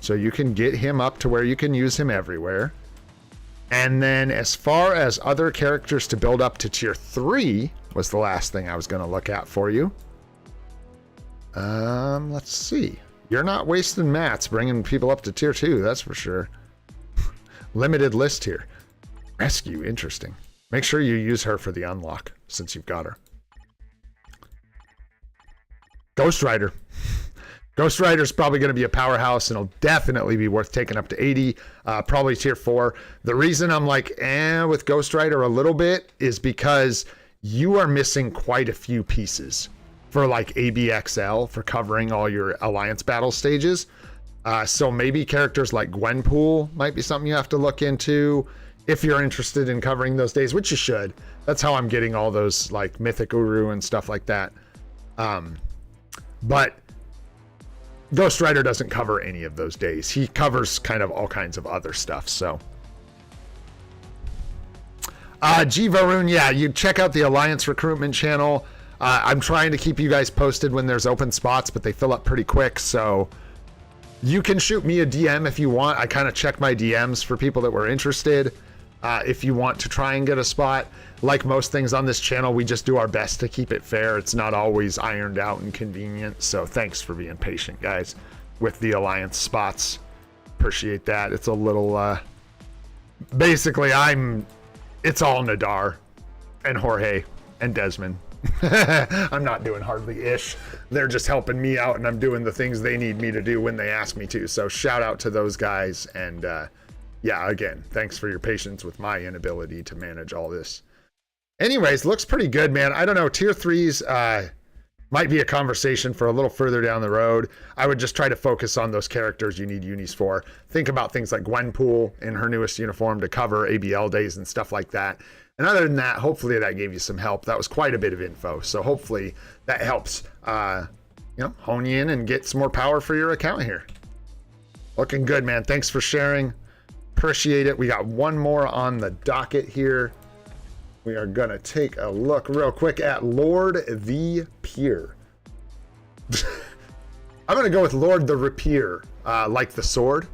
so you can get him up to where you can use him everywhere. And then as far as other characters to build up to tier 3 was the last thing I was going to look at for you. Let's see. You're not wasting mats bringing people up to tier 2, that's for sure. Limited list here. Rescue, interesting. Make sure you use her for the unlock since you've got her. Ghost Rider. Ghost Rider's probably going to be a powerhouse and it'll definitely be worth taking up to 80, probably tier 4. The reason I'm like, with Ghost Rider a little bit is because you are missing quite a few pieces for like ABXL for covering all your alliance battle stages. So maybe characters like Gwenpool might be something you have to look into if you're interested in covering those days, which you should. That's how I'm getting all those like Mythic Uru and stuff like that. But Ghost Rider doesn't cover any of those days. He covers kind of all kinds of other stuff, so. G Varun, yeah, you check out the Alliance recruitment channel. I'm trying to keep you guys posted when there's open spots, but they fill up pretty quick, so you can shoot me a DM if you want. I kind of check my DMs for people that were interested. If you want to try and get a spot, like most things on this channel, we just do our best to keep it fair. It's not always ironed out and convenient, so thanks for being patient, guys, with the Alliance spots. Appreciate that. It's a little, basically, it's all Nadar and Jorge and Desmond. I'm not doing hardly ish. They're just helping me out, and I'm doing the things they need me to do when they ask me to. So shout out to those guys. And yeah, again, thanks for your patience with my inability to manage all this. Anyways, looks pretty good, man. I don't know. Tier 3s might be a conversation for a little further down the road. I would just try to focus on those characters you need unis for. Think about things like Gwenpool in her newest uniform to cover ABL days and stuff like that. And other than that, hopefully that gave you some help. That was quite a bit of info. So hopefully that helps, hone you in and get some more power for your account here. Looking good, man. Thanks for sharing. Appreciate it. We got one more on the docket here. We are going to take a look real quick at Lord the Rapier. I'm going to go with Lord the Rapier, like the sword.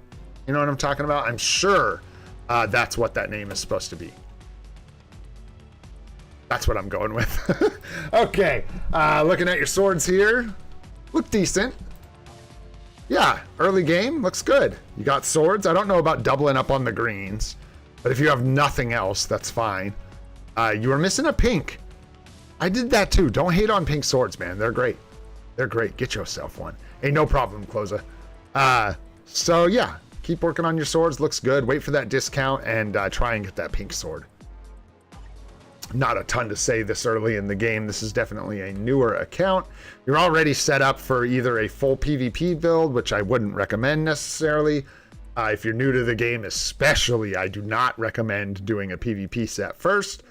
You know what I'm talking about? I'm sure that's what that name is supposed to be. That's what I'm going with. Okay, looking at your swords here. Look decent. Yeah, early game, looks good. You got swords. I don't know about doubling up on the greens, but if you have nothing else, that's fine. You were missing a pink. I did that too. Don't hate on pink swords, man. They're great. They're great. Get yourself one. Hey, no problem, Closa. So yeah, keep working on your swords. Looks good. Wait for that discount and try and get that pink sword. Not a ton to say this early in the game. This is definitely a newer account. You're already set up for either a full PvP build, which I wouldn't recommend necessarily. If you're new to the game especially, I do not recommend doing a PvP set first.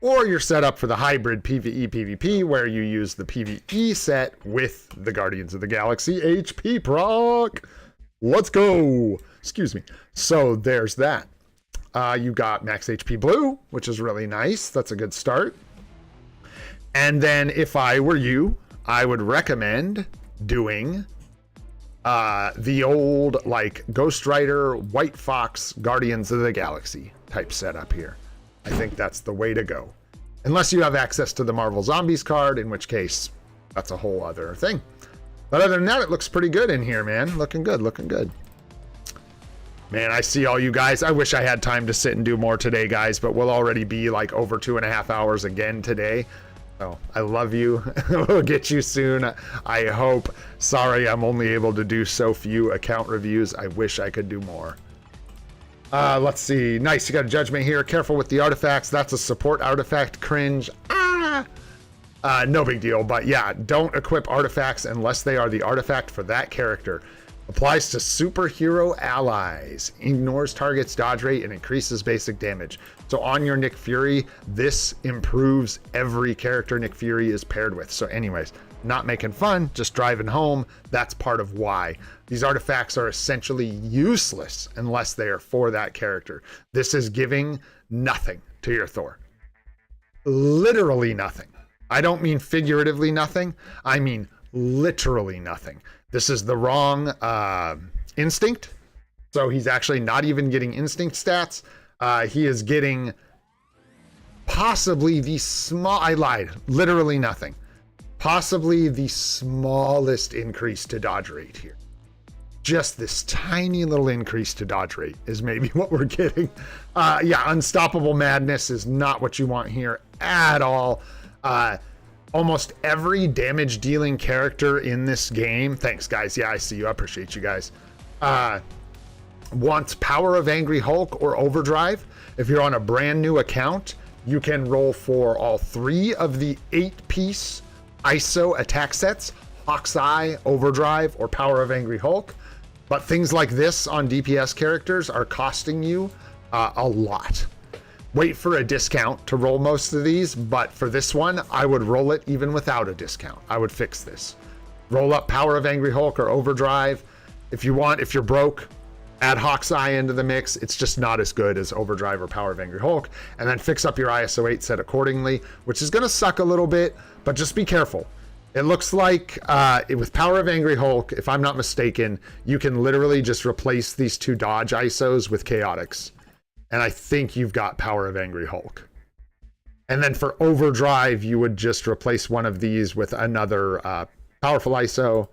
Or you're set up for the hybrid PvE PvP, where you use the PvE set with the Guardians of the Galaxy HP proc. Let's go. Excuse me. So there's that. You got max HP blue, which is really nice. That's a good start. And then if I were you, I would recommend doing the old like Ghost Rider, White Fox, Guardians of the Galaxy type setup here. I think that's the way to go. Unless you have access to the Marvel Zombies card, in which case that's a whole other thing. But other than that, it looks pretty good in here, man. Looking good, looking good. Man, I see all you guys. I wish I had time to sit and do more today, guys, but we'll already be like over 2.5 hours again today. So I love you. We'll get you soon, I hope. Sorry, I'm only able to do so few account reviews. I wish I could do more. Let's see. Nice, you got a judgment here. Careful with the artifacts. That's a support artifact. Cringe. No big deal, but yeah, don't equip artifacts unless they are the artifact for that character. Applies to superhero allies. Ignores target's dodge rate and increases basic damage. So on your Nick Fury, this improves every character Nick Fury is paired with. So anyways, not making fun, just driving home. That's part of why. These artifacts are essentially useless unless they are for that character. This is giving nothing to your Thor. Literally nothing. I don't mean figuratively nothing. I mean literally nothing. This is the wrong instinct. So he's actually not even getting instinct stats. He is getting possibly the small, I lied, literally nothing. Possibly the smallest increase to dodge rate here. Just this tiny little increase to dodge rate is maybe what we're getting. Yeah, unstoppable madness is not what you want here at all. Almost every damage dealing character in this game, thanks guys, yeah, I see you, I appreciate you guys, wants Power of Angry Hulk or Overdrive. If you're on a brand new account, you can roll for all 3 of the 8-piece ISO attack sets, Hawk's Eye, Overdrive, or Power of Angry Hulk. But things like this on DPS characters are costing you a lot. Wait for a discount to roll most of these, but for this one, I would roll it even without a discount. I would fix this. Roll up Power of Angry Hulk or Overdrive. If you want, if you're broke, add Hawk's Eye into the mix. It's just not as good as Overdrive or Power of Angry Hulk. And then fix up your ISO 8 set accordingly, which is going to suck a little bit, but just be careful. It looks like with Power of Angry Hulk, if I'm not mistaken, you can literally just replace these 2 dodge ISOs with Chaotix. And I think you've got Power of Angry Hulk. And then for Overdrive, you would just replace one of these with another powerful ISO.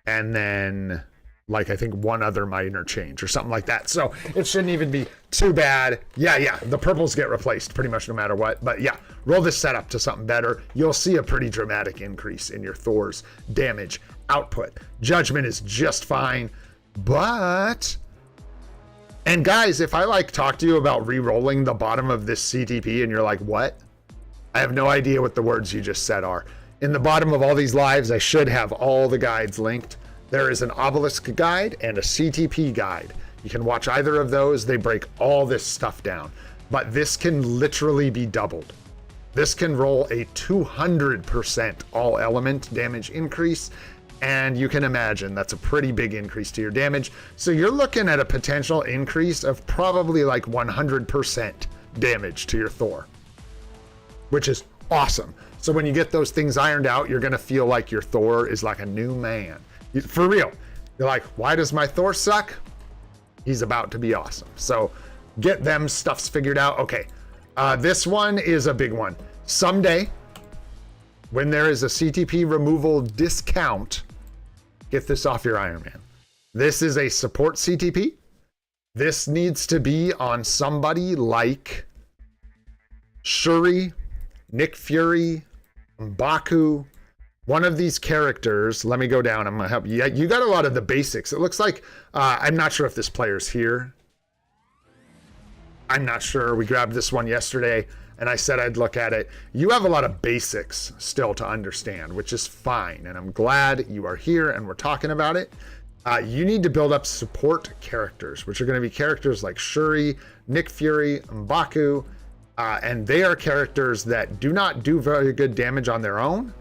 And then, like, I think one other minor change or something like that. So it shouldn't even be too bad. Yeah, the purples get replaced pretty much no matter what. But yeah, roll this setup to something better. You'll see a pretty dramatic increase in your Thor's damage output. Judgment is just fine, but... And guys, if I like talk to you about re-rolling the bottom of this CTP and you're like, what? I have no idea what the words you just said are. In the bottom of all these lives, I should have all the guides linked. There is an obelisk guide and a CTP guide. You can watch either of those. They break all this stuff down, but this can literally be doubled. This can roll a 200% all element damage increase. And you can imagine that's a pretty big increase to your damage. So you're looking at a potential increase of probably like 100% damage to your Thor, which is awesome. So when you get those things ironed out, you're going to feel like your Thor is like a new man. For real. You're like, why does my Thor suck? He's about to be awesome. So get them stuffs figured out. Okay. This one is a big one. Someday, when there is a CTP removal discount, get this off your Iron Man. This is a support CTP. This needs to be on somebody like Shuri, Nick Fury, M'Baku, one of these characters. Let me go down. I'm going to help you. You got a lot of the basics. It looks like, I'm not sure if this player's here. I'm not sure. We grabbed this one yesterday and I said I'd look at it. You have a lot of basics still to understand, which is fine. And I'm glad you are here and we're talking about it. You need to build up support characters, which are going to be characters like Shuri, Nick Fury, M'Baku, and they are characters that do not do very good damage on their own,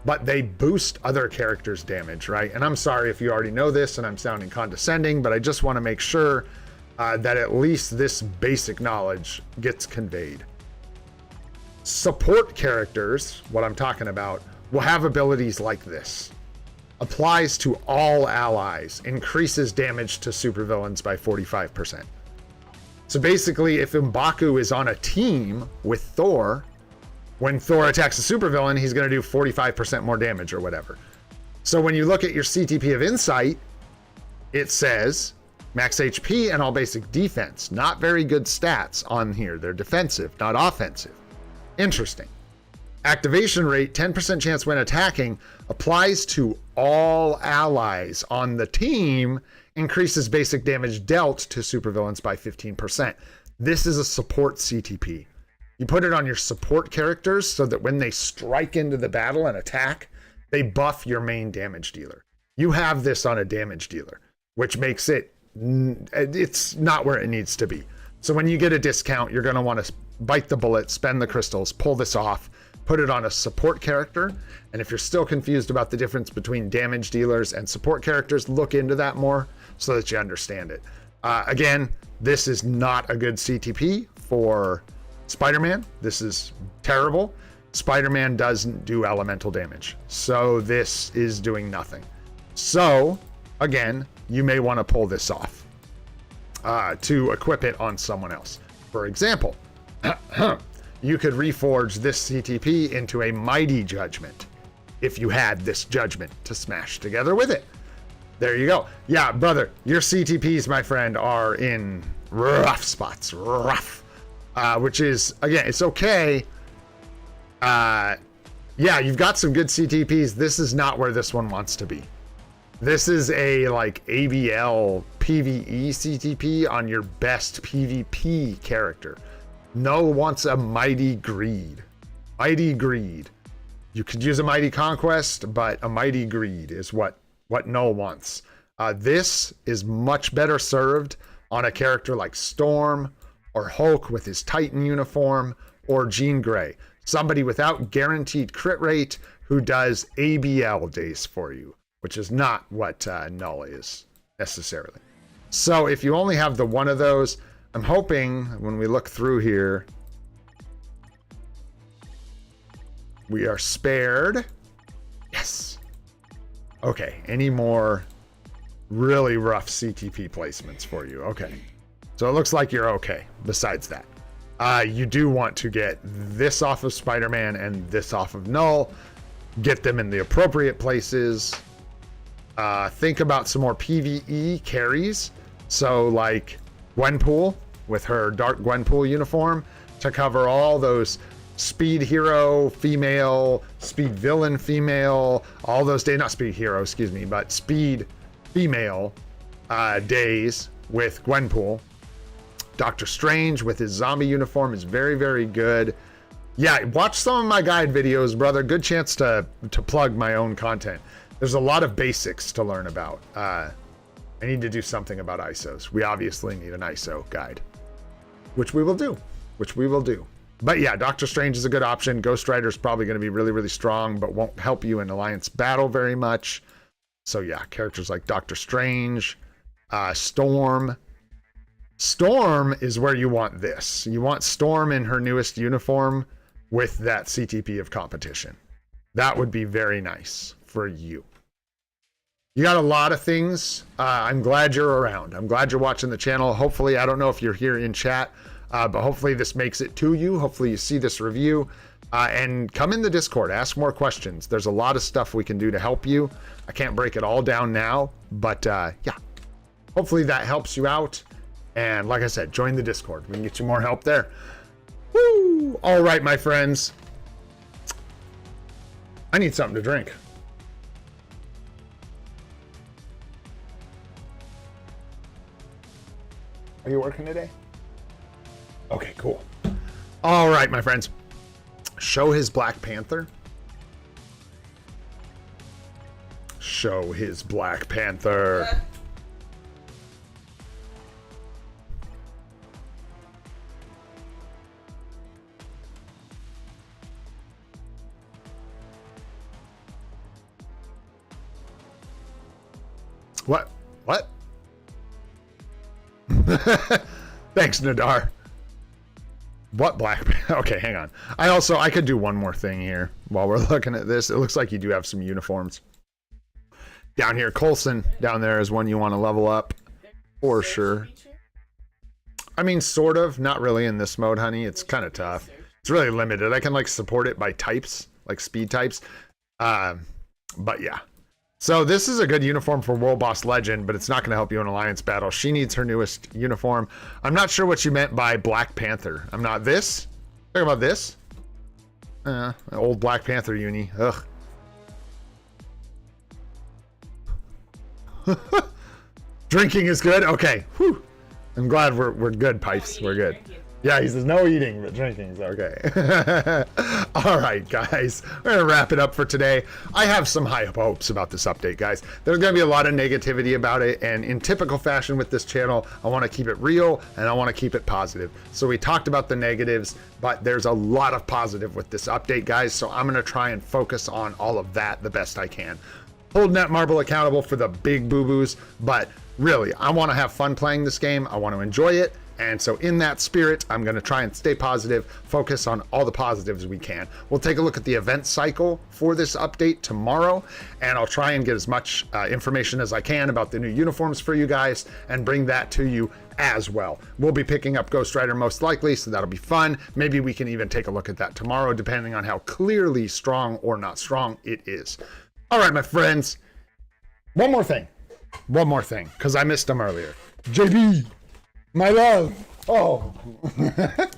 but they boost other characters' damage, right? And I'm sorry if you already know this and I'm sounding condescending, but I just want to make sure that at least this basic knowledge gets conveyed. Support characters, what I'm talking about, will have abilities like this. Applies to all allies, increases damage to supervillains by 45%. So basically, if M'Baku is on a team with Thor, when Thor attacks a supervillain, he's going to do 45% more damage or whatever. So when you look at your CTP of Insight, it says Max HP and all basic defense. Not very good stats on here. They're defensive, not offensive. Interesting. Activation rate, 10% chance when attacking, applies to all allies on the team, increases basic damage dealt to supervillains by 15%. This is a support CTP. You put it on your support characters so that when they strike into the battle and attack, they buff your main damage dealer. You have this on a damage dealer, which makes it's not where it needs to be. So when you get a discount, you're going to want to bite the bullet, spend the crystals, pull this off, put it on a support character. And if you're still confused about the difference between damage dealers and support characters, look into that more so that you understand it. Again, this is not a good CTP for Spider-Man. This is terrible. Spider-Man doesn't do elemental damage, so this is doing nothing. So again, you may want to pull this off to equip it on someone else. For example, you could reforge this CTP into a Mighty Judgment if you had this Judgment to smash together with it. There you go. Yeah, brother, your CTPs, my friend, are in rough spots. Rough. Which is, again, it's okay. Yeah, you've got some good CTPs. This is not where this one wants to be. This is a like ABL PvE CTP on your best PvP character. Null wants a Mighty Greed. Mighty Greed. You could use a Mighty Conquest, but a Mighty Greed is what Null wants. This is much better served on a character like Storm or Hulk with his Titan uniform or Jean Grey. Somebody without guaranteed crit rate who does ABL days for you, which is not what Null is necessarily. So if you only have the one of those, I'm hoping when we look through here, we are spared. Yes. Okay, any more really rough CTP placements for you? Okay. So it looks like you're okay besides that. You do want to get this off of Spider-Man and this off of Null. Get them in the appropriate places. Think about some more PvE carries. So like Gwenpool with her Dark Gwenpool uniform to cover all those speed hero female, speed villain female, all those days, not speed hero, excuse me, but speed female days with Gwenpool. Doctor Strange with his zombie uniform is very, very good. Yeah, watch some of my guide videos, brother. Good chance to plug my own content. There's a lot of basics to learn about. I need to do something about ISOs. We obviously need an ISO guide, which we will do. But yeah, Doctor Strange is a good option. Ghost Rider is probably going to be really, really strong, but won't help you in Alliance battle very much. So yeah, characters like Doctor Strange, Storm. Storm is where you want this. You want Storm in her newest uniform with that CTP of competition. That would be very nice for you. You got a lot of things. I'm glad you're around. I'm glad you're watching the channel. Hopefully, I don't know if you're here in chat, but hopefully this makes it to you. Hopefully you see this review and come in the Discord, ask more questions. There's a lot of stuff we can do to help you. I can't break it all down now, but yeah, hopefully that helps you out. And like I said, join the Discord. We can get you more help there. Woo! All right, my friends. I need something to drink. Are you working today? Okay, cool. All right, my friends. Show his Black Panther. Show his Black Panther. What? Thanks, Nadar. What Black Panther? Okay, hang on. I could do one more thing here while we're looking at this. It looks like you do have some uniforms. Down here, Coulson down there is one you want to level up for sure. I mean, sort of. Not really in this mode, honey. It's kind of tough. It's really limited. I can like support it by types, like speed types. But yeah. So this is a good uniform for World Boss Legend, but it's not going to help you in Alliance battle. She needs her newest uniform. I'm not sure what you meant by Black Panther. I'm not this. Talking about this? Old Black Panther uni. Ugh. Drinking is good. Okay. Whew. I'm glad we're good, Pipes. We're good. Yeah, he says no eating, but drinking is okay. All right, guys. We're going to wrap it up for today. I have some high hopes about this update, guys. There's going to be a lot of negativity about it, and in typical fashion with this channel, I want to keep it real, and I want to keep it positive. So we talked about the negatives, but there's a lot of positive with this update, guys, so I'm going to try and focus on all of that the best I can. Holding that marble accountable for the big boo-boos, but really, I want to have fun playing this game. I want to enjoy it. And so in that spirit, I'm going to try and stay positive, focus on all the positives we can. We'll take a look at the event cycle for this update tomorrow, and I'll try and get as much information as I can about the new uniforms for you guys and bring that to you as well. We'll be picking up Ghost Rider most likely, so that'll be fun. Maybe we can even take a look at that tomorrow, depending on how clearly strong or not strong it is. All right, my friends. One more thing, because I missed them earlier. JB. My love. Oh. A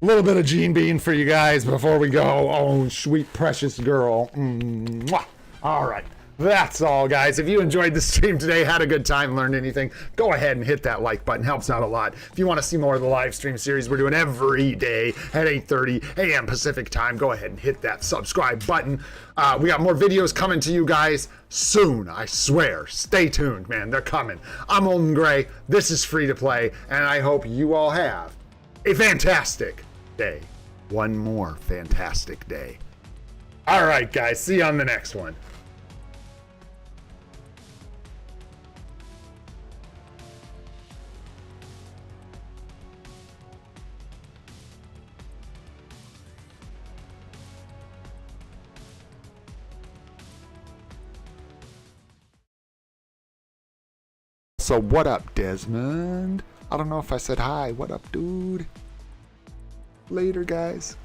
little bit of Gene Bean for you guys before we go. Oh, sweet, precious girl. Mwah. All right. That's all, guys. If you enjoyed the stream today, had a good time, learned anything, go ahead and hit that like button. Helps out a lot. If you want to see more of the live stream series we're doing every day at 8:30 a.m. Pacific time, go ahead and hit that subscribe button. We got more videos coming to you guys soon, I swear. Stay tuned, man. They're coming. I'm Olden Gray. This is Free to Play, and I hope you all have a fantastic day. One more fantastic day. All right, guys. See you on the next one. So what up, Desmond? I don't know if I said hi. What up, dude? Later, guys.